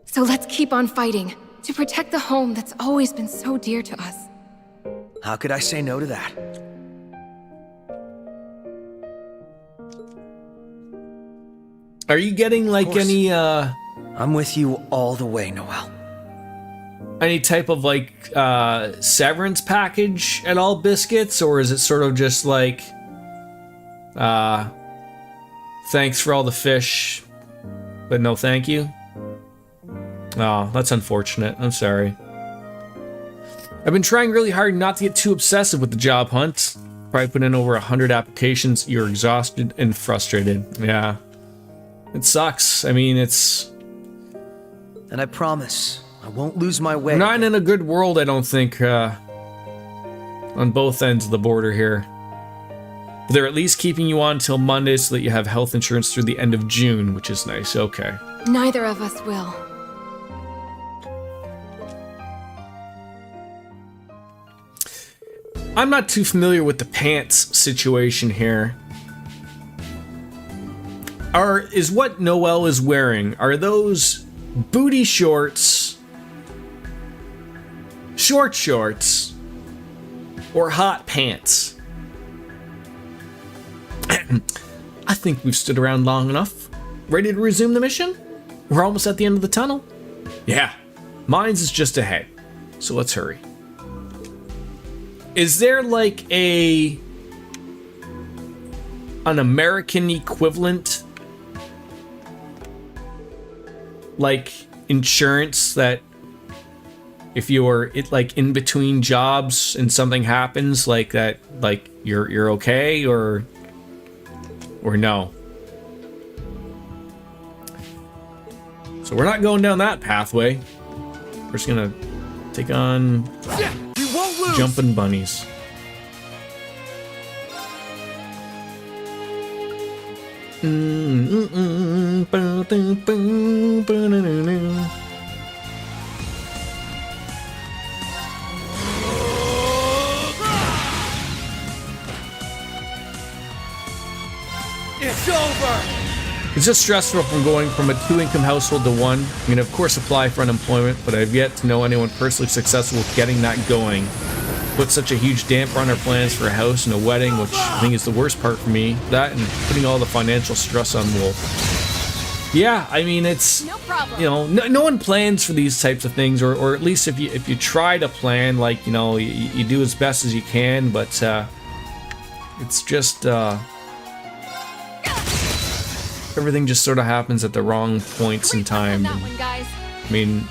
So let's keep on fighting, to protect the home that's always been so dear to us. How could I say no to that? Are you getting like any I'm with you all the way, Noelle. Any type of like severance package at all, Biscuits, or is it sort of just like thanks for all the fish, but no thank you? Oh, that's unfortunate. I'm sorry. I've been trying really hard not to get too obsessive with the job hunt. Probably put in over 100 applications. You're exhausted and frustrated. Yeah. It sucks. I mean, it's... And I promise, I won't lose my way. We're not in a good world, I don't think, on both ends of the border here. But they're at least keeping you on until Monday so that you have health insurance through the end of June, which is nice. Okay. Neither of us will. I'm not too familiar with the pants situation here. Is what Noelle is wearing, are those booty shorts, shorts, or hot pants? I think we've stood around long enough. Ready to resume the mission? We're almost at the end of the tunnel. Yeah, mine's is just ahead, so let's hurry. Is there like an American equivalent, like insurance, that if you're like in between jobs and something happens like that, like you're okay, or no? So we're not going down that pathway. We're just gonna take on jumping bunnies. It's over! It's just stressful from going from a 2-income household to 1. I mean, of course, apply for unemployment, but I've yet to know anyone personally successful with getting that going. Put such a huge damper on our plans for a house and a wedding, which I think is the worst part for me. That and putting all the financial stress on Wolf. Yeah, I mean, it's, you know, no one plans for these types of things, or at least if you try to plan, like, you know, you do as best as you can, but it's just everything just sort of happens at the wrong points in time. I mean,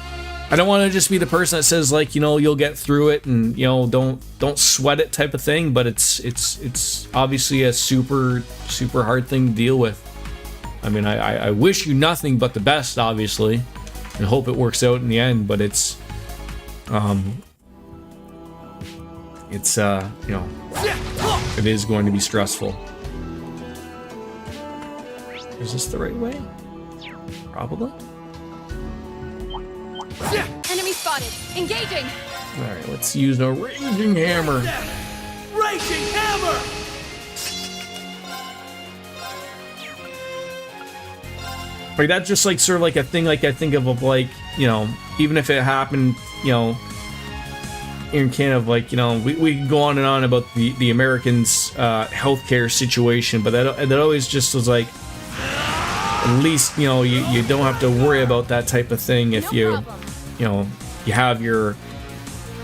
I don't want to just be the person that says, like, you know, you'll get through it and, you know, don't sweat it type of thing, but it's obviously a super hard thing to deal with. I mean, I wish you nothing but the best, obviously, and hope it works out in the end, but it's you know, it is going to be stressful. Is this the right way? Probably. Enemy spotted. Engaging. All right, let's use a raging hammer. Raging hammer! Like, that's just like sort of like a thing, like I think of like, you know, even if it happened, you know, in Canada, like, you know, we can go on and on about the Americans' healthcare situation, but that always just was like, at least, you know, you don't have to worry about that type of thing if you know, you have your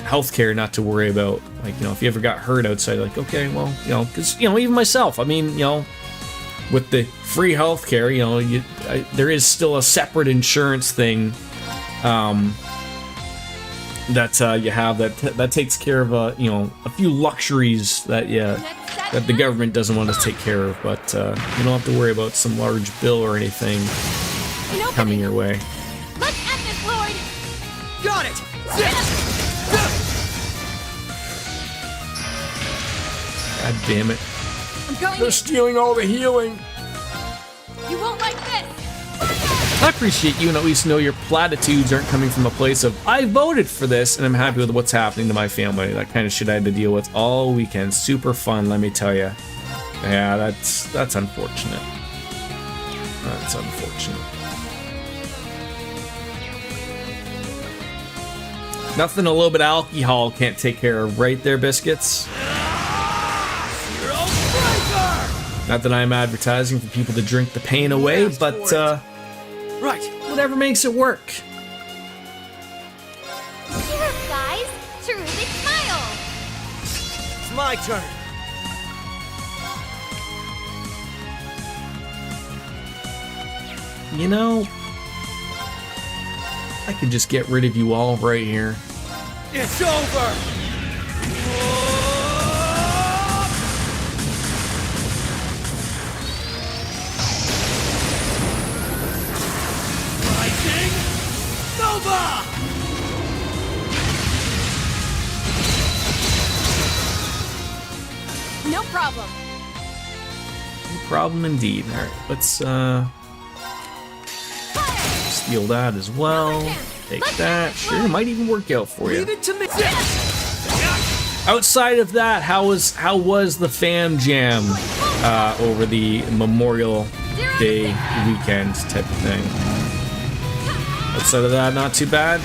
healthcare not to worry about. Like, you know, if you ever got hurt outside, like, okay, well, you know, because, you know, even myself, I mean, you know, with the free healthcare, you know, there is still a separate insurance thing that you have that takes care of you know, a few luxuries that the government doesn't want to take care of, but you don't have to worry about some large bill or anything coming your way. Look at this, Lord. Got it. God damn it! I'm going. They're stealing all the healing. You won't like this. I appreciate you and at least know your platitudes aren't coming from a place of, I voted for this and I'm happy with what's happening to my family. That kind of shit I had to deal with all weekend. Super fun, let me tell you. Yeah, that's unfortunate. That's unfortunate. Nothing a little bit of alcohol can't take care of, right there, biscuits? Not that I'm advertising for people to drink the pain away, but right, whatever makes it work. Cheers, guys! Terrific smile! It's my turn. You know, I could just get rid of you all right here. It's over! Rising Nova! No problem. No problem indeed. Alright, let's steal that as well. Take that. Sure, might even work out for you. Leave it to me. Outside of that, how was the fam jam over the Memorial Day weekend type of thing? Outside of that, not too bad.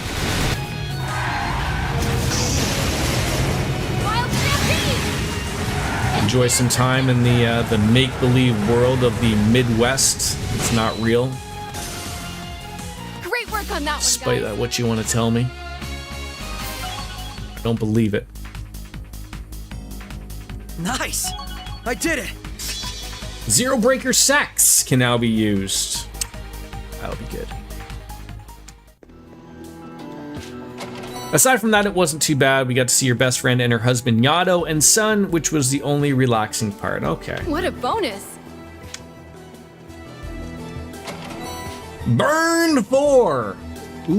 Enjoy some time in the make-believe world of the Midwest. It's not real. Great work on that one, Despite guys. what you want to tell me. I don't believe it. Nice! I did it! Zero Breaker Sex can now be used. That'll be good. Aside from that, it wasn't too bad. We got to see your best friend and her husband Yato and son, which was the only relaxing part. Okay. What a bonus. Burn 4! Ooh.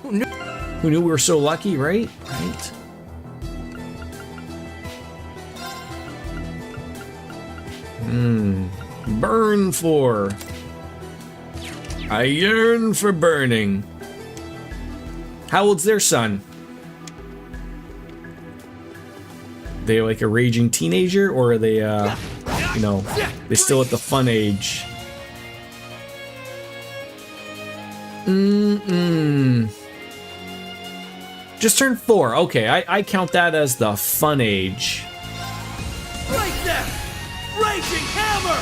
Who knew we were so lucky, right? Right. Burn 4. I yearn for burning. How old's their son? They like a raging teenager, or are they you know, they're still at the fun age. Just turned 4. Okay, I count that as the fun age. Right there! Raging hammer!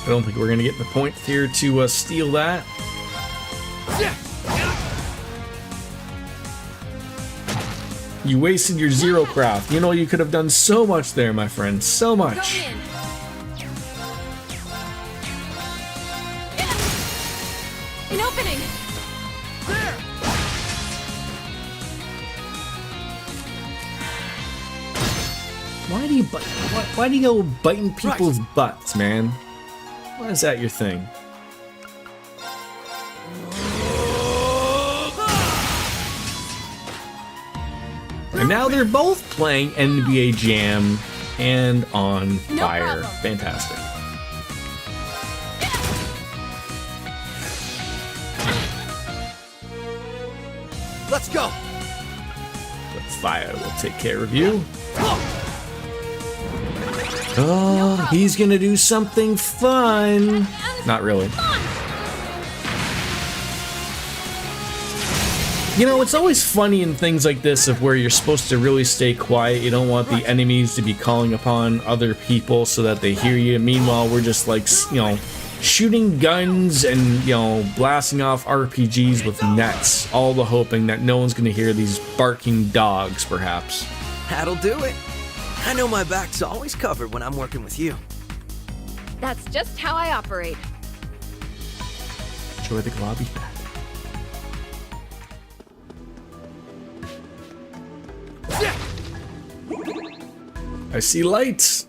I don't think we're gonna get the point here to steal that. You wasted your zero craft. You know, you could have done so much there, my friend. So much. An opening. There! Why do you go biting people's butts, man? Why is that your thing? And now they're both playing NBA Jam and on fire. Fantastic. Let's go. The fire will take care of you. Oh, he's gonna do something fun. Not really. You know, it's always funny in things like this of where you're supposed to really stay quiet. You don't want the enemies to be calling upon other people so that they hear you. Meanwhile, we're just like, you know, shooting guns and, you know, blasting off RPGs with nets. All the hoping that no one's going to hear these barking dogs, perhaps. That'll do it. I know my back's always covered when I'm working with you. That's just how I operate. Enjoy the globby. I see lights.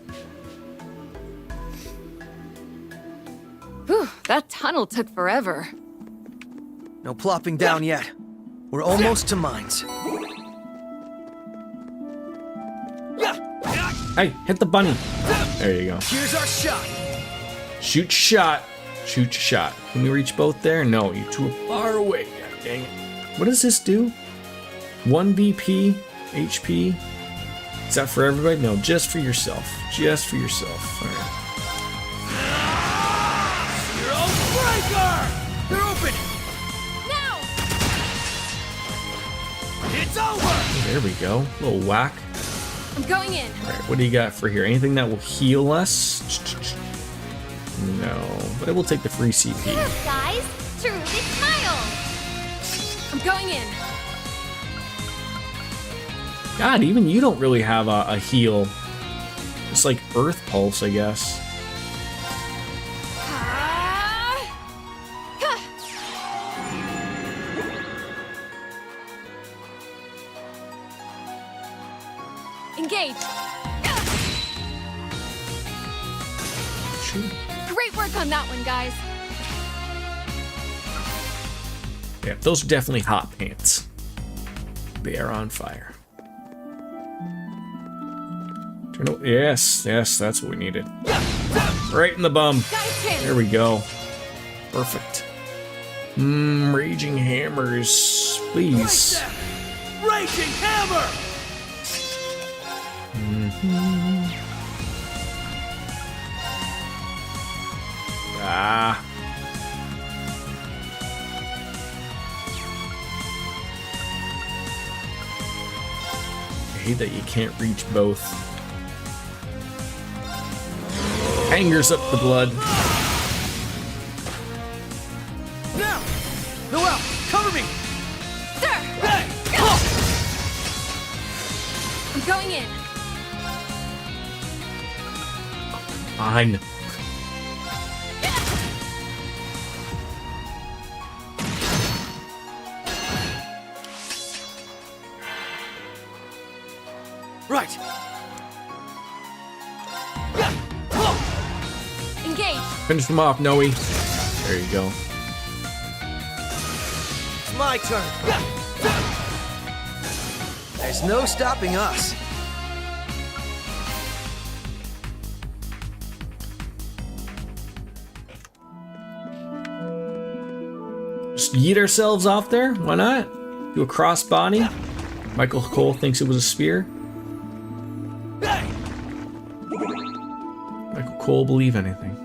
Whew, that tunnel took forever. No plopping down yet. We're almost to mines. Hey, hit the bunny. There you go. Here's our shot. Shoot shot. Shoot shot. Can we reach both there? No, you're too far away. God dang it. What does this do? 1 BP, HP. Is that for everybody? No, just for yourself. Just for yourself. All right. Zero breaker! They're open! Now! It's over! There we go. A little whack. I'm going in. All right, what do you got for here? Anything that will heal us? No, but it will take the free CP. Yes, guys, truly smile. I'm going in. God, even you don't really have a heal. It's like Earth Pulse, I guess. Engage. Great work on that one, guys. Yeah, those are definitely hot pants. They are on fire. Yes, that's what we needed. Right in the bum. There we go. Perfect. Raging hammers, please. Raging hammer! Ah. I hate that you can't reach both. Angers up the blood. Now! Noel, cover me! Sir! Hey! I'm going in. Fine. Right. Engage. Finish them off, Noe. There you go. It's my turn. There's no stopping us. Just yeet ourselves off there. Why not? Do a crossbody. Michael Cole thinks it was a spear. Michael Cole, believe anything.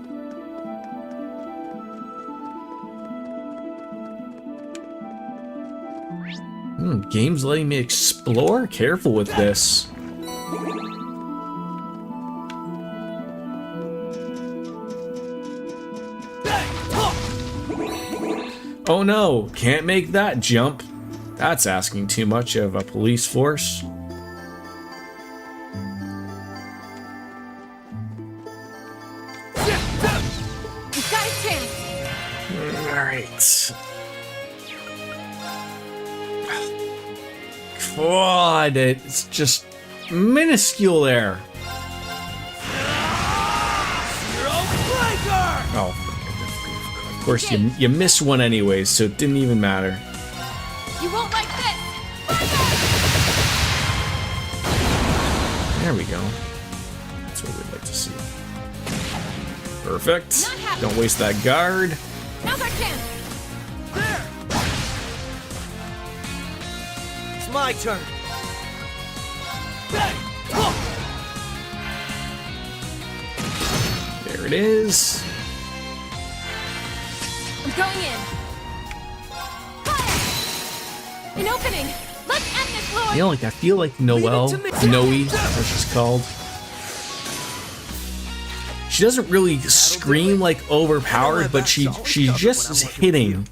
Game's letting me explore? Careful with this. Oh no, can't make that jump. That's asking too much of a police force. You've got a chance. Alright. God, it's just minuscule there. Oh, of course you missed one anyways, so it didn't even matter. You won't like this. There we go. That's what we'd like to see. Perfect. Don't waste that guard. Now's our chance. It's my turn. There it is. I'm going in. Fire! An opening. Let's end this, Lord. You know, like I feel like Noe, that's what she's called. She doesn't really scream like overpowered, but she just is hitting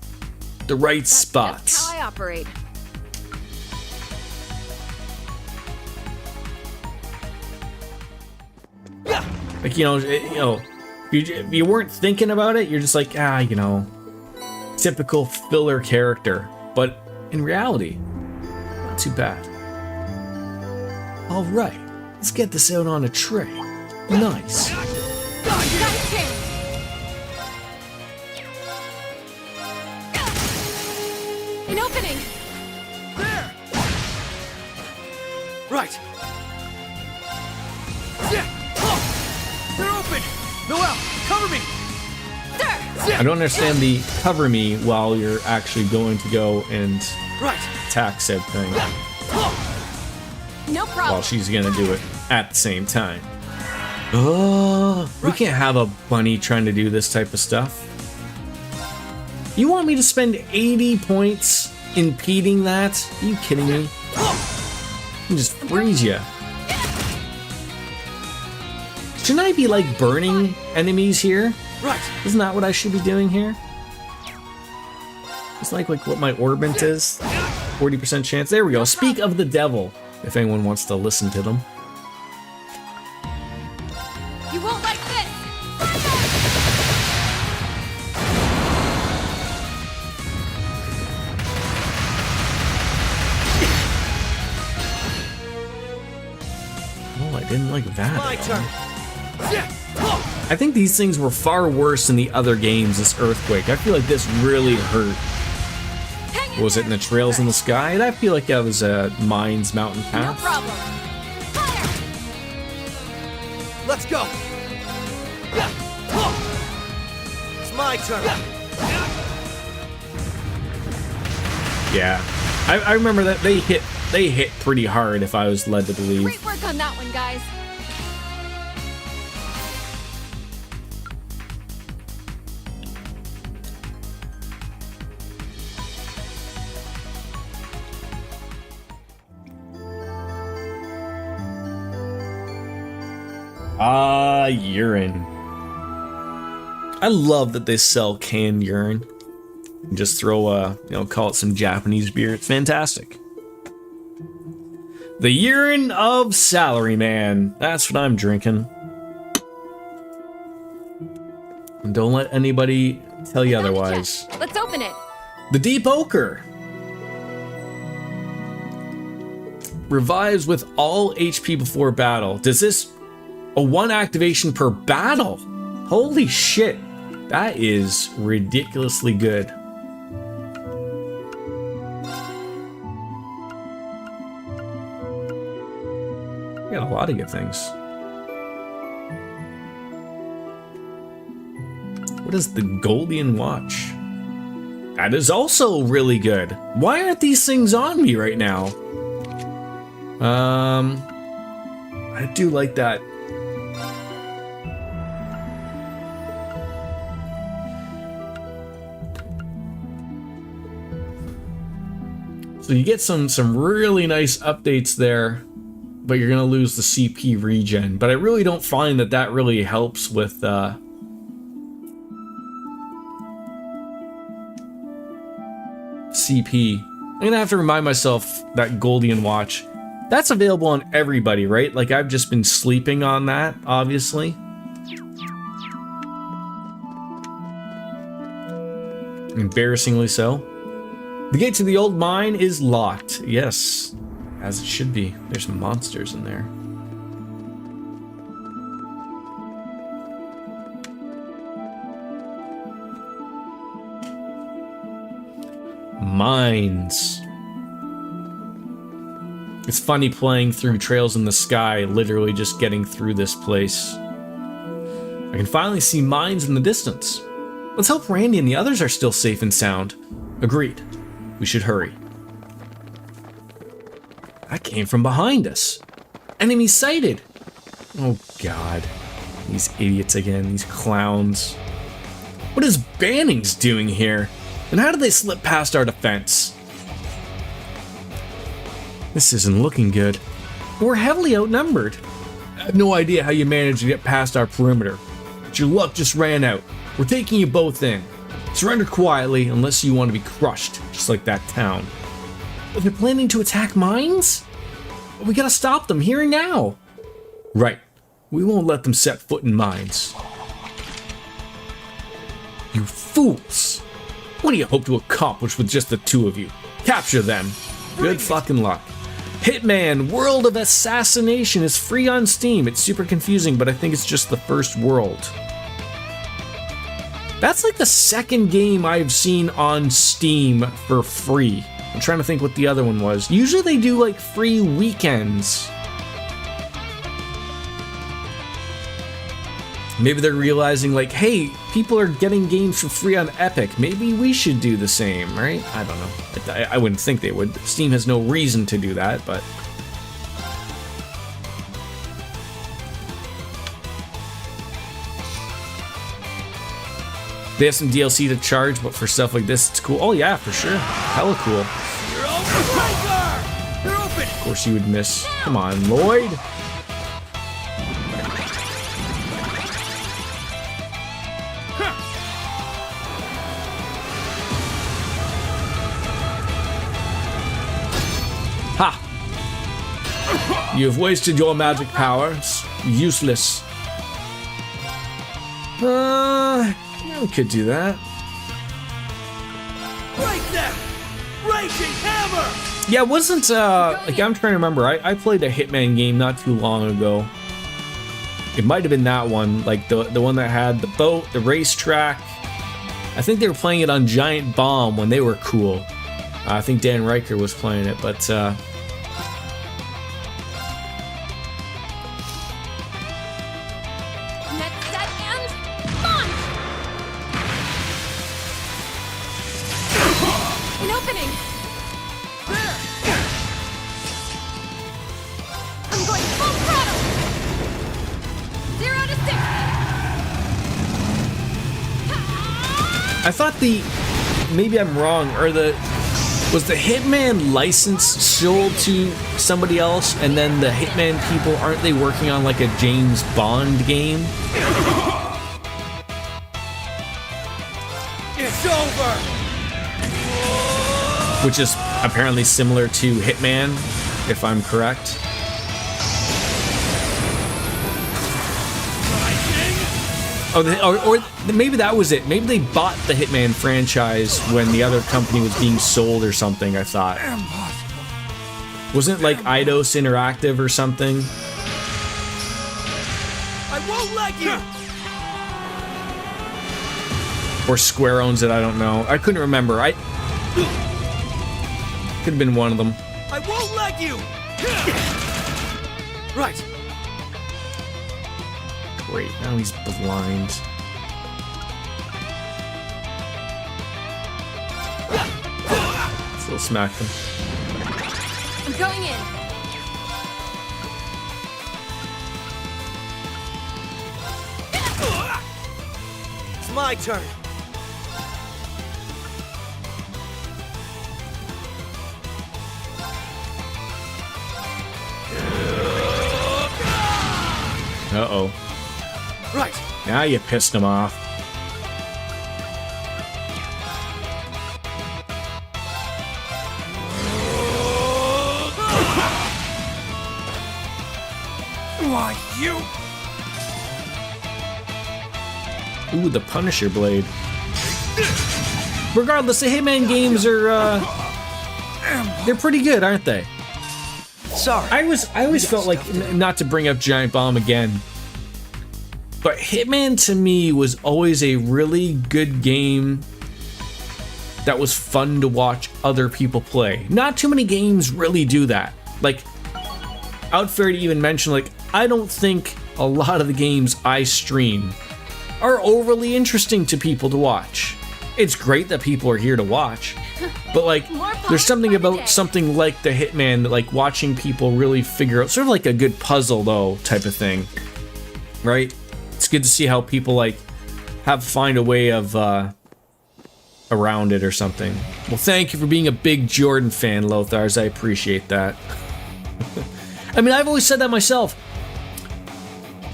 the right spots. That's how I operate. Like if you weren't thinking about it, you're just like, typical filler character. But in reality, not too bad. All right, let's get this out on a tray. Nice. An opening. There. Right. They're open. Noel, cover me. I don't understand the cover me while you're actually going to go and attack said thing. No problem. While she's gonna do it at the same time. Oh, we can't have a bunny trying to do this type of stuff. You want me to spend 80 points impeding that? Are you kidding me? I can just freeze you. Shouldn't I be like burning enemies here? Right. Isn't that what I should be doing here? It's like what my Orbit is. 40% chance. There we go. Speak of the devil, if anyone wants to listen to them. You won't like this. Oh, I didn't like that. My turn. I think these things were far worse than the other games, this earthquake. I feel like this really hurt. Was it in the Trails in the Sky? I feel like that was a Mines Mountain Path. No problem. Fire! Let's go. It's my turn. Yeah. I remember that they hit pretty hard, if I was led to believe. Great work on that one, guys. Urine. I love that they sell canned urine. Just throw call it some Japanese beer. It's fantastic. The urine of Salaryman. That's what I'm drinking. And don't let anybody tell you otherwise. Let's open it. The Deep Ochre. Revives with all HP before battle. Does this a 1 activation per battle? Holy shit. That is ridiculously good. We got a lot of good things. What is the Goldian Watch? That is also really good. Why aren't these things on me right now? I do like that So you get some really nice updates there, but you're gonna lose the CP regen. But I really don't find that really helps with CP. I'm gonna have to remind myself that Goldian Watch, that's available on everybody, right? Like, I've just been sleeping on that, obviously. Embarrassingly so. The gate to the old mine is locked. Yes, as it should be. There's some monsters in there. Mines. It's funny playing through Trails in the Sky, literally just getting through this place. I can finally see mines in the distance. Let's hope Randy and the others are still safe and sound. Agreed. We should hurry. That came from behind us. Enemy sighted. Oh god. These idiots again, these clowns. What is Bannings doing here? And how did they slip past our defense? This isn't looking good. We're heavily outnumbered. I have no idea how you managed to get past our perimeter, but your luck just ran out. We're taking you both in. Surrender quietly unless you want to be crushed, just like that town. If they're planning to attack mines? We gotta stop them here and now. Right. We won't let them set foot in mines. You fools! What do you hope to accomplish with just the two of you? Capture them. Good fucking luck. Hitman World of Assassination is free on Steam. It's super confusing, but I think it's just the first world. That's like the second game I've seen on Steam for free. I'm trying to think what the other one was. Usually they do like free weekends. Maybe they're realizing like, hey, people are getting games for free on Epic. Maybe we should do the same, right? I don't know. I wouldn't think they would. Steam has no reason to do that, but... They have some DLC to charge, but for stuff like this, it's cool. Oh yeah, for sure. Hella cool. Of course you would miss. Come on, Lloyd. Ha! You have wasted your magic powers. Useless. We could do that. Right there! Raging hammer! Yeah, it wasn't, like, I'm trying to remember. I played a Hitman game not too long ago. It might have been that one, like the one that had the boat, the racetrack. I think they were playing it on Giant Bomb when they were cool. I think Dan Riker was playing it, but, I thought maybe I'm wrong, or was the Hitman license sold to somebody else, and then the Hitman people, aren't they working on like a James Bond game? It's over! Which is apparently similar to Hitman, if I'm correct. Or maybe that was it. Maybe they bought the Hitman franchise when the other company was being sold or something, I thought. Wasn't it like Eidos Interactive or something? I won't let you! Or Square owns it, I don't know. I couldn't remember. Could have been one of them. I won't let you! Right. Great, now he's blind. Still smacked him. I'm going in. It's my turn. Uh-oh. Right. Now you pissed him off. Why, you... Ooh, the Punisher blade. Regardless, the Hitman games are, they're pretty good, aren't they? Sorry. I always felt like, not to bring up Giant Bomb again, but Hitman to me was always a really good game that was fun to watch other people play. Not too many games really do that. Like, out fair to even mention, like, I don't think a lot of the games I stream are overly interesting to people to watch. It's great that people are here to watch, but like, there's something about something like the Hitman that, like, watching people really figure out, sort of like a good puzzle though type of thing, right? It's good to see how people like find a way of around it or something. Well, thank you for being a big Jordan fan, Lothars. I appreciate that. I mean, I've always said that myself.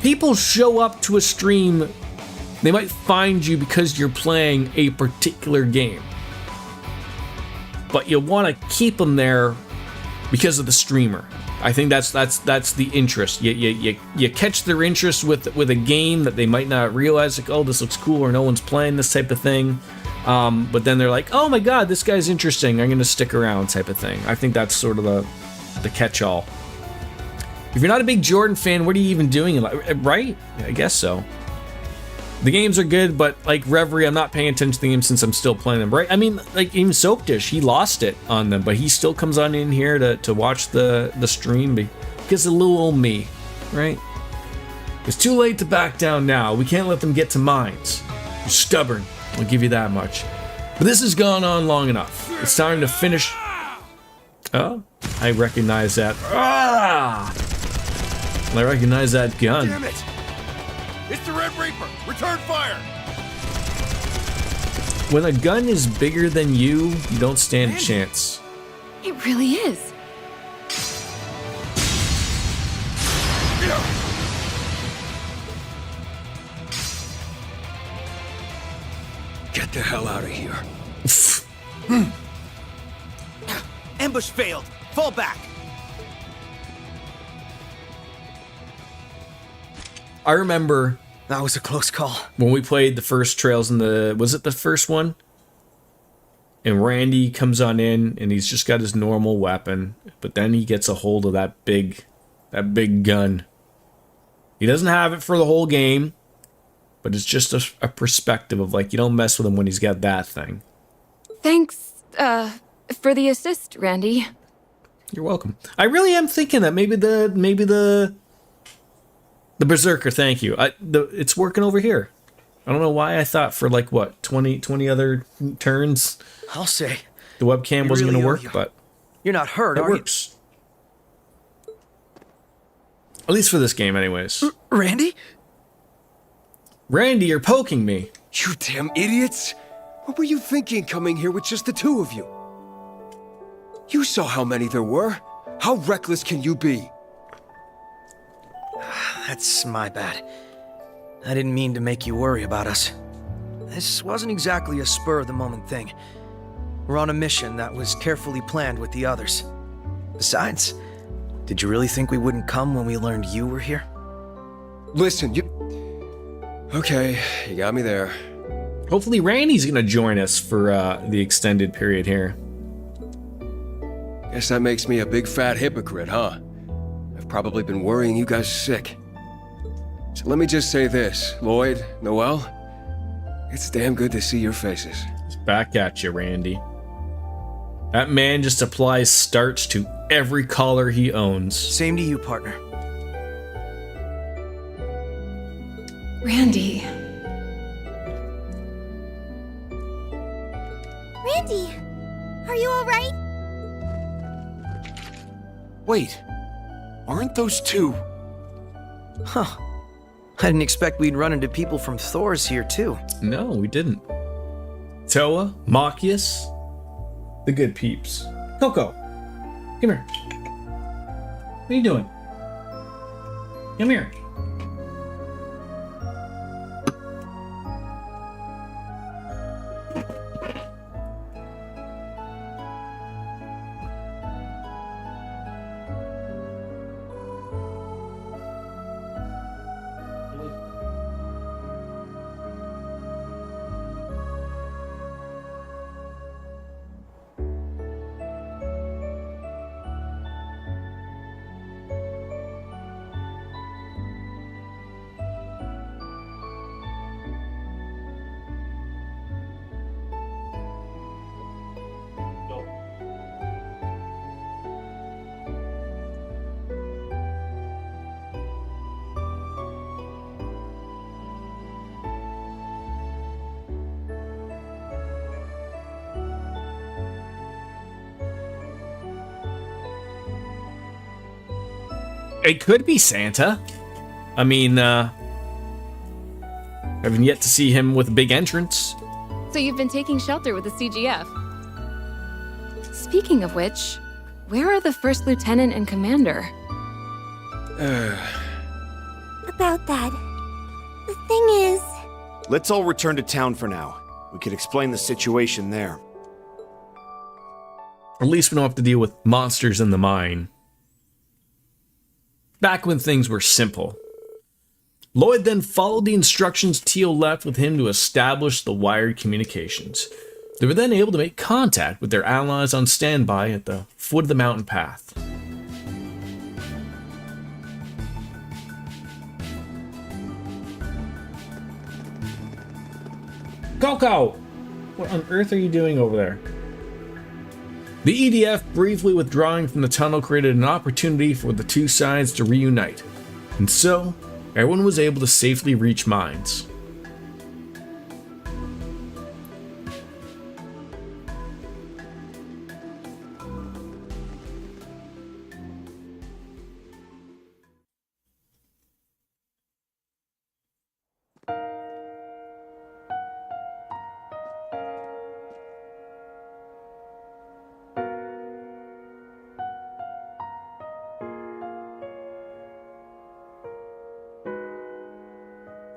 People show up to a stream, they might find you because you're playing a particular game, but you want to keep them there because of the streamer. I think that's the interest. You catch their interest with a game that they might not realize, like, oh, this looks cool, or no one's playing this type of thing. But then they're like, oh my god, this guy's interesting, I'm gonna stick around type of thing. I think that's sort of the catch-all. If you're not a big Jordan fan, what are you even doing in life? Right? I guess so. The games are good, but like Reverie, I'm not paying attention to the game since I'm still playing them, right? I mean, like even Soap Dish, he lost it on them, but he still comes on in here to watch the stream because of little old me, right? It's too late to back down now. We can't let them get to mines. You're stubborn, I'll give you that much. But this has gone on long enough. It's time to finish. Oh, I recognize that. Ah! I recognize that gun. Damn it! It's the Red Reaper! Return fire! When a gun is bigger than you don't stand a chance. It really is. Get the hell out of here. Ambush failed. Fall back. I remember that was a close call. When we played the first Trails in the, was it the first one? And Randy comes on in and he's just got his normal weapon, but then he gets a hold of that big gun. He doesn't have it for the whole game, but it's just a perspective of like, you don't mess with him when he's got that thing. Thanks, for the assist, Randy. You're welcome. I really am thinking that maybe the Berserker, thank you. It's working over here. I don't know why I thought for like, what, 20 other turns? I'll say. The webcam wasn't going to work, but... You're not hurt, it are works. At least for this game, anyways. Randy? Randy, you're poking me. You damn idiots! What were you thinking coming here with just the two of you? You saw how many there were. How reckless can you be? That's my bad. I didn't mean to make you worry about us. This wasn't exactly a spur-of-the-moment thing. We're on a mission that was carefully planned with the others. Besides, did you really think we wouldn't come when we learned you were here? Listen, you... Okay, you got me there. Hopefully Randy's gonna join us for the extended period here. Guess that makes me a big fat hypocrite, huh? I've probably been worrying you guys sick. So let me just say this, Lloyd, Noel, it's damn good to see your faces. It's back at you, Randy. That man just applies starch to every collar he owns. Same to you, partner. Randy. Randy, are you all right? Wait, aren't those two? Huh. I didn't expect we'd run into people from Thor's here, too. No, we didn't. Toa, Machias, the good peeps. Coco, come here. What are you doing? Come here. It could be Santa. I mean, haven't yet to see him with a big entrance. So you've been taking shelter with the CGF. Speaking of which, where are the First Lieutenant and Commander? About that. The thing is... Let's all return to town for now. We could explain the situation there. At least we don't have to deal with monsters in the mine. Back when things were simple. Lloyd then followed the instructions Teal left with him to establish the wired communications. They were then able to make contact with their allies on standby at the foot of the mountain path. Coco! What on earth are you doing over there? The EDF briefly withdrawing from the tunnel created an opportunity for the two sides to reunite, and so everyone was able to safely reach mines.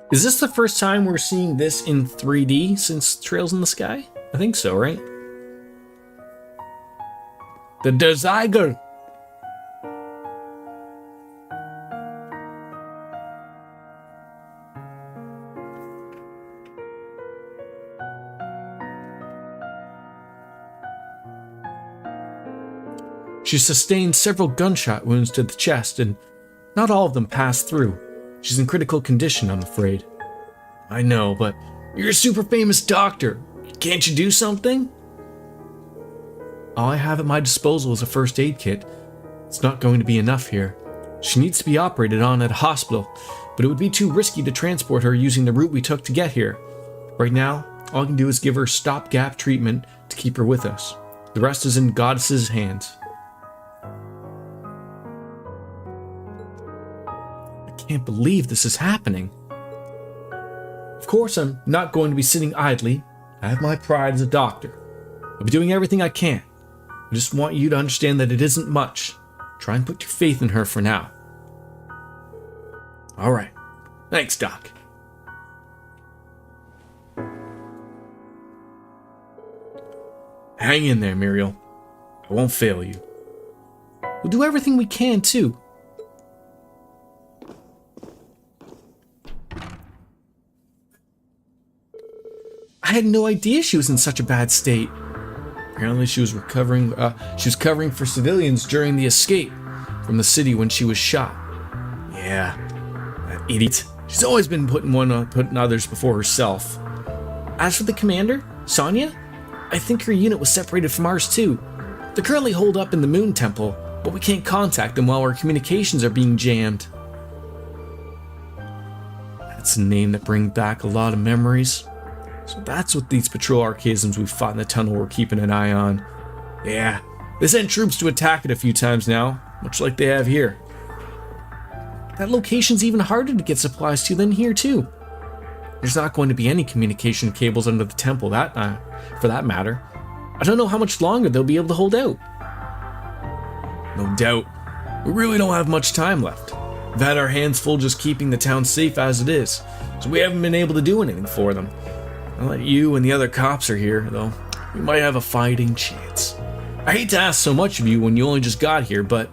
Is this the first time we're seeing this in 3D since Trails in the Sky? I think so, right? The Desire. She sustained several gunshot wounds to the chest, and not all of them passed through. She's in critical condition, I'm afraid. I know, but you're a super famous doctor. Can't you do something? All I have at my disposal is a first aid kit. It's not going to be enough here. She needs to be operated on at a hospital, but it would be too risky to transport her using the route we took to get here. Right now, all I can do is give her stopgap treatment to keep her with us. The rest is in Goddess's hands. I can't believe this is happening. Of course, I'm not going to be sitting idly. I have my pride as a doctor. I'll be doing everything I can. I just want you to understand that it isn't much. Try and put your faith in her for now. All right. Thanks, Doc. Hang in there, Muriel. I won't fail you. We'll do everything we can, too. I had no idea she was in such a bad state. Apparently she was covering for civilians during the escape from the city when she was shot. Yeah, that idiot. She's always been putting others before herself. As for the commander, Sonya, I think her unit was separated from ours too. They're currently holed up in the Moon Temple, but we can't contact them while our communications are being jammed. That's a name that brings back a lot of memories. So that's what these patrol archaisms we fought in the tunnel were keeping an eye on. Yeah, they sent troops to attack it a few times now, much like they have here. That location's even harder to get supplies to than here too. There's not going to be any communication cables under the temple, for that matter. I don't know how much longer they'll be able to hold out. No doubt. We really don't have much time left. We've had our hands full just keeping the town safe as it is, so we haven't been able to do anything for them. Now that you and the other cops are here, though, we might have a fighting chance. I hate to ask so much of you when you only just got here, but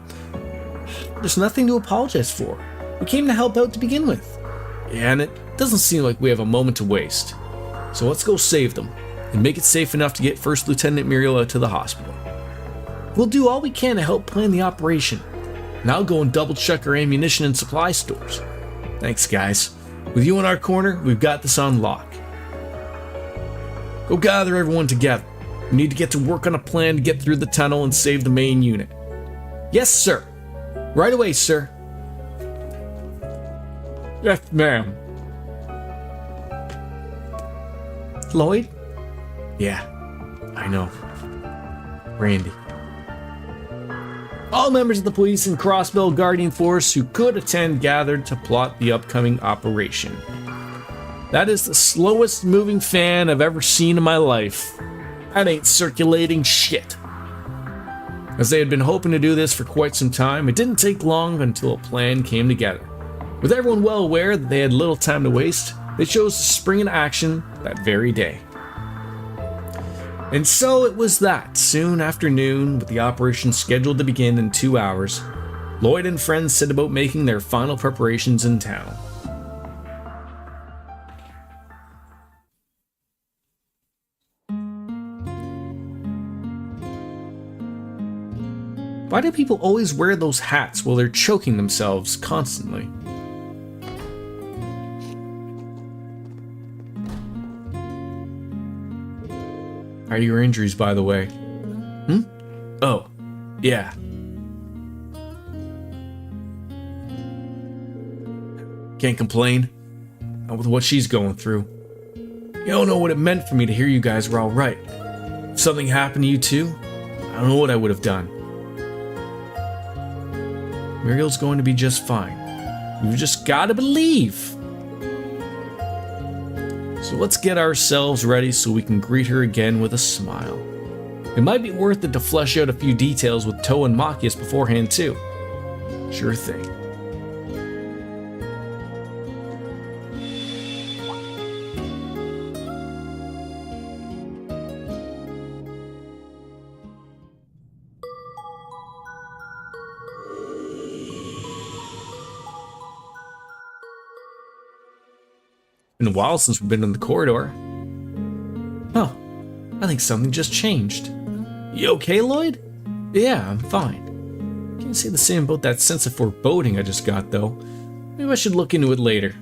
there's nothing to apologize for. We came to help out to begin with. Yeah, and it doesn't seem like we have a moment to waste. So let's go save them, and make it safe enough to get First Lieutenant Muriel to the hospital. We'll do all we can to help plan the operation, and I'll go and double-check our ammunition and supply stores. Thanks, guys. With you in our corner, we've got this on lock. Go gather everyone together. We need to get to work on a plan to get through the tunnel and save the main unit. Yes, sir. Right away, sir. Yes, ma'am. Lloyd? Yeah, I know. Randy. All members of the police and Crossbell Guardian Force who could attend gathered to plot the upcoming operation. That is the slowest moving fan I've ever seen in my life. That ain't circulating shit. As they had been hoping to do this for quite some time, it didn't take long until a plan came together. With everyone well aware that they had little time to waste, they chose to spring into action that very day. And so it was that, soon after noon, with the operation scheduled to begin in 2 hours, Lloyd and friends set about making their final preparations in town. Why do people always wear those hats while they're choking themselves constantly? How are your injuries, by the way? Oh, yeah. Can't complain. Not with what she's going through. You don't know what it meant for me to hear you guys were alright. If something happened to you too, I don't know what I would have done. Muriel's going to be just fine. We've just got to believe. So let's get ourselves ready so we can greet her again with a smile. It might be worth it to flesh out a few details with Toa and Machias beforehand too. Sure thing. Been a while since we've been in the corridor. Oh, I think something just changed. You okay, Lloyd? Yeah, I'm fine. Can't say the same about that sense of foreboding I just got, though. Maybe I should look into it later.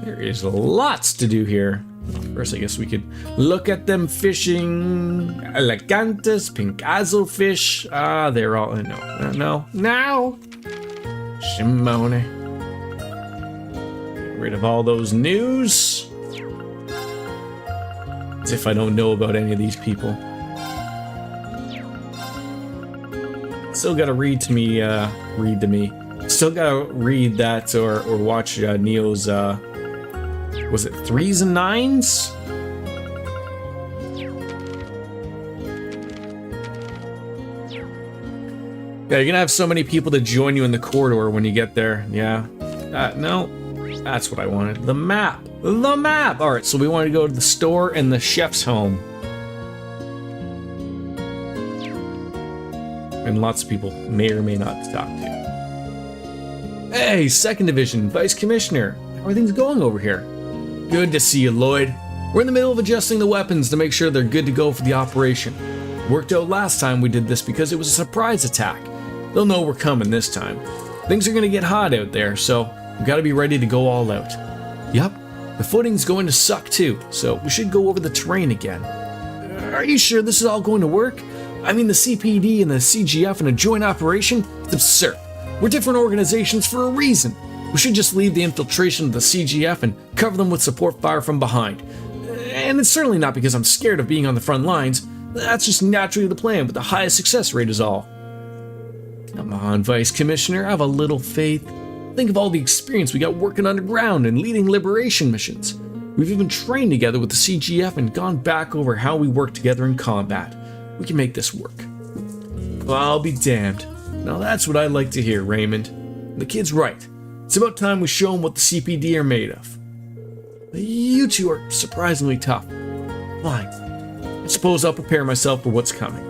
There is lots to do here. First, I guess we could look at them fishing. Elegantes, pinkazo fish. Ah, they're all... No. Shimone. Get rid of all those news. As if I don't know about any of these people. Still gotta read to me. Still gotta read that or watch Neo's, was it 3s and 9s? Yeah, you're gonna have so many people to join you in the corridor when you get there. Yeah. No. That's what I wanted. The map. The map! Alright, so we want to go to the store and the chef's home. And lots of people may or may not talk to. Hey, 2nd Division, Vice Commissioner. How are things going over here? Good to see you, Lloyd. We're in the middle of adjusting the weapons to make sure they're good to go for the operation. Worked out last time we did this because it was a surprise attack. They'll know we're coming this time. Things are gonna get hot out there, so we gotta be ready to go all out. Yup, the footing's going to suck too, so we should go over the terrain again. Are you sure this is all going to work? I mean, the CPD and the CGF in a joint operation? It's absurd. We're different organizations for a reason. We should just leave the infiltration of the CGF and cover them with support fire from behind. And it's certainly not because I'm scared of being on the front lines. That's just naturally the plan, with the highest success rate is all. Come on, Vice Commissioner, have a little faith. Think of all the experience we got working underground and leading liberation missions. We've even trained together with the CGF and gone back over how we work together in combat. We can make this work. Well, I'll be damned. Now that's what I like to hear, Raymond. The kid's right. It's about time we show him what the CPD are made of. You two are surprisingly tough. Fine. I suppose I'll prepare myself for what's coming.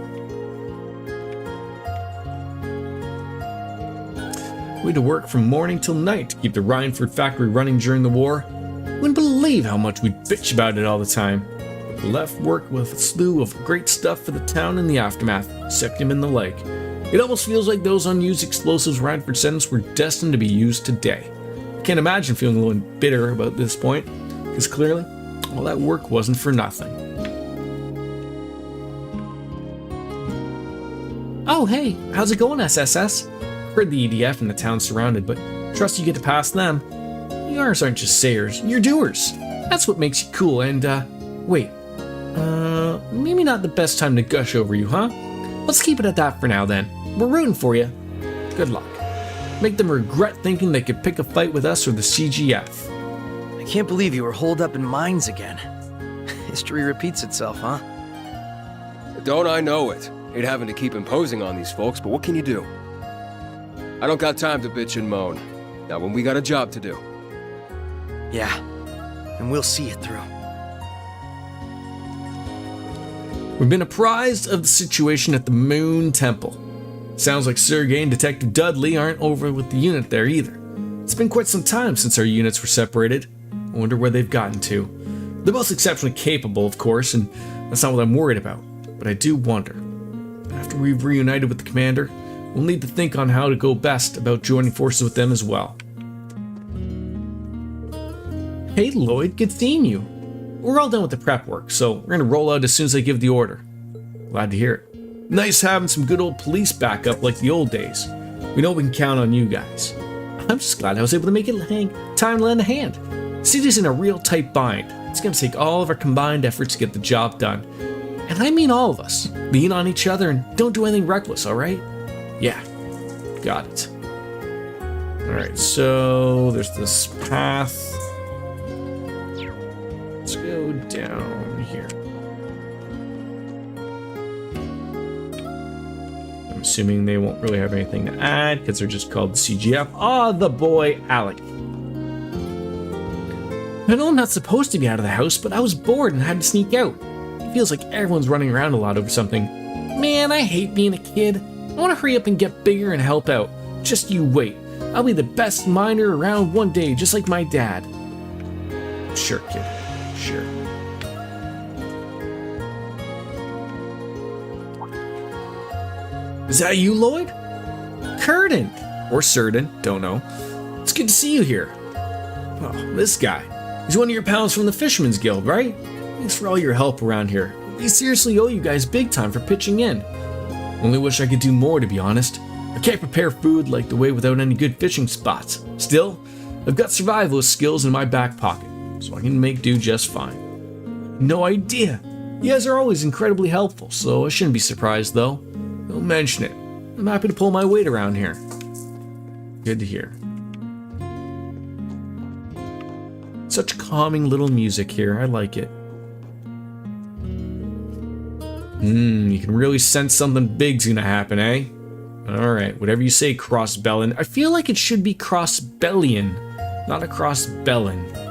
We had to work from morning till night to keep the Rhineford factory running during the war. Wouldn't believe how much we'd bitch about it all the time. But we left work with a slew of great stuff for the town in the aftermath, Sectum and the like. It almost feels like those unused explosives Rhineford sent us were destined to be used today. I can't imagine feeling a little bitter about this point, because clearly, all that work wasn't for nothing. Oh hey, how's it going, SSS? Heard the EDF and the town surrounded, but trust you get to pass them. Yours aren't just sayers, you're doers. That's what makes you cool, and wait, Maybe not the best time to gush over you, huh? Let's keep it at that for now then. We're rooting for you. Good luck. Make them regret thinking they could pick a fight with us or the CGF. I can't believe you were holed up in mines again. History repeats itself, huh? Don't I know it? Hate having to keep imposing on these folks, but what can you do? I don't got time to bitch and moan. Not when we got a job to do. Yeah, and we'll see it through. We've been apprised of the situation at the Moon Temple. Sounds like Sergei and Detective Dudley aren't over with the unit there either. It's been quite some time since our units were separated. I wonder where they've gotten to. They're both exceptionally capable, of course, and that's not what I'm worried about. But I do wonder. After we've reunited with the commander, we'll need to think on how to go best about joining forces with them as well. Hey Lloyd, good seeing you. We're all done with the prep work, so we're gonna roll out as soon as I give the order. Glad to hear it. Nice having some good old police backup like the old days. We know we can count on you guys. I'm just glad I was able to make it time to lend a hand. The city's in a real tight bind. It's gonna take all of our combined efforts to get the job done. And I mean all of us. Lean on each other and don't do anything reckless, alright? Yeah, got it. Alright, so there's this path. Let's go down here. I'm assuming they won't really have anything to add because they're just called the CGF. Ah, the boy, Alec. I know I'm not supposed to be out of the house, but I was bored and had to sneak out. It feels like everyone's running around a lot over something. Man, I hate being a kid. I want to hurry up and get bigger and help out. Just you wait. I'll be the best miner around one day, just like my dad. Sure, kid. Sure. Is that you, Lloyd? Curtin. Or Certain, don't know. It's good to see you here. Oh, this guy. He's one of your pals from the Fisherman's Guild, right? Thanks for all your help around here. We seriously owe you guys big time for pitching in. Only wish I could do more, to be honest. I can't prepare food like the way without any good fishing spots. Still, I've got survivalist skills in my back pocket, so I can make do just fine. No idea. You guys are always incredibly helpful, so I shouldn't be surprised though. Don't mention it. I'm happy to pull my weight around here. Good to hear. Such calming little music here. I like it. You can really sense something big's gonna happen, eh? Alright, whatever you say, Crossbellin. I feel like it should be Crossbellion, not a Crossbellin.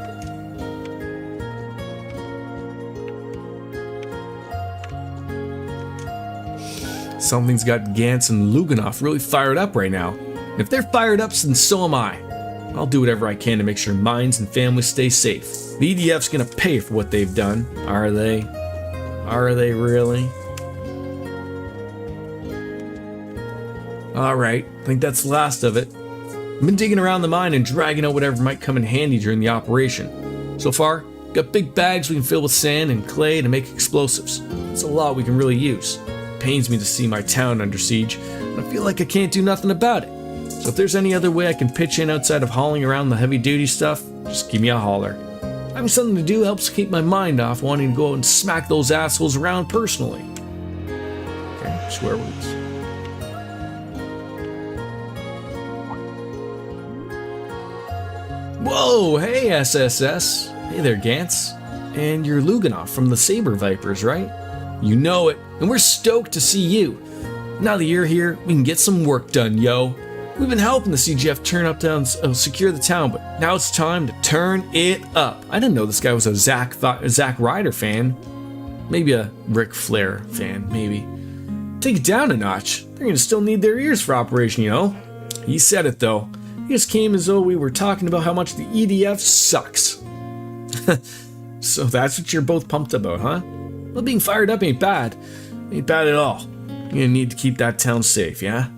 Something's got Gantz and Luganov really fired up right now. And if they're fired up, then so am I. I'll do whatever I can to make sure mines and families stay safe. The EDF's gonna pay for what they've done. Are they? Are they really? Alright, I think that's the last of it. I've been digging around the mine and dragging out whatever might come in handy during the operation. So far, got big bags we can fill with sand and clay to make explosives. It's a lot we can really use. It pains me to see my town under siege, and I feel like I can't do nothing about it. So if there's any other way I can pitch in outside of hauling around the heavy duty stuff, just give me a holler. Having something to do helps keep my mind off wanting to go out and smack those assholes around personally. Okay, swear words. Whoa, hey SSS. Hey there, Gantz. And you're Luganov from the Saber Vipers, right? You know it, and we're stoked to see you. Now that you're here, we can get some work done, yo. We've been helping the CGF secure the town, but now it's time to turn it up. I didn't know this guy was a Zack Ryder fan. Maybe a Ric Flair fan, maybe. Take it down a notch. They're gonna still need their ears for operation, you know? He said it though. He just came as though we were talking about how much the EDF sucks. So that's what you're both pumped about, huh? Well, being fired up ain't bad. Ain't bad at all. You're gonna need to keep that town safe, yeah?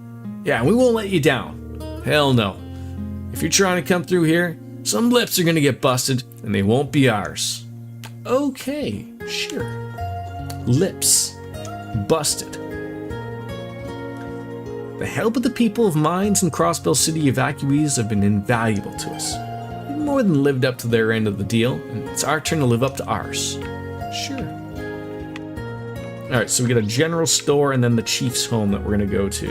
Yeah, we won't let you down. Hell no. If you're trying to come through here, some lips are gonna get busted, and they won't be ours. Okay, sure. Lips. Busted. The help of the people of Mines and Crossbell City evacuees have been invaluable to us. We've more than lived up to their end of the deal, and it's our turn to live up to ours. Sure. Alright, so we got a general store and then the chief's home that we're going to go to.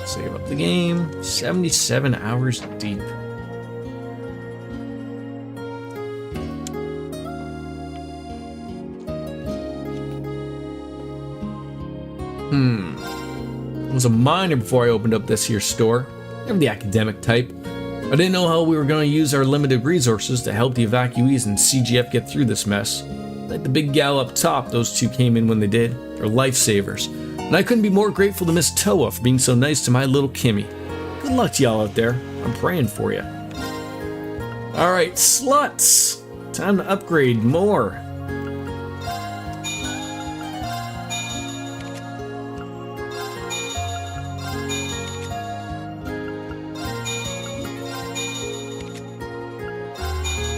Save up the game. 77 hours deep. It was a minor before I opened up this here store. I'm the academic type. I didn't know how we were going to use our limited resources to help the evacuees and CGF get through this mess. Like the big gal up top, those two came in when they did. They're lifesavers. And I couldn't be more grateful to Miss Toa for being so nice to my little Kimmy. Good luck to y'all out there. I'm praying for you. Alright, sluts! Time to upgrade more.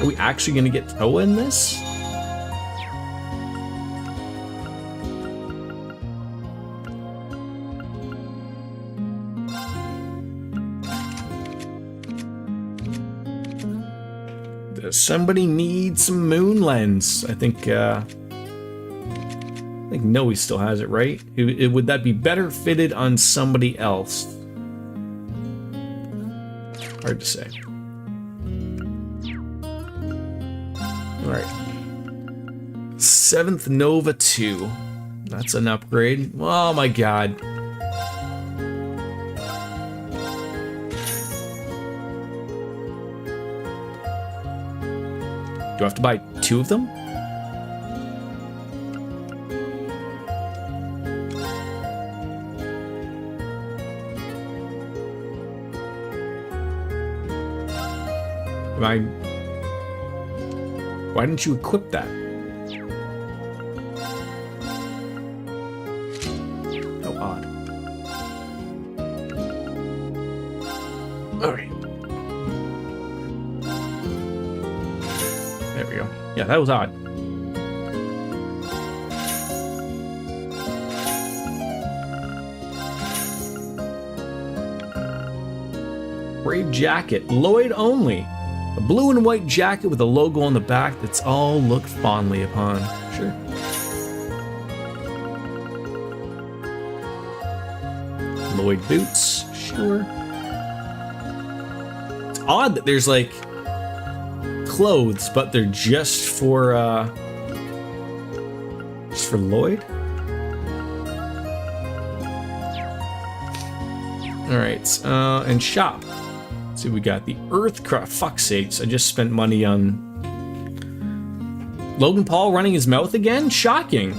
Are we actually going to get Toa in this? Does somebody need some moon lens? I think Noe still has it, right? Would that be better fitted on somebody else? Hard to say. Alright. 7th Nova 2. That's an upgrade. Oh my god. Do I have to buy 2 of them? Why didn't you equip that? How odd. Alright. There we go. Yeah, that was odd. Brave jacket. Lloyd only. A blue and white jacket with a logo on the back that's all looked fondly upon. Sure. Lloyd boots. Sure. It's odd that there's like clothes, but they're just for Lloyd. All right, and shop. Let's see, we got the Earthcraft. Fuck's sakes, I just spent money on Logan Paul running his mouth again? Shocking.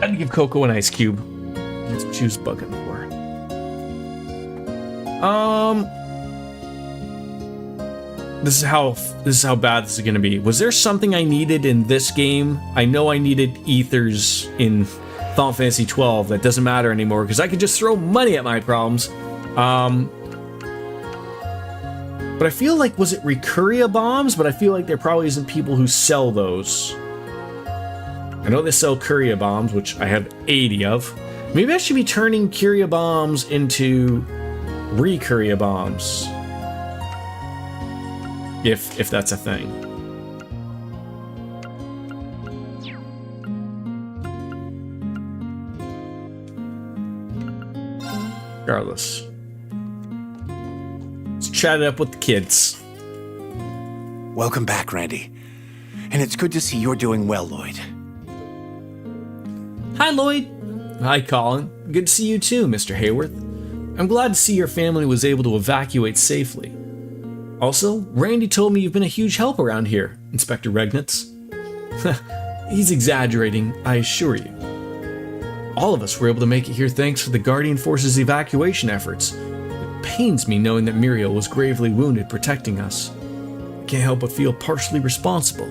I'd give Coco an ice cube. That's what she was bugging for. This is how bad this is gonna be. Was there something I needed in this game? I know I needed ethers in Final Fantasy XII. That doesn't matter anymore because I could just throw money at my problems. But I feel like, was it Recuria bombs? But I feel like there probably isn't people who sell those. I know they sell Curia bombs, which I have 80 of. Maybe I should be turning Curia bombs into Recuria bombs. If that's a thing. Regardless. Let's chat it up with the kids. Welcome back, Randy. and it's good to see you're doing well, Lloyd. Hi, Lloyd. Hi, Colin. Good to see you too, Mr. Hayworth. I'm glad to see your family was able to evacuate safely. Also, Randy told me you've been a huge help around here, Inspector Regnitz. He's exaggerating, I assure you. All of us were able to make it here thanks for the Guardian Force's evacuation efforts. It pains me knowing that Muriel was gravely wounded protecting us. I can't help but feel partially responsible.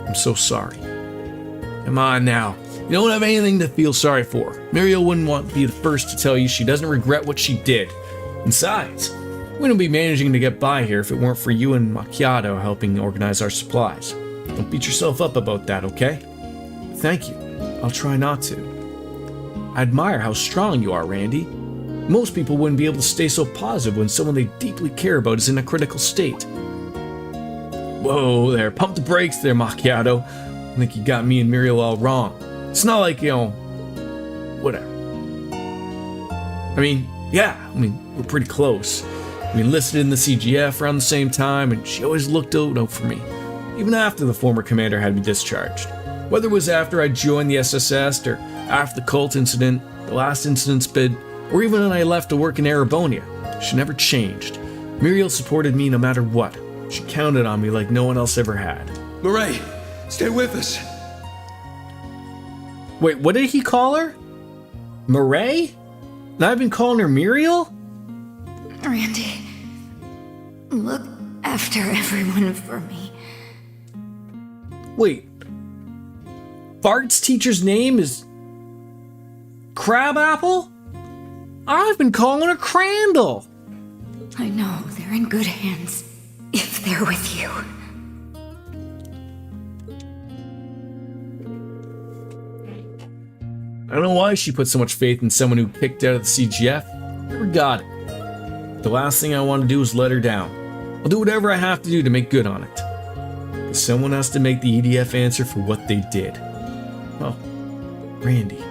I'm so sorry. Come on now. You don't have anything to feel sorry for. Muriel wouldn't want to be the first to tell you she doesn't regret what she did. Besides, we wouldn't be managing to get by here if it weren't for you and Macchiato helping organize our supplies. Don't beat yourself up about that, okay? Thank you. I'll try not to. I admire how strong you are, Randy. Most people wouldn't be able to stay so positive when someone they deeply care about is in a critical state. Whoa there, pump the brakes there, Macchiato. I think you got me and Muriel all wrong. It's not like, whatever. We're pretty close. We enlisted in the CGF around the same time, and she always looked out for me, even after the former commander had me discharged. Whether it was after I joined the SSS, or after the cult incident, the last incident's bid, or even when I left to work in Arabonia, she never changed. Muriel supported me no matter what. She counted on me like no one else ever had. Murray, stay with us. Wait, what did he call her? Murray? And I've been calling her Muriel? Randy, look after everyone for me. Wait. Bart's teacher's name is Crabapple? I've been calling her Crandall. I know, they're in good hands. If they're with you. I don't know why she put so much faith in someone who kicked out of the CGF. Never got it. The last thing I want to do is let her down. I'll do whatever I have to do to make good on it. But someone has to make the EDF answer for what they did. Oh, Randy.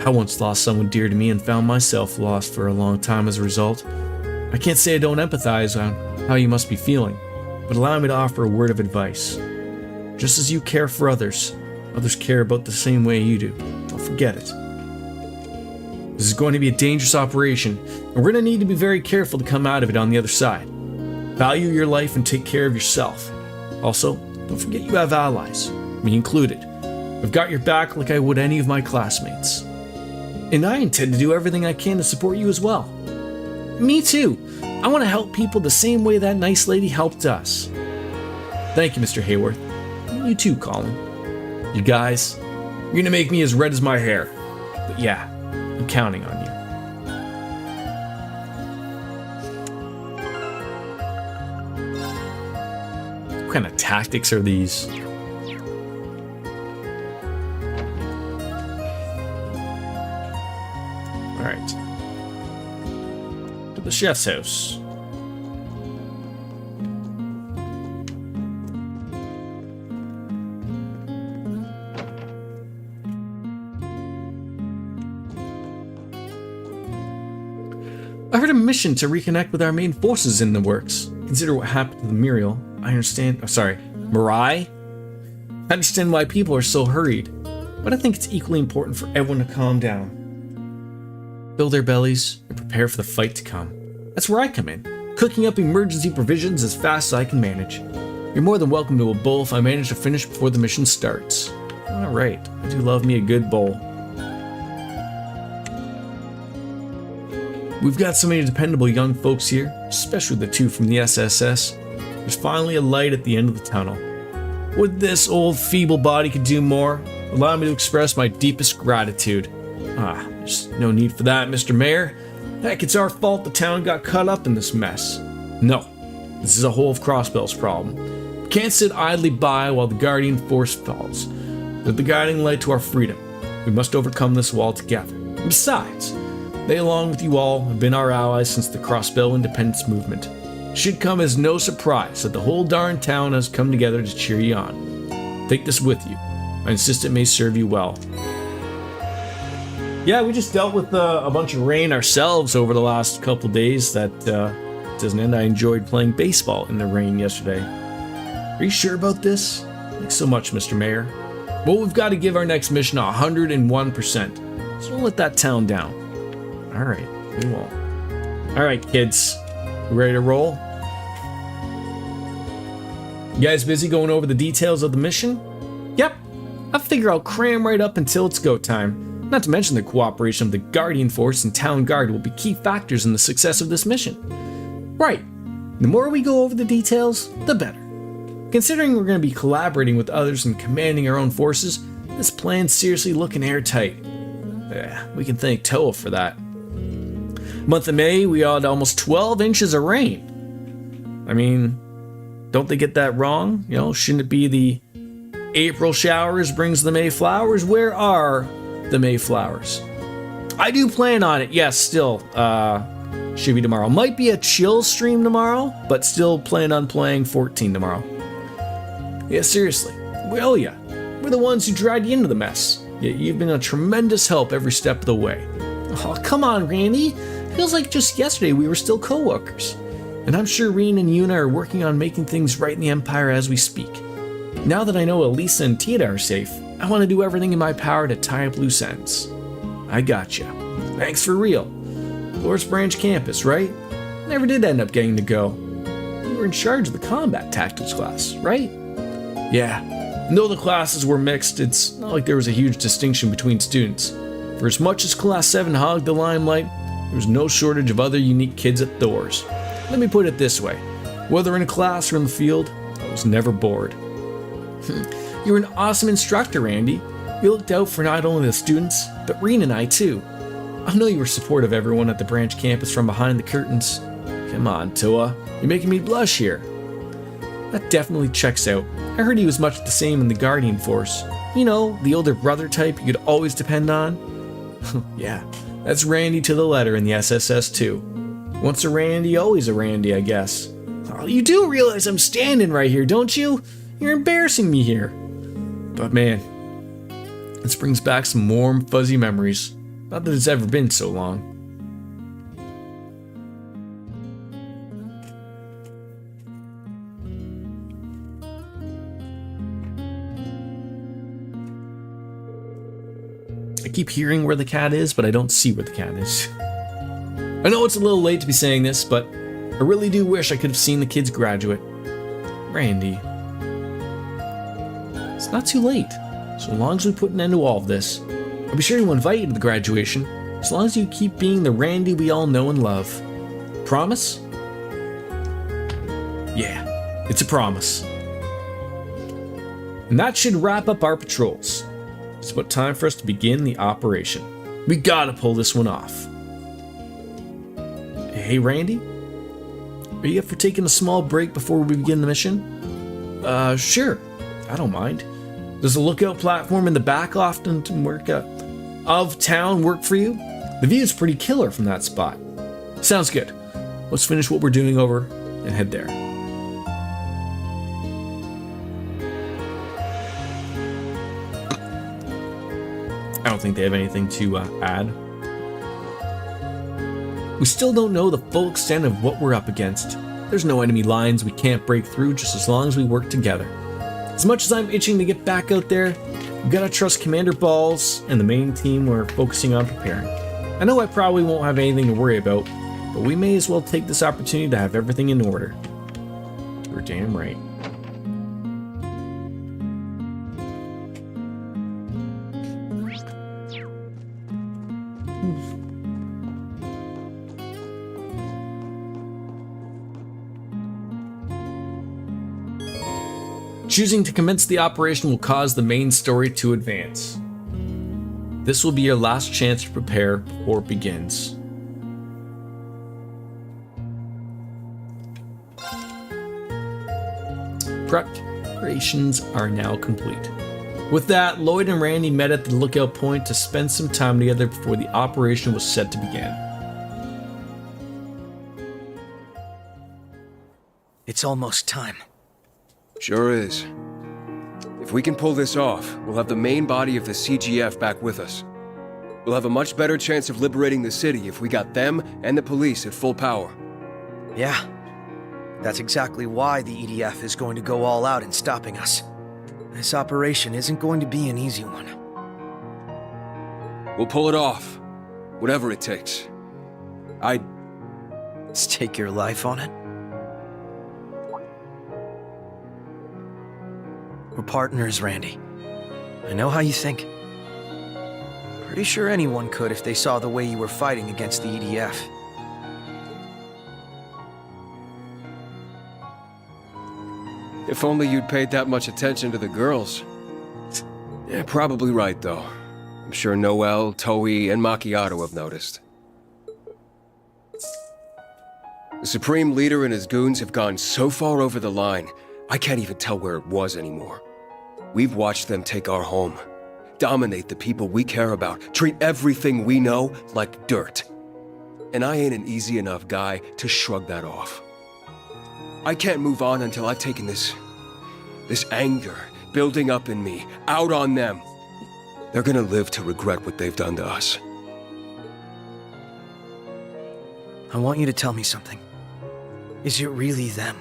I once lost someone dear to me and found myself lost for a long time as a result. I can't say I don't empathize on how you must be feeling, but allow me to offer a word of advice. Just as you care for others, others care about the same way you do. Don't forget it. This is going to be a dangerous operation, and we're going to need to be very careful to come out of it on the other side. Value your life and take care of yourself. Also, don't forget you have allies, me included. I've got your back like I would any of my classmates. And I intend to do everything I can to support you as well. Me too. I want to help people the same way that nice lady helped us. Thank you, Mr. Hayworth. And you too, Colin. You guys, you're gonna make me as red as my hair. But yeah, I'm counting on you. What kind of tactics are these? Alright. To the chef's house. I heard a mission to reconnect with our main forces in the works. Consider what happened to the Muriel. I understand. Mirai? I understand why people are so hurried, but I think it's equally important for everyone to calm down. Fill their bellies and prepare for the fight to come. That's where I come in, cooking up emergency provisions as fast as I can manage. You're more than welcome to a bowl if I manage to finish before the mission starts. Alright, I do love me a good bowl. We've got so many dependable young folks here, especially the two from the SSS. There's finally a light at the end of the tunnel. Would this old feeble body could do more? Allow me to express my deepest gratitude. There's no need for that, Mr. Mayor. Heck, it's our fault the town got caught up in this mess. No, this is a whole of Crossbell's problem. We can't sit idly by while the Guardian Force falls. They're the guiding light to our freedom. We must overcome this wall together. And besides, they, along with you all, have been our allies since the Crossbell independence movement. It should come as no surprise that the whole darn town has come together to cheer you on. Take this with you. I insist it may serve you well. Yeah, we just dealt with a bunch of rain ourselves over the last couple days. That doesn't end. I enjoyed playing baseball in the rain yesterday. Are you sure about this? Thanks so much, Mr. Mayor. Well, we've got to give our next mission 101%. So we'll let that town down. Alright, we won't. Alright, kids. You ready to roll? You guys busy going over the details of the mission? Yep. I figure I'll cram right up until it's go time. Not to mention the cooperation of the Guardian Force and Town Guard will be key factors in the success of this mission. Right. The more we go over the details, the better. Considering we're going to be collaborating with others and commanding our own forces, this plan's seriously looking airtight. Yeah, we can thank Toa for that. Month of May, we had almost 12 inches of rain. I mean, don't they get that wrong? You know, shouldn't it be the April showers brings the May flowers? Where are the May flowers? I do plan on it, yes, still. Should be tomorrow. Might be a chill stream tomorrow, but still plan on playing 14 tomorrow. Yeah, seriously, we owe ya. We're the ones who dragged you into the mess. Yet you've been a tremendous help every step of the way. Oh, come on, Randy. Feels like just yesterday we were still co-workers. And I'm sure Reen and Yuna are working on making things right in the Empire as we speak. Now that I know Elisa and Tita are safe, I want to do everything in my power to tie up loose ends. I gotcha. Thanks for real. Forest Branch campus, right? Never did end up getting to go. You were in charge of the combat tactics class, right? Yeah. And though the classes were mixed, it's not like there was a huge distinction between students. For as much as Class 7 hogged the limelight, there was no shortage of other unique kids at Thor's. Let me put it this way. Whether in a class or in the field, I was never bored. You were an awesome instructor, Andy. You looked out for not only the students, but Reen and I too. I know you were supportive of everyone at the branch campus from behind the curtains. Come on, Toa. You're making me blush here. That definitely checks out. I heard he was much the same in the Guardian Force. You know, the older brother type you could always depend on. Yeah, that's Randy to the letter in the SSS too. Once a Randy, always a Randy, I guess. Oh, you do realize I'm standing right here, don't you? You're embarrassing me here. But man, this brings back some warm, fuzzy memories. Not that it's ever been so long. I keep hearing where the cat is, but I don't see where the cat is. I know it's a little late to be saying this, but I really do wish I could have seen the kids graduate. Randy. It's not too late. So long as we put an end to all of this, I'll be sure to invite you to the graduation, as long as you keep being the Randy we all know and love. Promise? Yeah, it's a promise. And that should wrap up our patrols. It's about time for us to begin the operation. We gotta pull this one off. Hey, Randy? Are you up for taking a small break before we begin the mission? Sure. I don't mind. Does the lookout platform in the back often of town work for you? The view's pretty killer from that spot. Sounds good. Let's finish what we're doing over and head there. I don't think they have anything to add. We still don't know the full extent of what we're up against. There's no enemy lines we can't break through just as long as we work together. As much as I'm itching to get back out there, we gotta trust Commander Balls and the main team we're focusing on preparing. I know I probably won't have anything to worry about, but we may as well take this opportunity to have everything in order. You're damn right. Choosing to commence the operation will cause the main story to advance. This will be your last chance to prepare before it begins. Preparations are now complete. With that, Lloyd and Randy met at the lookout point to spend some time together before the operation was set to begin. It's almost time. Sure is. If we can pull this off, we'll have the main body of the CGF back with us. We'll have a much better chance of liberating the city if we got them and the police at full power. Yeah. That's exactly why the EDF is going to go all out in stopping us. This operation isn't going to be an easy one. We'll pull it off. Whatever it takes. I'd stake your life on it? We're partners, Randy. I know how you think. Pretty sure anyone could if they saw the way you were fighting against the EDF. If only you'd paid that much attention to the girls. Yeah, probably right, though. I'm sure Noel, Toei, and Macchiato have noticed. The Supreme Leader and his goons have gone so far over the line, I can't even tell where it was anymore. We've watched them take our home, dominate the people we care about, treat everything we know like dirt. And I ain't an easy enough guy to shrug that off. I can't move on until I've taken this anger building up in me out on them. They're gonna live to regret what they've done to us. I want you to tell me something. Is it really them?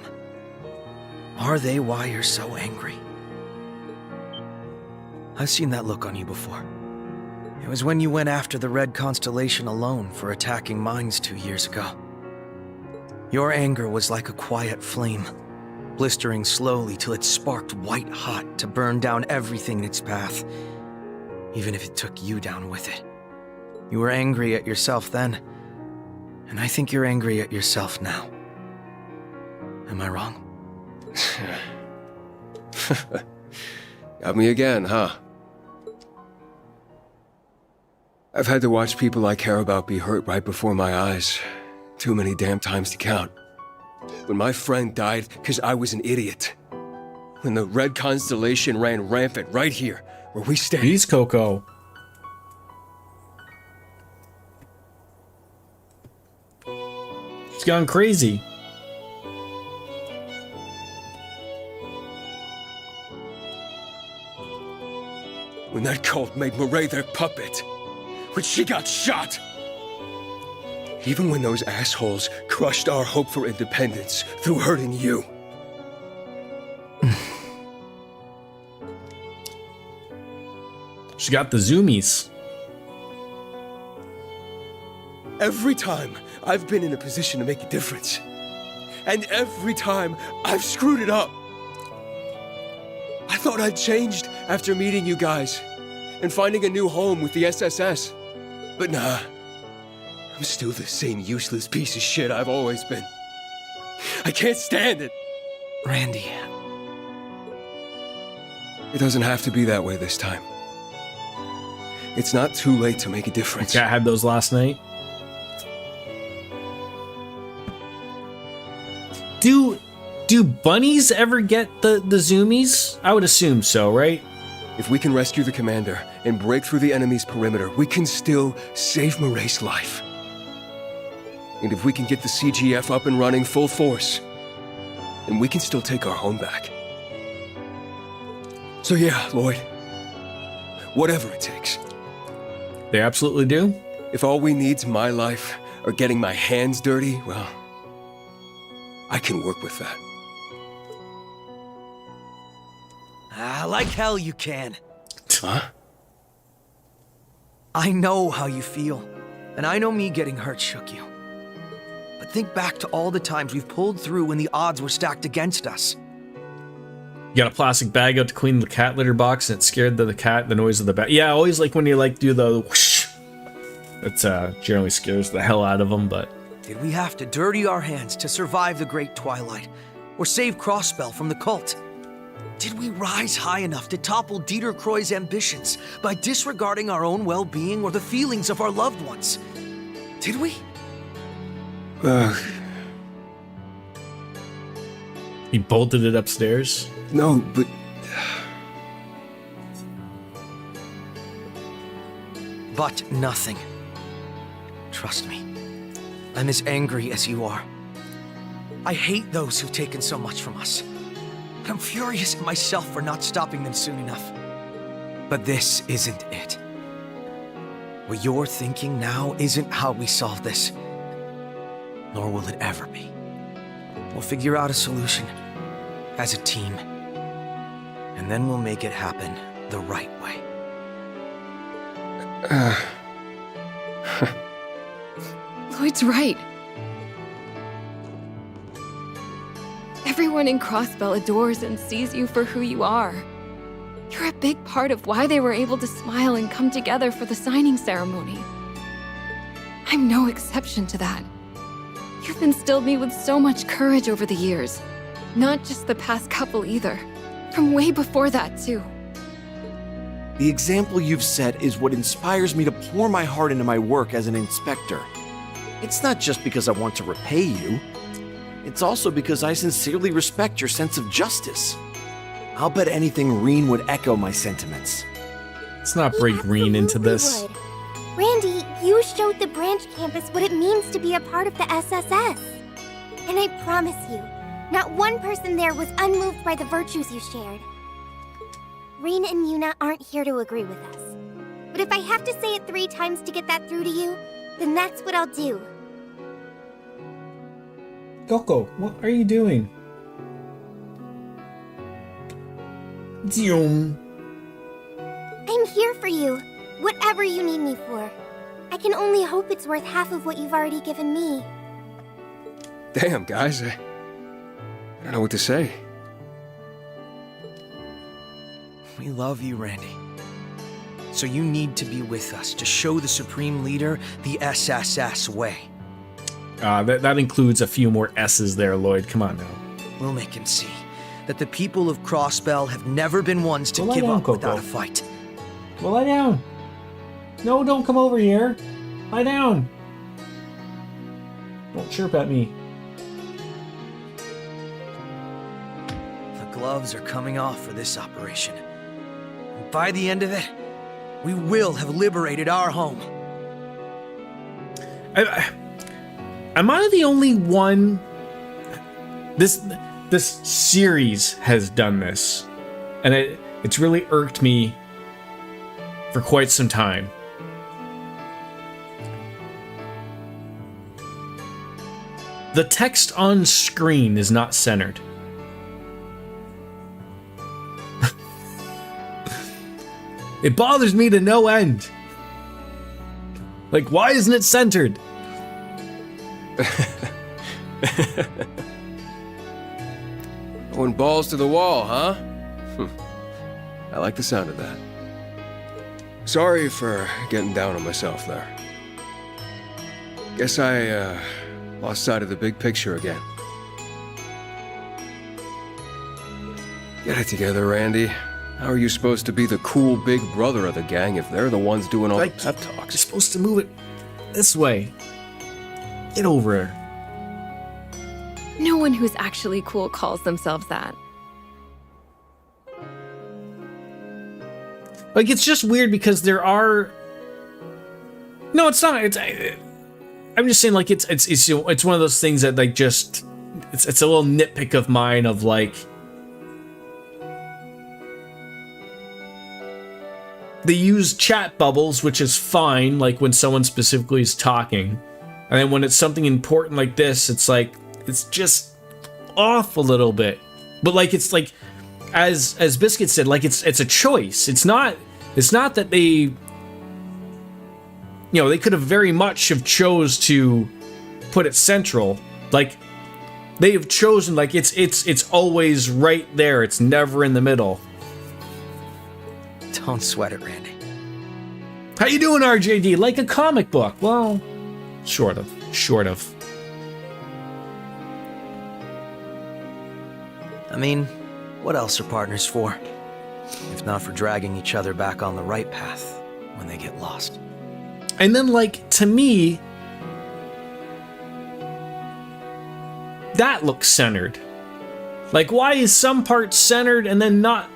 Are they why you're so angry? I've seen that look on you before. It was when you went after the Red Constellation alone for attacking mines 2 years ago. Your anger was like a quiet flame, blistering slowly till it sparked white hot to burn down everything in its path, even if it took you down with it. You were angry at yourself then, and I think you're angry at yourself now. Am I wrong? Got me again, huh? I've had to watch people I care about be hurt right before my eyes. Too many damn times to count. When my friend died because I was an idiot. When the Red Constellation ran rampant right here, where we stand. Peace, Coco. She's gone crazy. When that cult made Murray their puppet. When she got shot. Even when those assholes crushed our hope for independence through hurting you. She got the zoomies. Every time I've been in a position to make a difference. And every time I've screwed it up. I thought I'd changed after meeting you guys and finding a new home with the SSS. But nah, I'm still the same useless piece of shit I've always been. I can't stand it. Randy. It doesn't have to be that way this time. It's not too late to make a difference. I had those last night. Do bunnies ever get the zoomies? I would assume so, right? If we can rescue the commander and break through the enemy's perimeter, we can still save Murray's life. And if we can get the CGF up and running full force, then we can still take our home back. So yeah, Lloyd, whatever it takes. They absolutely do. If all we need's my life or getting my hands dirty, well, I can work with that. Like hell you can. Huh? I know how you feel, and I know me getting hurt shook you. But think back to all the times we've pulled through when the odds were stacked against us. You got a plastic bag out to clean the cat litter box, and it scared the cat, the noise of the bag. Yeah, I always like when you do the whoosh. That generally scares the hell out of them, but... Did we have to dirty our hands to survive the Great Twilight, or save Crossbell from the cult? Did we rise high enough to topple Dieter Croy's ambitions by disregarding our own well-being or the feelings of our loved ones? Did we? He bolted it upstairs? No, but... But nothing. Trust me. I'm as angry as you are. I hate those who've taken so much from us. I'm furious at myself for not stopping them soon enough. But this isn't it. What you're thinking now isn't how we solve this. Nor will it ever be. We'll figure out a solution as a team. And then we'll make it happen the right way. Lloyd's right. Everyone in Crossbell adores and sees you for who you are. You're a big part of why they were able to smile and come together for the signing ceremony. I'm no exception to that. You've instilled me with so much courage over the years. Not just the past couple either. From way before that, too. The example you've set is what inspires me to pour my heart into my work as an inspector. It's not just because I want to repay you. It's also because I sincerely respect your sense of justice. I'll bet anything Reen would echo my sentiments. Let's not break Reen into this. Would. Randy, you showed the branch campus what it means to be a part of the SSS. And I promise you, not one person there was unmoved by the virtues you shared. Reen and Yuna aren't here to agree with us. But if I have to say it 3 times to get that through to you, then that's what I'll do. Coco, what are you doing? Zoom. I'm here for you, whatever you need me for. I can only hope it's worth half of what you've already given me. Damn, guys. I don't know what to say. We love you, Randy. So you need to be with us to show the Supreme Leader the SSS way. That includes a few more S's there, Lloyd. Come on now. We'll make him see that the people of Crossbell have never been ones to give up without a fight. Well, lie down. No, don't come over here. Lie down. Don't chirp at me. The gloves are coming off for this operation. And by the end of it, we will have liberated our home. Am I the only one? This series has done this, and it's really irked me for quite some time. The text on screen is not centered. It bothers me to no end. Like, why isn't it centered? Going balls to the wall, huh? I like the sound of that. Sorry for getting down on myself there. Guess I lost sight of the big picture again. Get it together, Randy. How are you supposed to be the cool big brother of the gang if they're the ones doing all the pep talks? You're supposed to move it this way. Get over it. No one who's actually cool calls themselves that. Like, it's just weird because there are... No, it's not. I'm just saying, like, it's one of those things that, like, just... It's a little nitpick of mine of, like... They use chat bubbles, which is fine, like, when someone specifically is talking. And then when it's something important like this, it's like... It's just off a little bit. But, like, it's like... As Biscuit said, like, it's a choice. It's not that they... You know, they could have very much have chose to put it central. Like, they have chosen, like, it's always right there. It's never in the middle. Don't sweat it, Randy. How you doing, RJD? Like a comic book? Well, sort of. I mean, what else are partners for? If not for dragging each other back on the right path when they get lost. And then, like, to me, that looks centered. Like, why is some parts centered and then not?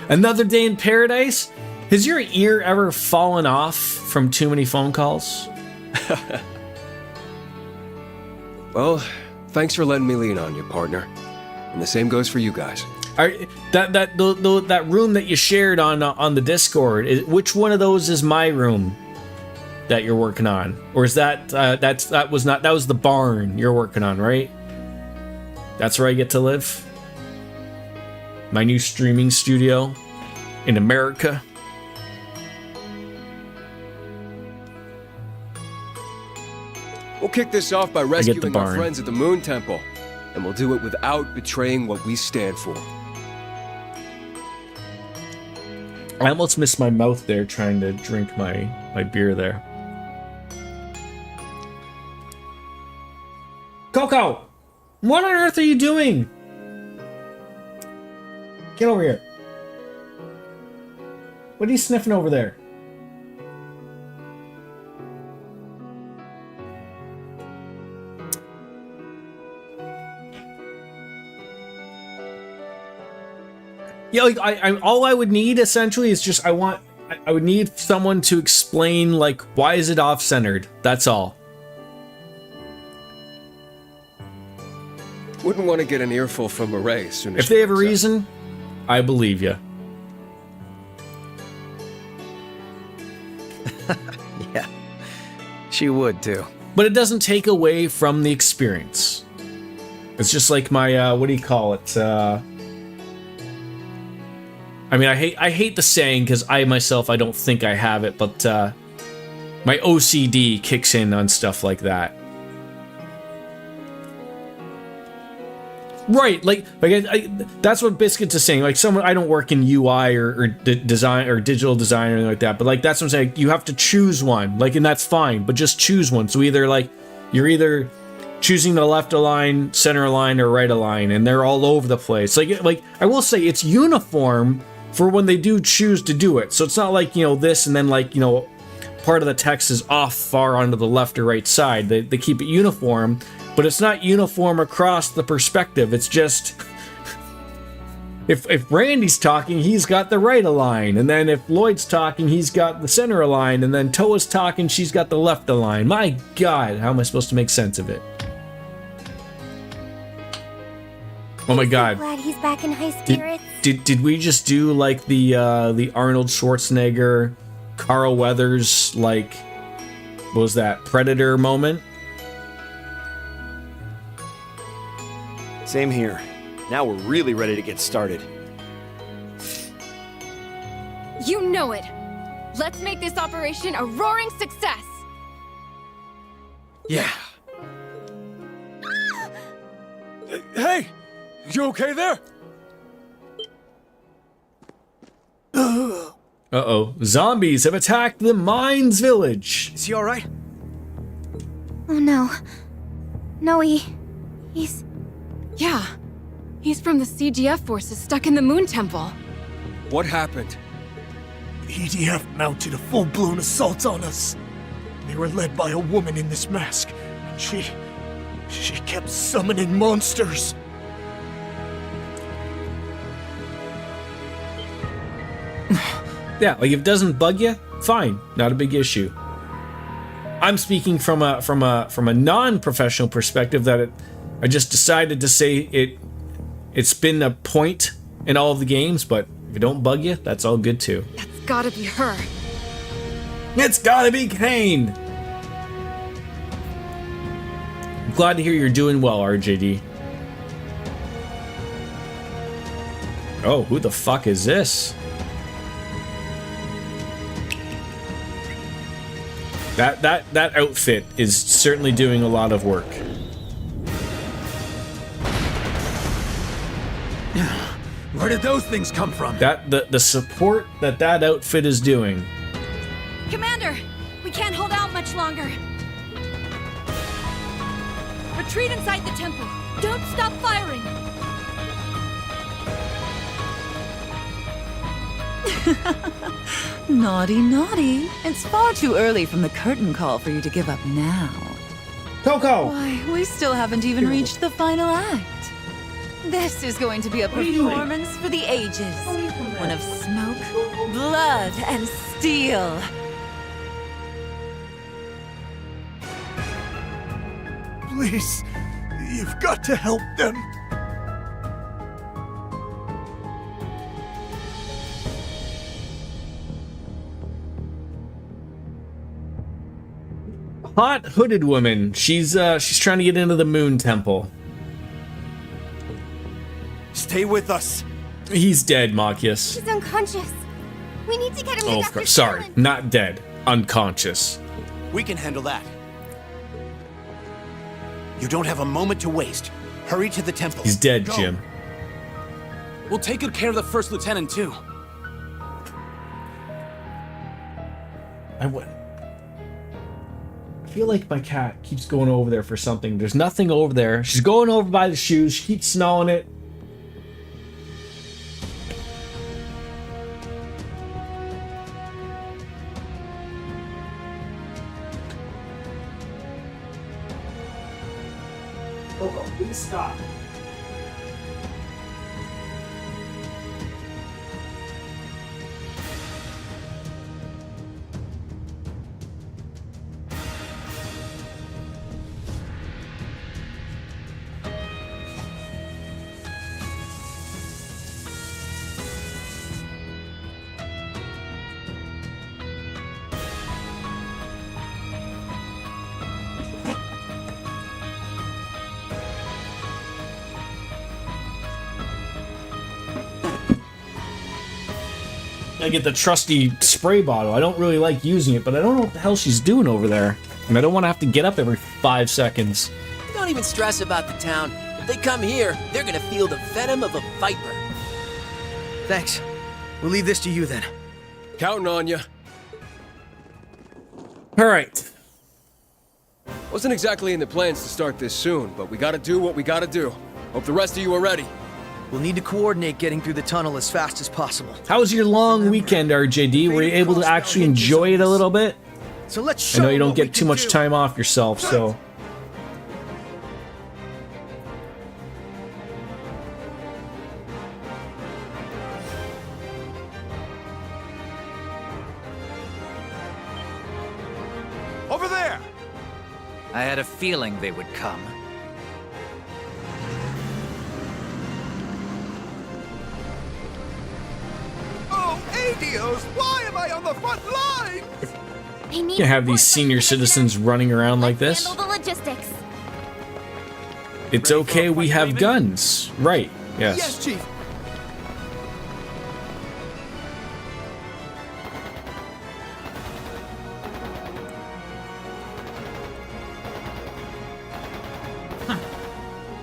Another Day in Paradise? Has your ear ever fallen off from too many phone calls? Well, thanks for letting me lean on you, partner. And the same goes for you guys. that room that you shared on the Discord, which one of those is my room? that you're working on, or is that that was the barn you're working on, right? That's where I get to live. My new streaming studio in America. We'll kick this off by rescuing our barn. friends at the Moon Temple, and we'll do it without betraying what we stand for. I almost missed my mouth there trying to drink my beer there. Coco! What on earth are you doing? Get over here. What are you sniffing over there? Yeah, like I all I would need essentially is just I would need someone to explain like why is it off-centered. That's all. Wouldn't want to get an earful from Marae as soon as If she they have a wakes up. reason, I believe you. Yeah, she would too. But it doesn't take away from the experience. It's just like my what do you call it? I mean, I hate the saying because I myself I don't think I have it, but my OCD kicks in on stuff like that. Right, like that's what Biscuits is saying. Like, someone I don't work in UI or design or digital design or anything like that, but like that's what I'm saying. You have to choose one, like, and that's fine, but just choose one. So either like you're either choosing the left align, center align, or right align, and they're all over the place. Like I will say it's uniform for when they do choose to do it. So it's not like, you know, this and then like, you know, part of the text is off far onto the left or right side. They keep it uniform. But it's not uniform across the perspective. It's just if Randy's talking, he's got the right align, and then if Lloyd's talking, he's got the center align, and then Toa's talking, she's got the left align. My God, how am I supposed to make sense of it? Oh my God! I'm glad he's back in high spirits. Did we just do like the Arnold Schwarzenegger, Carl Weathers, like, what was that, Predator moment? Same here. Now we're really ready to get started. You know it. Let's make this operation a roaring success. Yeah. Hey! You okay there? Uh-oh. Zombies have attacked the Mines Village. Is he alright? Oh no. No, he's... Yeah. He's from the CGF forces stuck in the Moon Temple. What happened? EDF mounted a full-blown assault on us. They were led by a woman in this mask, and she kept summoning monsters. Yeah, like if it doesn't bug you, fine, not a big issue. I'm speaking from a non-professional perspective that I just decided to say it's been a point in all of the games, but if it don't bug you, that's all good too. That's gotta be her. It's gotta be Kane! I'm glad to hear you're doing well, RJD. Oh, who the fuck is this? That outfit is certainly doing a lot of work. Where did those things come from? The support that outfit is doing. Commander, we can't hold out much longer. Retreat inside the temple. Don't stop firing. Naughty, naughty. It's far too early from the curtain call for you to give up now. Coco! Why, we still haven't even reached the final act. This is going to be a performance for the ages. One of smoke, blood, and steel. Please, you've got to help them. hot hooded woman. She's trying to get into the Moon Temple. Stay with us. He's dead, Machias. He's unconscious. We need to get him to Oh, of Dr. course. Sorry, Talon. not dead. Unconscious. We can handle that. You don't have a moment to waste. Hurry to the temple. He's dead, Go. Jim. We'll take good care of the first lieutenant, too. I feel like my cat keeps going over there for something. There's nothing over there. She's going over by the shoes. She keeps smelling it. Coco, please stop. I get the trusty spray bottle. I don't really like using it, but I don't know what the hell she's doing over there. And I don't want to have to get up every 5 seconds. Don't even stress about the town. If they come here, they're gonna feel the venom of a viper. Thanks. We'll leave this to you then. Counting on you. All right. Wasn't exactly in the plans to start this soon, but we gotta do what we gotta do. Hope the rest of you are ready. We'll need to coordinate getting through the tunnel as fast as possible. How was your long weekend, RJD? Were you able to actually enjoy it a little bit? So let's I know you don't get too much time off yourself, so... Over there! I had a feeling they would come. Oh, Adios! Why am I on the front line? You can't have these senior citizens running around like this. Handle the logistics. It's okay, we have guns. Right, yes. Yes, Chief.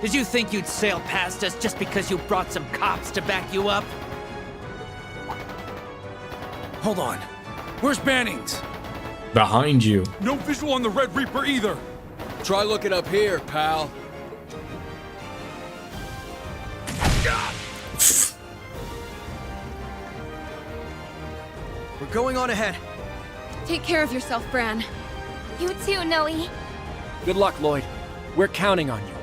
Did you think you'd sail past us just because you brought some cops to back you up? Hold on. Where's Bannings? Behind you. No visual on the Red Reaper either. Try looking up here, pal. We're going on ahead. Take care of yourself, Bran. You too, Noe. Good luck, Lloyd. We're counting on you.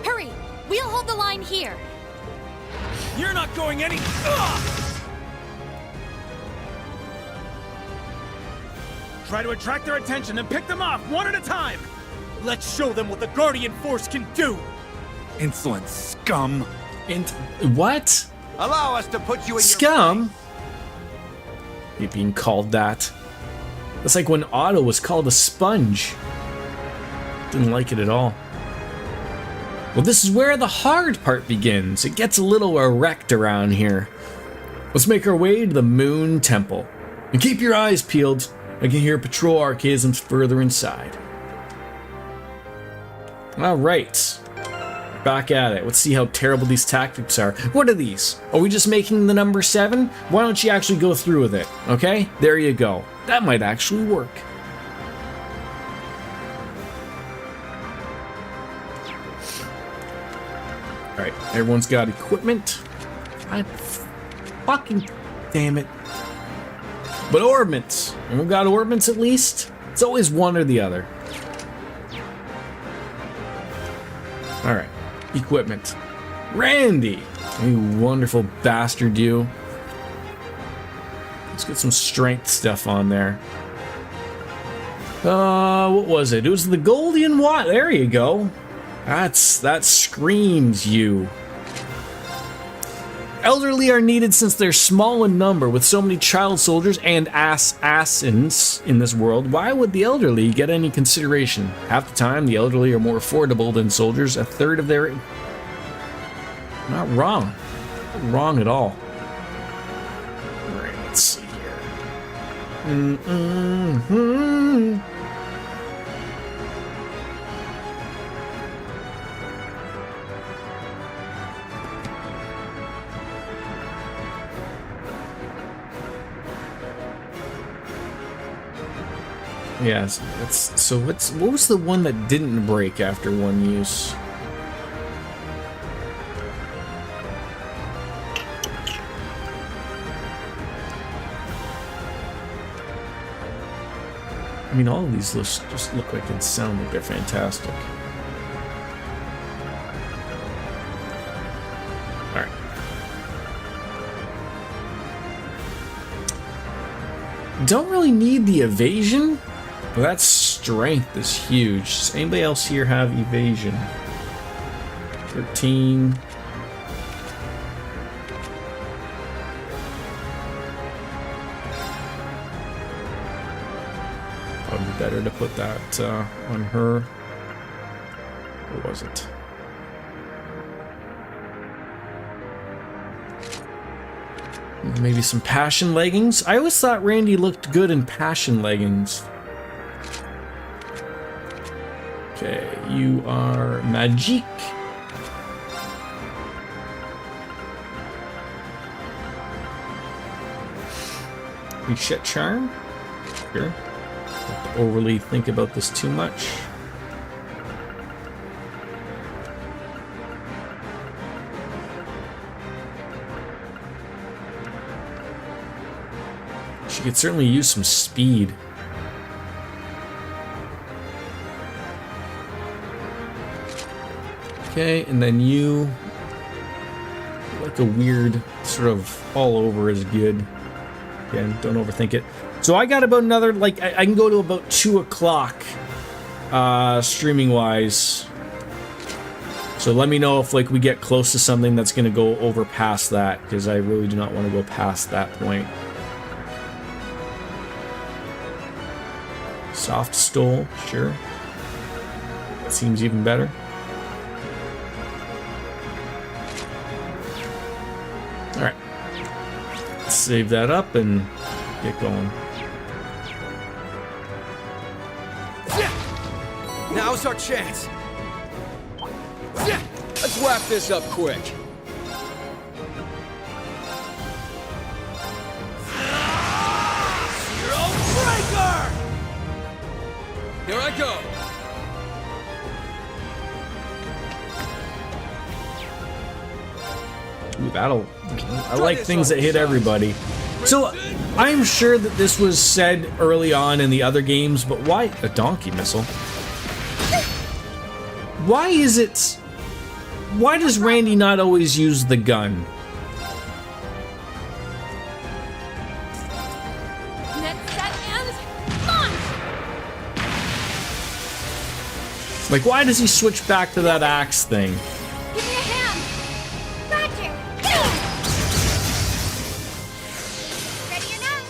Hurry! We'll hold the line here. You're not going any... Try to attract their attention and pick them off one at a time. Let's show them what the Guardian Force can do. Insolent scum. What? Allow us to put you in Scum? You being called that. That's like when Otto was called a sponge. Didn't like it at all. Well, this is where the hard part begins. It gets a little erect around here. Let's make our way to the Moon Temple. And keep your eyes peeled. I can hear patrol archaisms further inside. Alright. Back at it. Let's see how terrible these tactics are. What are these? Are we just making the number 7? Why don't you actually go through with it? Okay? There you go. That might actually work. Alright, everyone's got equipment. Fucking damn it. But orbments. Everyone got orbments at least? It's always one or the other. Alright, equipment. Randy! You wonderful bastard, you. Let's get some strength stuff on there. What was it? It was the Golden Watt. There you go. That screams you. Elderly are needed since they're small in number. With so many child soldiers and assassins in this world, why would the elderly get any consideration? Half the time, the elderly are more affordable than soldiers. A third of their... Not wrong. Not wrong at all. Alright, let's see here. Yes, so what was the one that didn't break after one use? I mean, all of these just look like and sound like they're fantastic. Alright. Don't really need the evasion. But that strength is huge. Does anybody else here have evasion? 13. Probably better to put that on her. Or was it? Maybe some passion leggings? I always thought Randy looked good in passion leggings. Okay, you are Magique. Reset charm. Sure. Don't have to overly think about this too much. She could certainly use some speed. Okay, and then you, like a weird sort of all over is good. Again, don't overthink it. So I got about another, like, I can go to about 2 o'clock, streaming wise. So let me know if, like, we get close to something that's going to go over past that, because I really do not want to go past that point. Soft stole, sure. That seems even better. Alright. Save that up and get going. Now's our chance. Let's wrap this up quick. Zero Breaker! Here I go. Ooh, that'll... I like things that hit everybody. So, I'm sure that this was said early on in the other games, but why... A donkey missile? Why is it... Why does Randy not always use the gun? Like, why does he switch back to that axe thing? Give me a hand! Roger! Ready or not?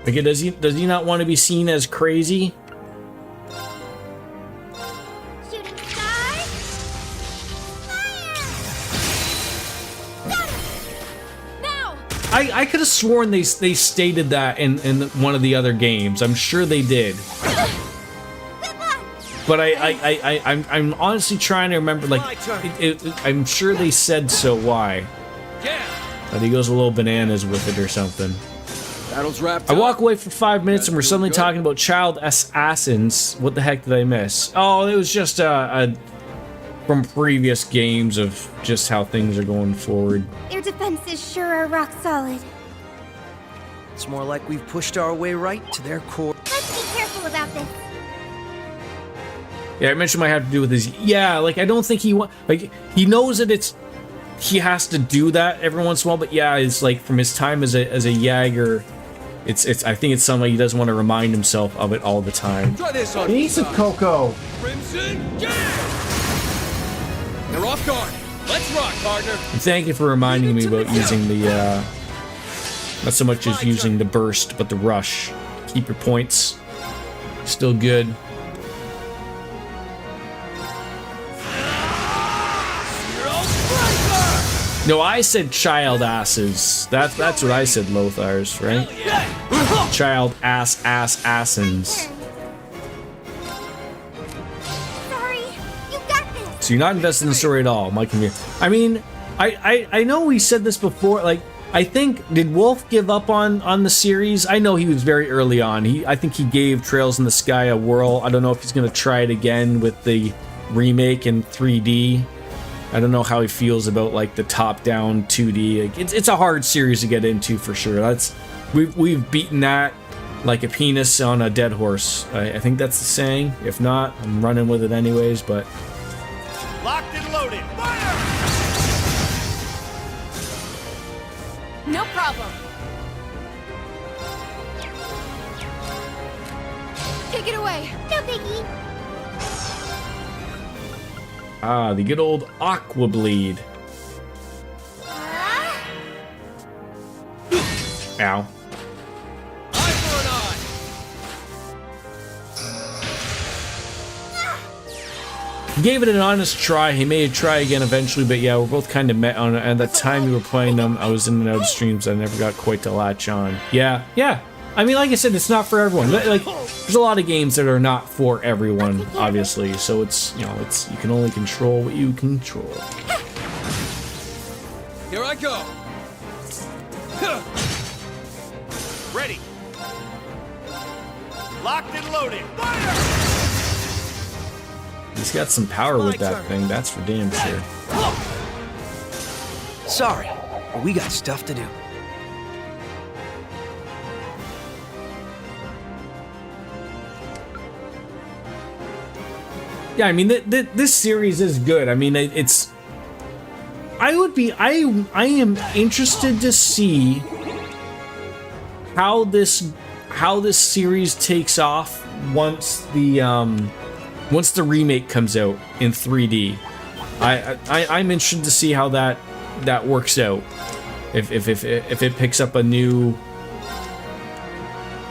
Like, does he not want to be seen as crazy? Shooting star! Fire! Got him! Now! I could have sworn they stated that in one of the other games. I'm sure they did. But I'm honestly trying to remember, like, I'm sure they said so, why. But he goes a little bananas with it or something. Battle's wrapped I up. walk away for 5 minutes and we're suddenly talking about child assassins. What the heck did I miss? Oh, it was just from previous games of just how things are going forward. Their defenses sure are rock solid. It's more like we've pushed our way right to their core. Let's be careful about this. Yeah, I mentioned might have to do with his... Yeah, like, I don't think he like, he knows that he has to do that every once in a while, but yeah, it's like, from his time as a Jaeger, I think it's something he doesn't want to remind himself of it all the time. Try this on Piece of cocoa. Crimson Jam! They're off guard. Let's rock, partner. And thank you for reminding me about using the, not so much as using the burst, but the rush. Keep your points. Still good. No, I said child asses. That's what I said, Lothars, right? Child assins. Sorry, you got this. So you're not invested in the story at all, Mike and me. I mean, I know we said this before. Like, I think, did Wolf give up on the series? I know he was very early on. I think he gave Trails in the Sky a whirl. I don't know if he's gonna try it again with the remake in 3D. I don't know how he feels about like the top-down 2D. Like, it's a hard series to get into for sure. We've beaten that like a penis on a dead horse. I think that's the saying. If not, I'm running with it anyways. But Locked and loaded. Fire! No problem. Take it away. No biggie. the good old Aqua Bleed. Ow. He gave it an honest try. He may try again eventually, but yeah, we're both kind of met on it. At the time we were playing them, I was in and out of streams. I never got quite to latch on. Yeah. I mean, like I said, it's not for everyone. Like, there's a lot of games that are not for everyone, obviously. So it's, you know, you can only control what you control. Here I go. Ready. Locked and loaded. Fire! He's got some power with that thing, that's for damn sure. Sorry, but we got stuff to do. Yeah, I mean, this series is good. I mean, it's... I am interested to see how this series takes off once the remake comes out in 3D. I'm interested to see how that works out. If it picks up a new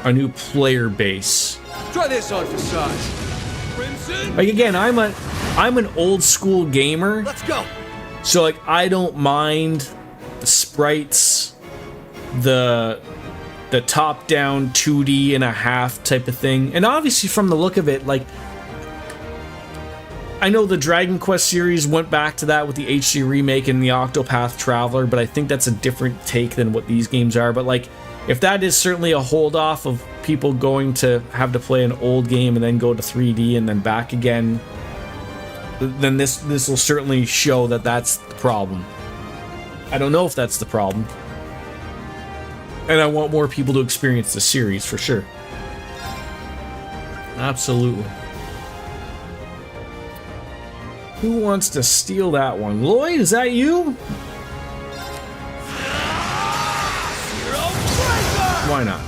player base. Try this on for size. Like, again, I'm an old school gamer. Let's go. So like, I don't mind the sprites, the top down 2D and a half type of thing. And obviously from the look of it, like, I know the Dragon Quest series went back to that with the HD remake and the Octopath Traveler, but I think that's a different take than what these games are. But like, if that is certainly a hold off of people going to have to play an old game and then go to 3D and then back again, then this will certainly show that that's the problem. I don't know if that's the problem. And I want more people to experience the series for sure. Absolutely. Who wants to steal that one? Lloyd, is that you? Why not?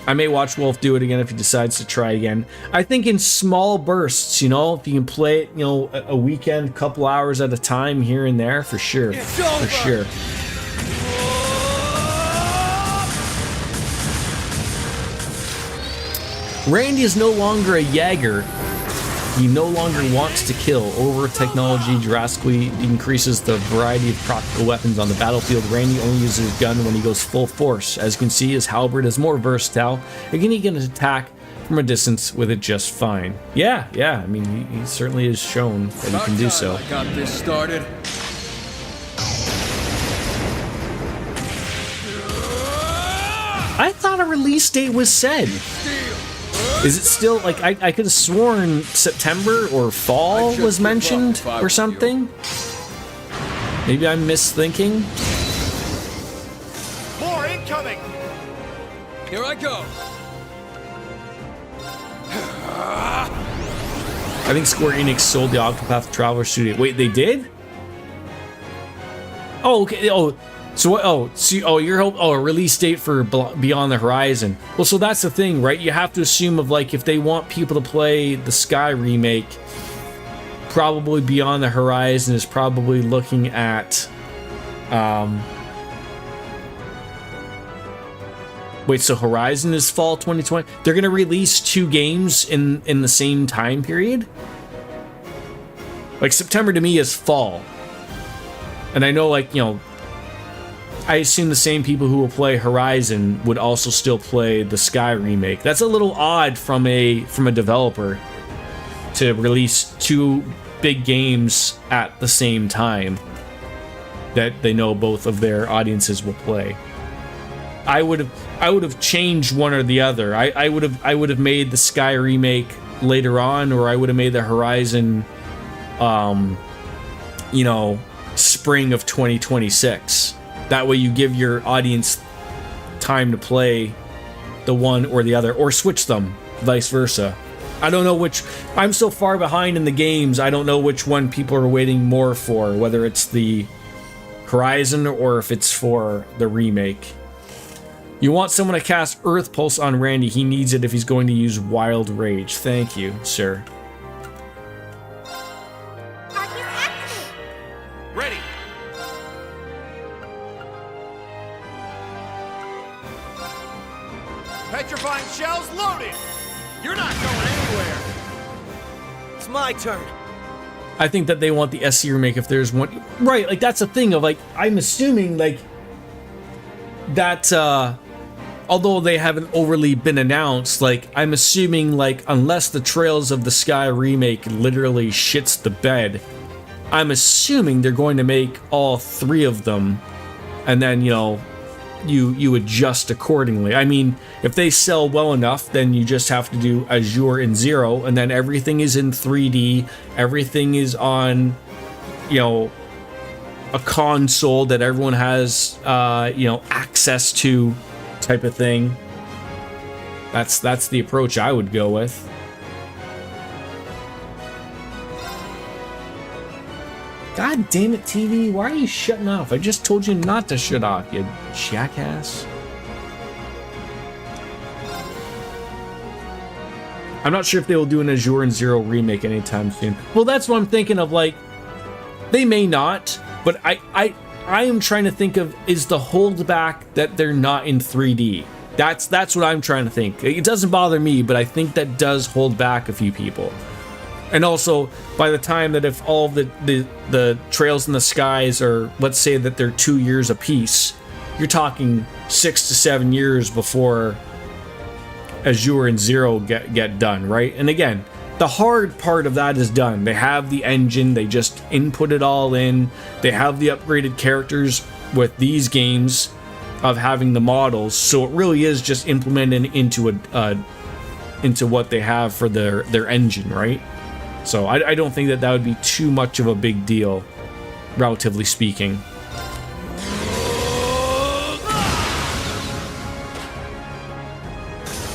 I may watch Wolf do it again if he decides to try again. I think in small bursts, you know, if you can play it, you know, a weekend, couple hours at a time here and there, for sure. For sure. Randy is no longer a Jaeger. He no longer wants to kill. Over technology drastically increases the variety of practical weapons on the battlefield. Randy only uses his gun when he goes full force. As you can see, his halberd is more versatile. Again, he can attack from a distance with it just fine. Yeah. I mean, he certainly has shown that he can do so. I got this started. I thought a release date was said. Is it still, like, I could have sworn September or fall was mentioned or something? Maybe I'm misthinking? More incoming! Here I go. I think Square Enix sold the Octopath Traveler studio. Wait, they did? Oh, okay. Oh, so what? Oh, so, you're hoping, a release date for Beyond the Horizon. Well, so that's the thing, right? You have to assume of, like, if they want people to play the Sky remake, probably Beyond the Horizon is probably looking at wait, so Horizon is fall 2020? They're gonna release 2 games in the same time period? Like, September to me is fall. And I know, like, you know, I assume the same people who will play Horizon would also still play the Sky remake. That's a little odd from a developer to release 2 big games at the same time that they know both of their audiences will play. I would have changed one or the other. I would have made the Sky remake later on, or I would have made the Horizon you know, spring of 2026. That way you give your audience time to play the one or the other, or switch them, vice versa. I don't know which. I'm so far behind in the games, I don't know which one people are waiting more for, whether it's the Horizon or if it's for the remake. You want someone to cast Earth Pulse on Randy. He needs it if he's going to use Wild Rage. Thank you, sir. Ready. Petrifying shells loaded. You're not going anywhere. It's my turn. I think that they want the SC remake if there's one. Right, like that's a thing of like, I'm assuming like that although they haven't overly been announced, like I'm assuming like unless the Trails of the Sky remake literally shits the bed, I'm assuming they're going to make all 3 of them, and then, you know, you adjust accordingly. I mean, if they sell well enough, then you just have to do Azure and Zero, and then everything is in 3D, everything is on, you know, a console that everyone has, you know, access to, type of thing. That's the approach I would go with. God damn it, TV, why are you shutting off? I just told you not to shut off, you jackass. I'm not sure if they will do an Azure and Zero remake anytime soon. Well, that's what I'm thinking of, like, they may not, but I am trying to think of, is the holdback that they're not in 3D. That's what I'm trying to think. It doesn't bother me, but I think that does hold back a few people. And also, by the time that if all the Trails in the Skies are, let's say that they're 2 years apiece, you're talking 6 to 7 years before Azure and Zero get done, right? And again, the hard part of that is done. They have the engine, they just input it all in. They have the upgraded characters with these games of having the models, so it really is just implemented into what they have for their engine, right? So I don't think that would be too much of a big deal, relatively speaking.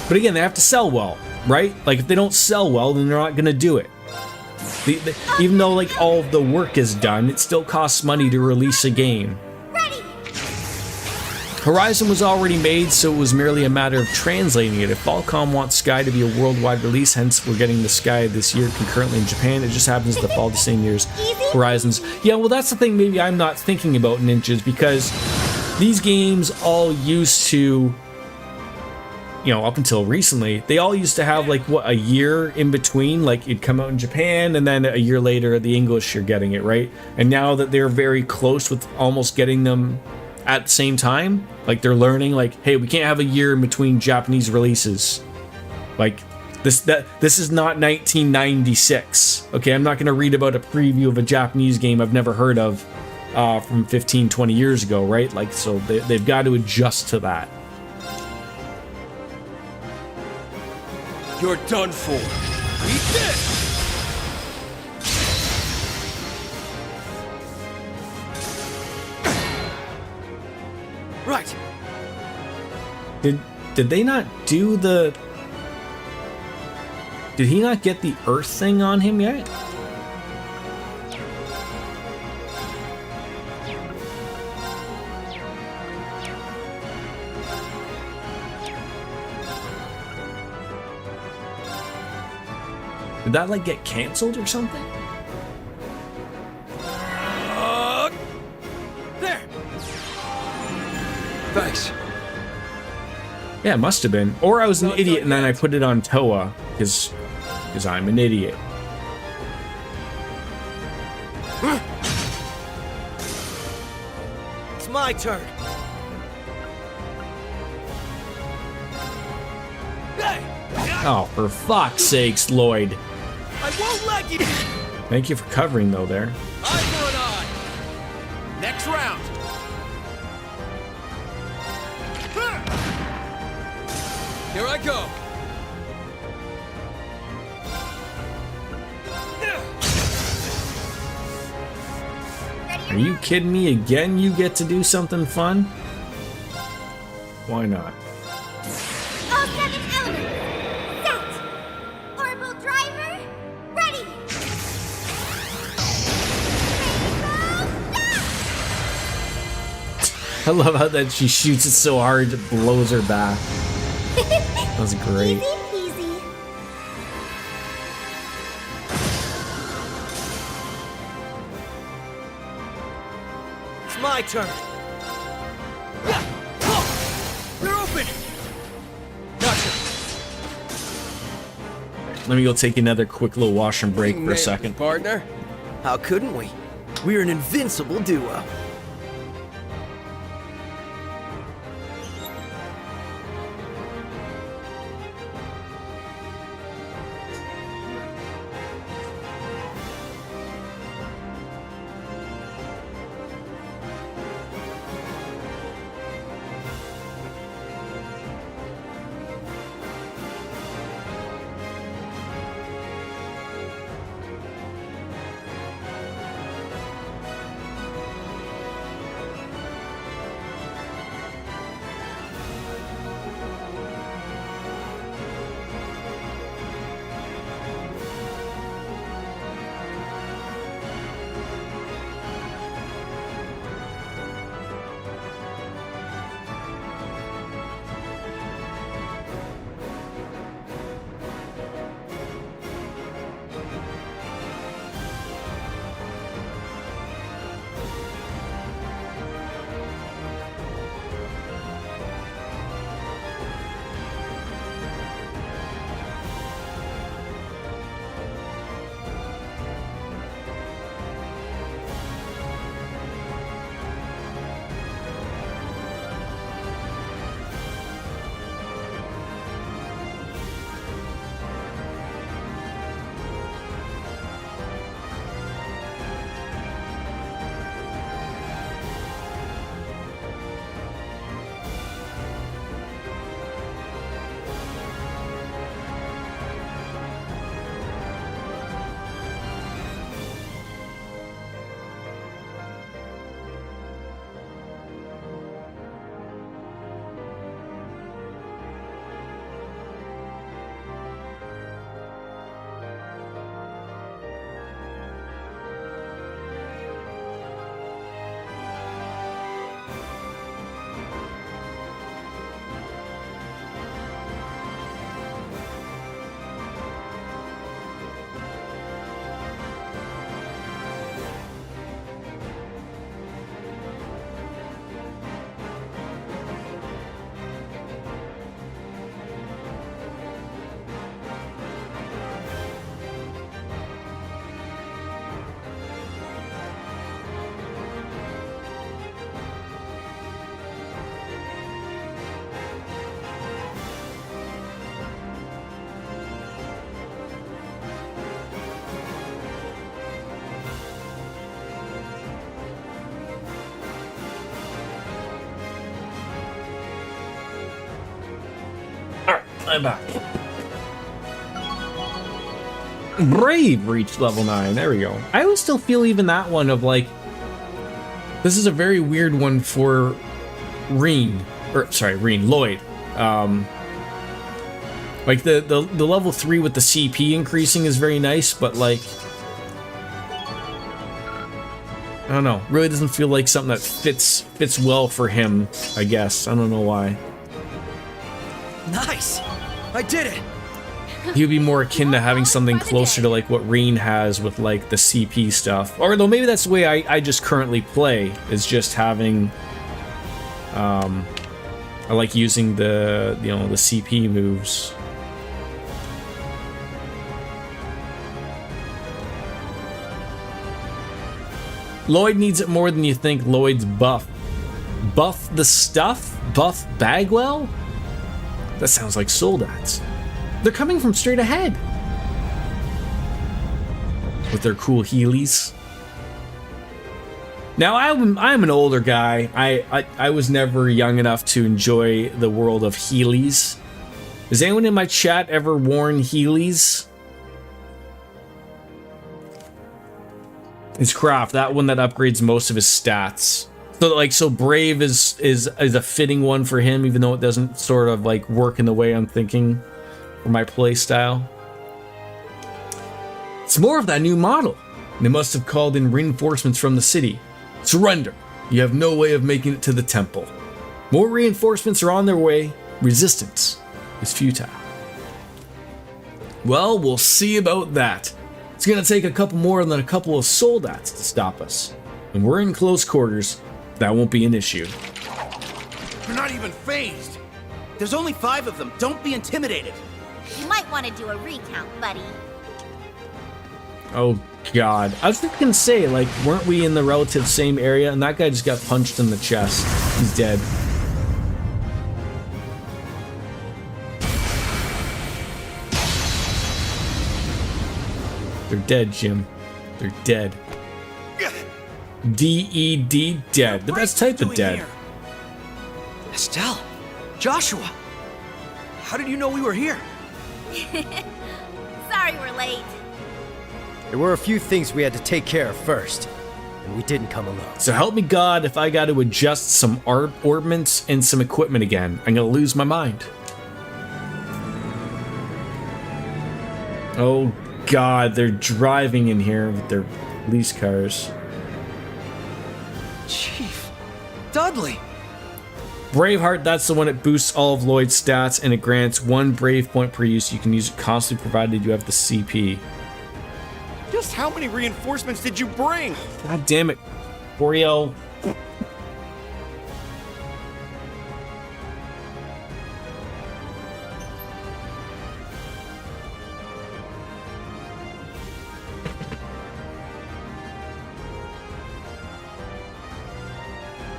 But again, they have to sell well, right? Like, if they don't sell well, then they're not going to do it. Even though, like, all of the work is done, it still costs money to release a game. Horizon was already made, so it was merely a matter of translating it. If Falcom wants Sky to be a worldwide release, hence we're getting the Sky this year concurrently in Japan, it just happens to fall the same year as Horizons. Yeah, well, that's the thing maybe I'm not thinking about, Ninjas, because these games all used to, you know, up until recently, they all used to have, like, what, a year in between? Like, it'd come out in Japan, and then a year later, the English, you're getting it, right? And now that they're very close with almost getting them at the same time, like, they're learning, like, hey, we can't have a year in between Japanese releases. Like, this is not 1996. Okay, I'm not going to read about a preview of a Japanese game I've never heard of from 15, 20 years ago, right? Like, so they've got to adjust to that. You're done for. Eat this! Right. Did they not do the... Did he not get the Earth thing on him yet? Did that, like, get canceled or something? Thanks. Yeah, it must have been. Or I was an idiot and then I put it on Toa, because I'm an idiot. It's my turn. Oh, for fuck's sakes, Lloyd. I won't let you. Thank you for covering, though, there. Eye for an eye. Next round. Here I go. Are you kidding me? Again, you get to do something fun? Why not? All 7 elements. Set. Orbital driver. Ready. I love how that she shoots it so hard it blows her back. That was great. Easy peasy. It's my turn. They're open. Let me go take another quick little wash and break for a second. Partner. How couldn't we? We're an invincible duo. I'm back. Brave reached level 9. There we go. I always still feel even that one of like, this is a very weird one for Lloyd. Like the level 3 with the CP increasing is very nice, but like, I don't know, really doesn't feel like something that fits well for him, I guess. I don't know why. Nice! I did it! He would be more akin to having something closer to like what Reen has with like the CP stuff. Or though maybe that's the way I just currently play, is just having I like using the the CP moves. Lloyd needs it more than you think. Lloyd's buff. Buff the stuff? Buff Bagwell? That sounds like soldats. They're coming from straight ahead. With their cool Heelys. Now, I'm an older guy. I was never young enough to enjoy the world of Heelys. Has anyone in my chat ever worn Heelys? It's Craft, that one that upgrades most of his stats. So Brave is a fitting one for him, even though it doesn't sort of like work in the way I'm thinking for my play style. It's more of that new model. They must have called in reinforcements from the city. Surrender. You have no way of making it to the temple. More reinforcements are on their way. Resistance is futile. Well, we'll see about that. It's gonna take a couple more than a couple of soldats to stop us. When we're in close quarters, that won't be an issue. You're not even phased. There's only 5 of them. Don't be intimidated. You might want to do a recount, buddy. Oh god. I was just gonna say, like, weren't we in the relative same area? And that guy just got punched in the chest. He's dead. They're dead, Jim. They're dead. D-E-D, dead. The best type of dead. Estelle, Joshua, how did you know we were here? Sorry we're late. There were a few things we had to take care of first, and we didn't come alone. So help me God if I got to adjust some ordnance and some equipment again. I'm gonna lose my mind. Oh god, they're driving in here with their police cars. Chief, Dudley. Braveheart, that's the one that boosts all of Lloyd's stats and it grants 1 brave point per use. You can use it constantly provided you have the CP. Just how many reinforcements did you bring? God damn it, Oreo.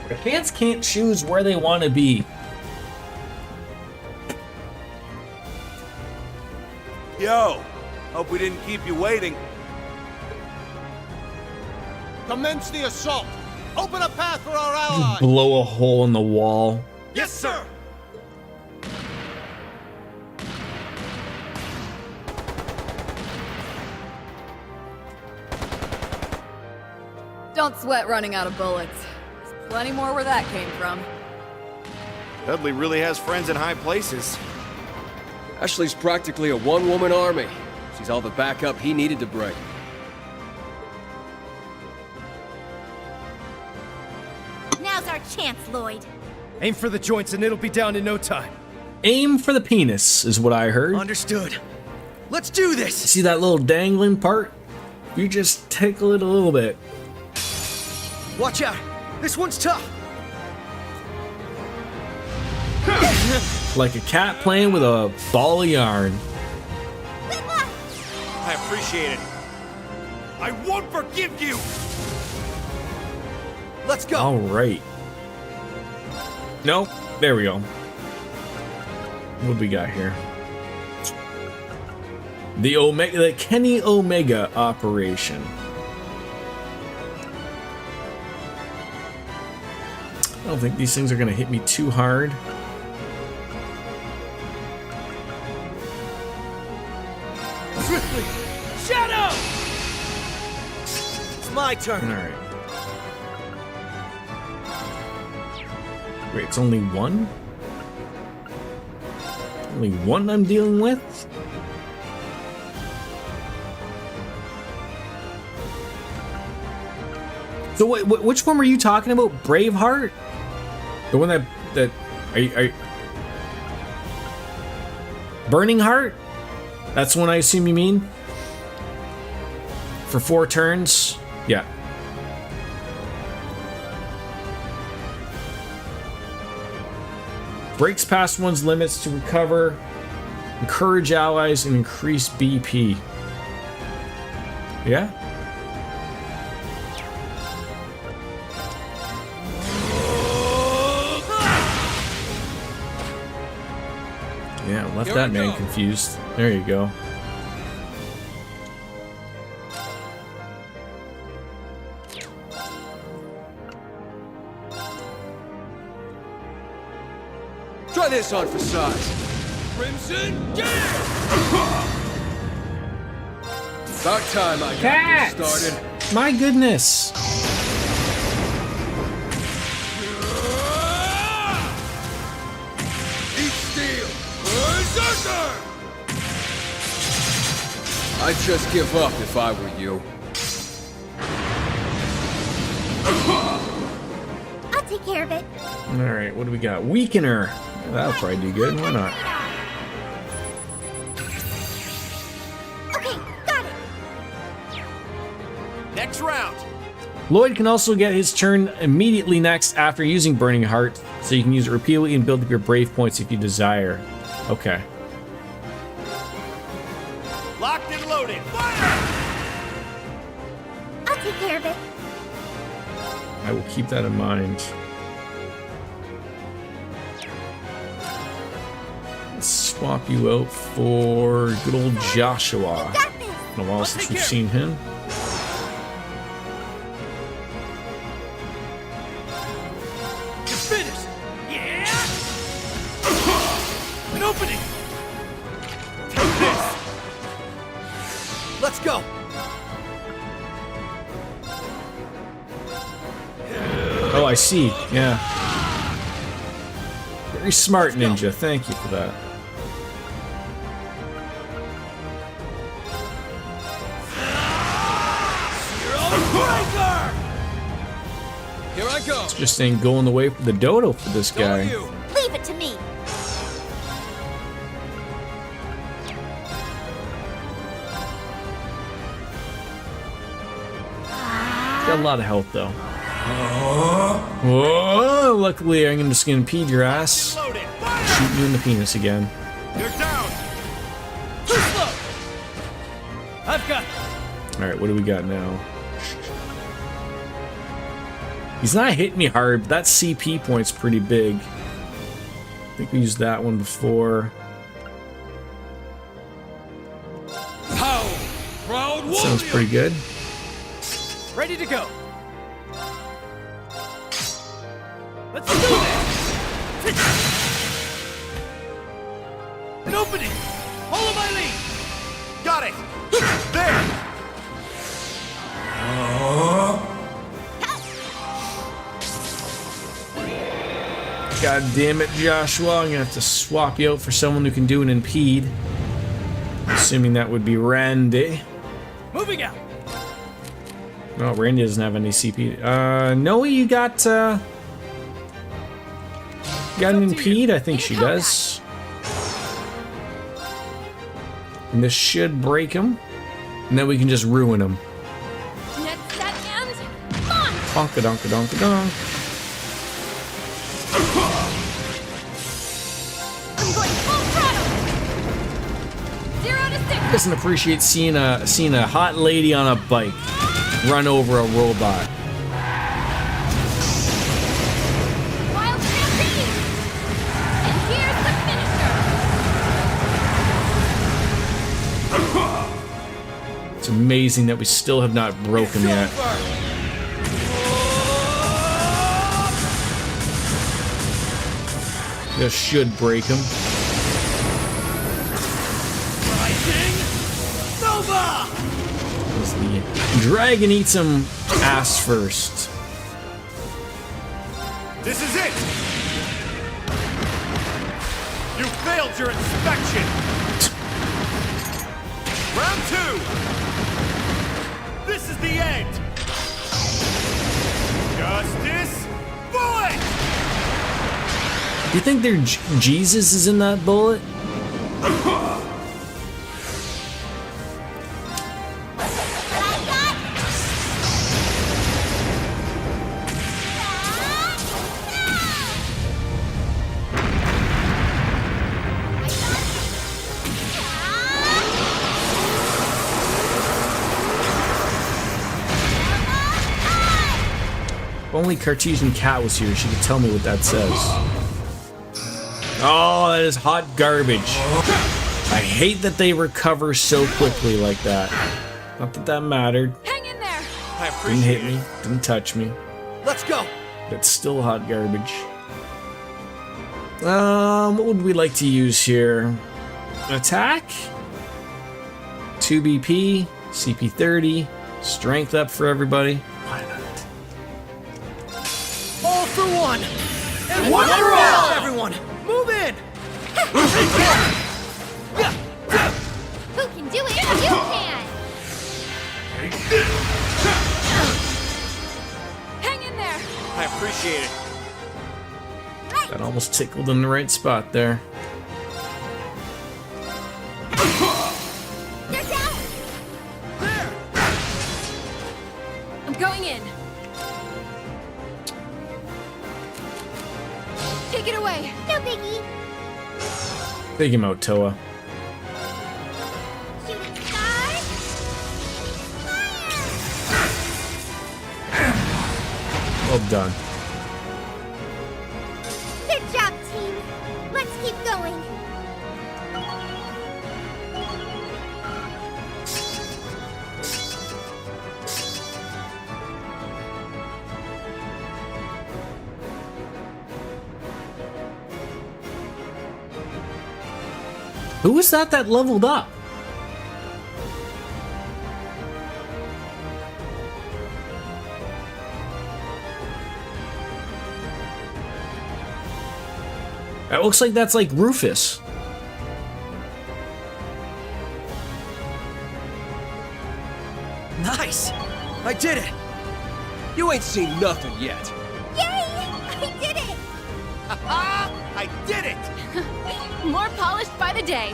The kids can't choose where they want to be. Yo, hope we didn't keep you waiting. Commence the assault. Open a path for our Just allies. blow a hole in the wall. Yes, sir. Don't sweat running out of bullets. There's plenty more where that came from. Dudley really has friends in high places. Ashley's practically a one-woman army. She's all the backup he needed to bring. Now's our chance, Lloyd. Aim for the joints and it'll be down in no time. Aim for the penis is what I heard. Understood. Let's do this. See that little dangling part? You just tickle it a little bit. Watch out. This one's tough. Like a cat playing with a ball of yarn. I appreciate it. I won't forgive you! Let's go. All right. No, there we go. What do we got here? The Kenny Omega operation. I don't think these things are gonna hit me too hard. Swiftly. Shadow. It's my turn. All right. Wait, it's only one? Only one I'm dealing with? So which one were you talking about? Braveheart? The one that are Burning Heart? That's one I assume you mean? For 4 turns? Yeah. Breaks past one's limits to recover, encourage allies, and increase BP. Yeah? Yeah, left that man confused. There you go. Try this on for size. Crimson Gear! About time I got Cats! this started. My goodness. Eat steel! Berserker! I'd just give up if I were you. I'll take care of it. Alright, what do we got? Weakener. That'll probably do good. Why not? Okay, got it. Next round. Lloyd can also get his turn immediately next after using Burning Heart, so you can use it repeatedly and build up your Brave points if you desire. Okay. Locked and loaded. Fire! I'll take care of it. I will keep that in mind. Let's swap you out for good old Joshua. Been a while since we've seen him. You're finished! Yeah! An opening! Take this! Let's go. Oh, I see. Yeah. Very smart, Ninja. Thank you for that. Here I go. It's just ain't going the way for the dodo for this guy. Leave it to me. Got a lot of health though. Whoa! Luckily, I'm just gonna impede your ass. Shoot you in the penis again. You're down! Too slow! I've got... Alright, what do we got now? He's not hitting me hard, but that CP point's pretty big. I think we used that one before. How? Proud That sounds pretty good. Ready to go. Let's do this! An opening! Follow my lead! Got it! There! God damn it, Joshua. I'm gonna have to swap you out for someone who can do an impede. Assuming that would be Randy. Moving out! No, Randy doesn't have any CP. Noe, you got an impede? I think she does. And this should break him. And then we can just ruin him. Next set and launch! Donka donka donka donk. I'm going full throttle! 0 to 6! Doesn't appreciate seeing a hot lady on a bike run over a robot. Wild stampede! And here's the finisher! It's amazing that we still have not broken yet. This should break him. Rising Nova! As the dragon eats some ass first. This is it! You failed your inspection! Round 2! This is the end! Justice Bullet! Do you think their Jesus is in that bullet? only Cartesian cat was here, she could tell me what that says. Oh, that is hot garbage. I hate that they recover so quickly like that. Not that that mattered. Hang in there. I appreciate Didn't hit me, didn't touch me. Let's go. That's still hot garbage. What would we like to use here? Attack? 2 BP, CP 30, strength up for everybody. Why not? All for one. And one for all, everyone. Move in. Who can do it? You can! Hang in there. I appreciate it. That almost tickled in the right spot there. They're down! I'm going in. Take it away. No biggie. Take him out, Toa. Shooting star. Well done. Good job, team. Let's keep going. Who was that leveled up? That looks like that's like Rufus. Nice! I did it! You ain't seen nothing yet. Yay! I did it! I did it! More polished by the day.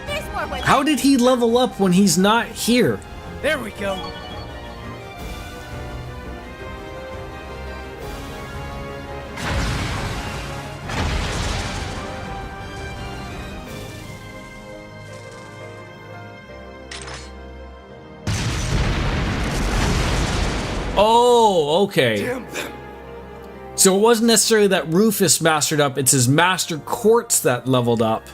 There's more where How did he level up when he's not here? There we go. Oh, okay. So it wasn't necessarily that Rufus mastered up, it's his Master Quartz that leveled up.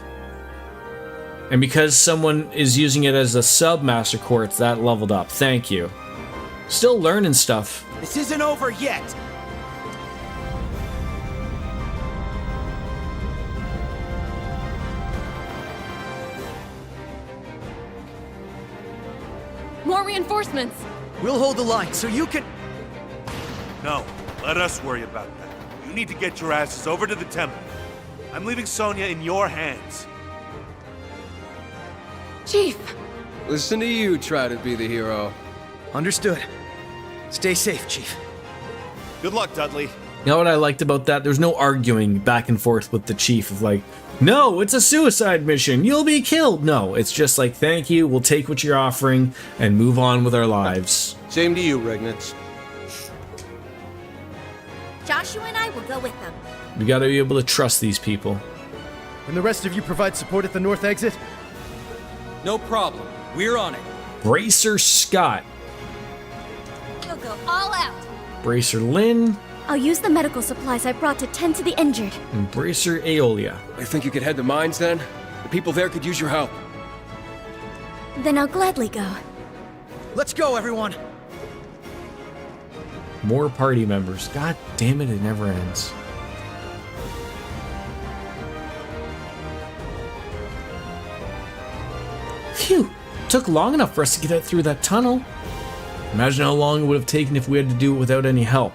And because someone is using it as a sub-Master Quartz, that leveled up. Thank you. Still learning stuff. This isn't over yet. More reinforcements. We'll hold the line so you can... No, let us worry about that. You need to get your asses over to the temple. I'm leaving Sonya in your hands. Chief. Listen to you try to be the hero. Understood. Stay safe, Chief. Good luck, Dudley. You know what I liked about that? There's no arguing back and forth with the chief of like, no, it's a suicide mission. You'll be killed. No, it's just like, thank you. We'll take what you're offering and move on with our lives. Same to you, Regnitz. Joshua and I will go with them. We gotta be able to trust these people. And the rest of you provide support at the north exit? No problem. We're on it. Bracer Scott. We'll go all out. Bracer Lynn. I'll use the medical supplies I brought to tend to the injured. And Bracer Aeolia. I think you could head to mines then? The people there could use your help. Then I'll gladly go. Let's go, everyone! More party members. God damn it, it never ends. Phew! Took long enough for us to get out through that tunnel. Imagine how long it would have taken if we had to do it without any help.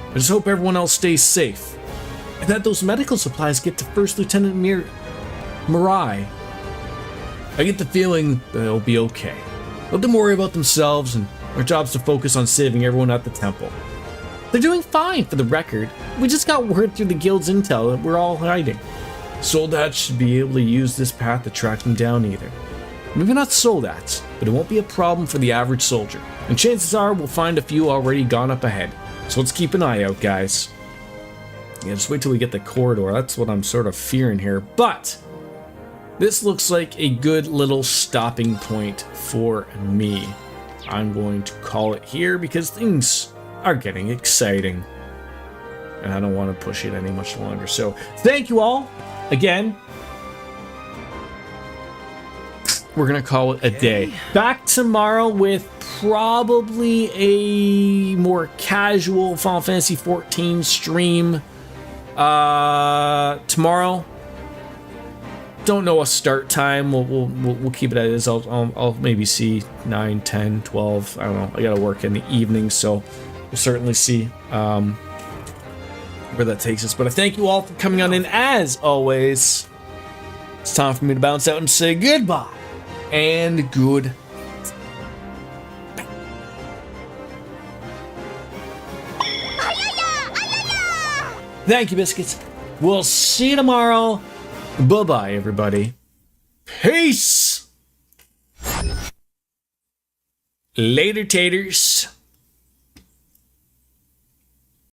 I just hope everyone else stays safe. And that those medical supplies get to First Lieutenant Mirai. I get the feeling they'll be okay. Let them worry about themselves, and our job's to focus on saving everyone at the temple. They're doing fine, for the record. We just got word through the guild's intel that we're all hiding. Soldats should be able to use this path to track them down either. Maybe not Soldats, but it won't be a problem for the average soldier. And chances are we'll find a few already gone up ahead. So let's keep an eye out, guys. Yeah, just wait till we get the corridor. That's what I'm sort of fearing here. But this looks like a good little stopping point for me. I'm going to call it here because things are getting exciting. And I don't want to push it any much longer. So thank you all again. We're going to call it a day. Back tomorrow with probably a more casual Final Fantasy XIV stream. Tomorrow. Don't know a start time. We'll keep it as is. I'll maybe see 9, 10, 12. I don't know. I got to work in the evening, so we'll certainly see where that takes us. But I thank you all for coming on in. As always, it's time for me to bounce out and say goodbye and good. Thank you, Biscuits. We'll see you tomorrow. Bye-bye, everybody. Peace! Later, taters.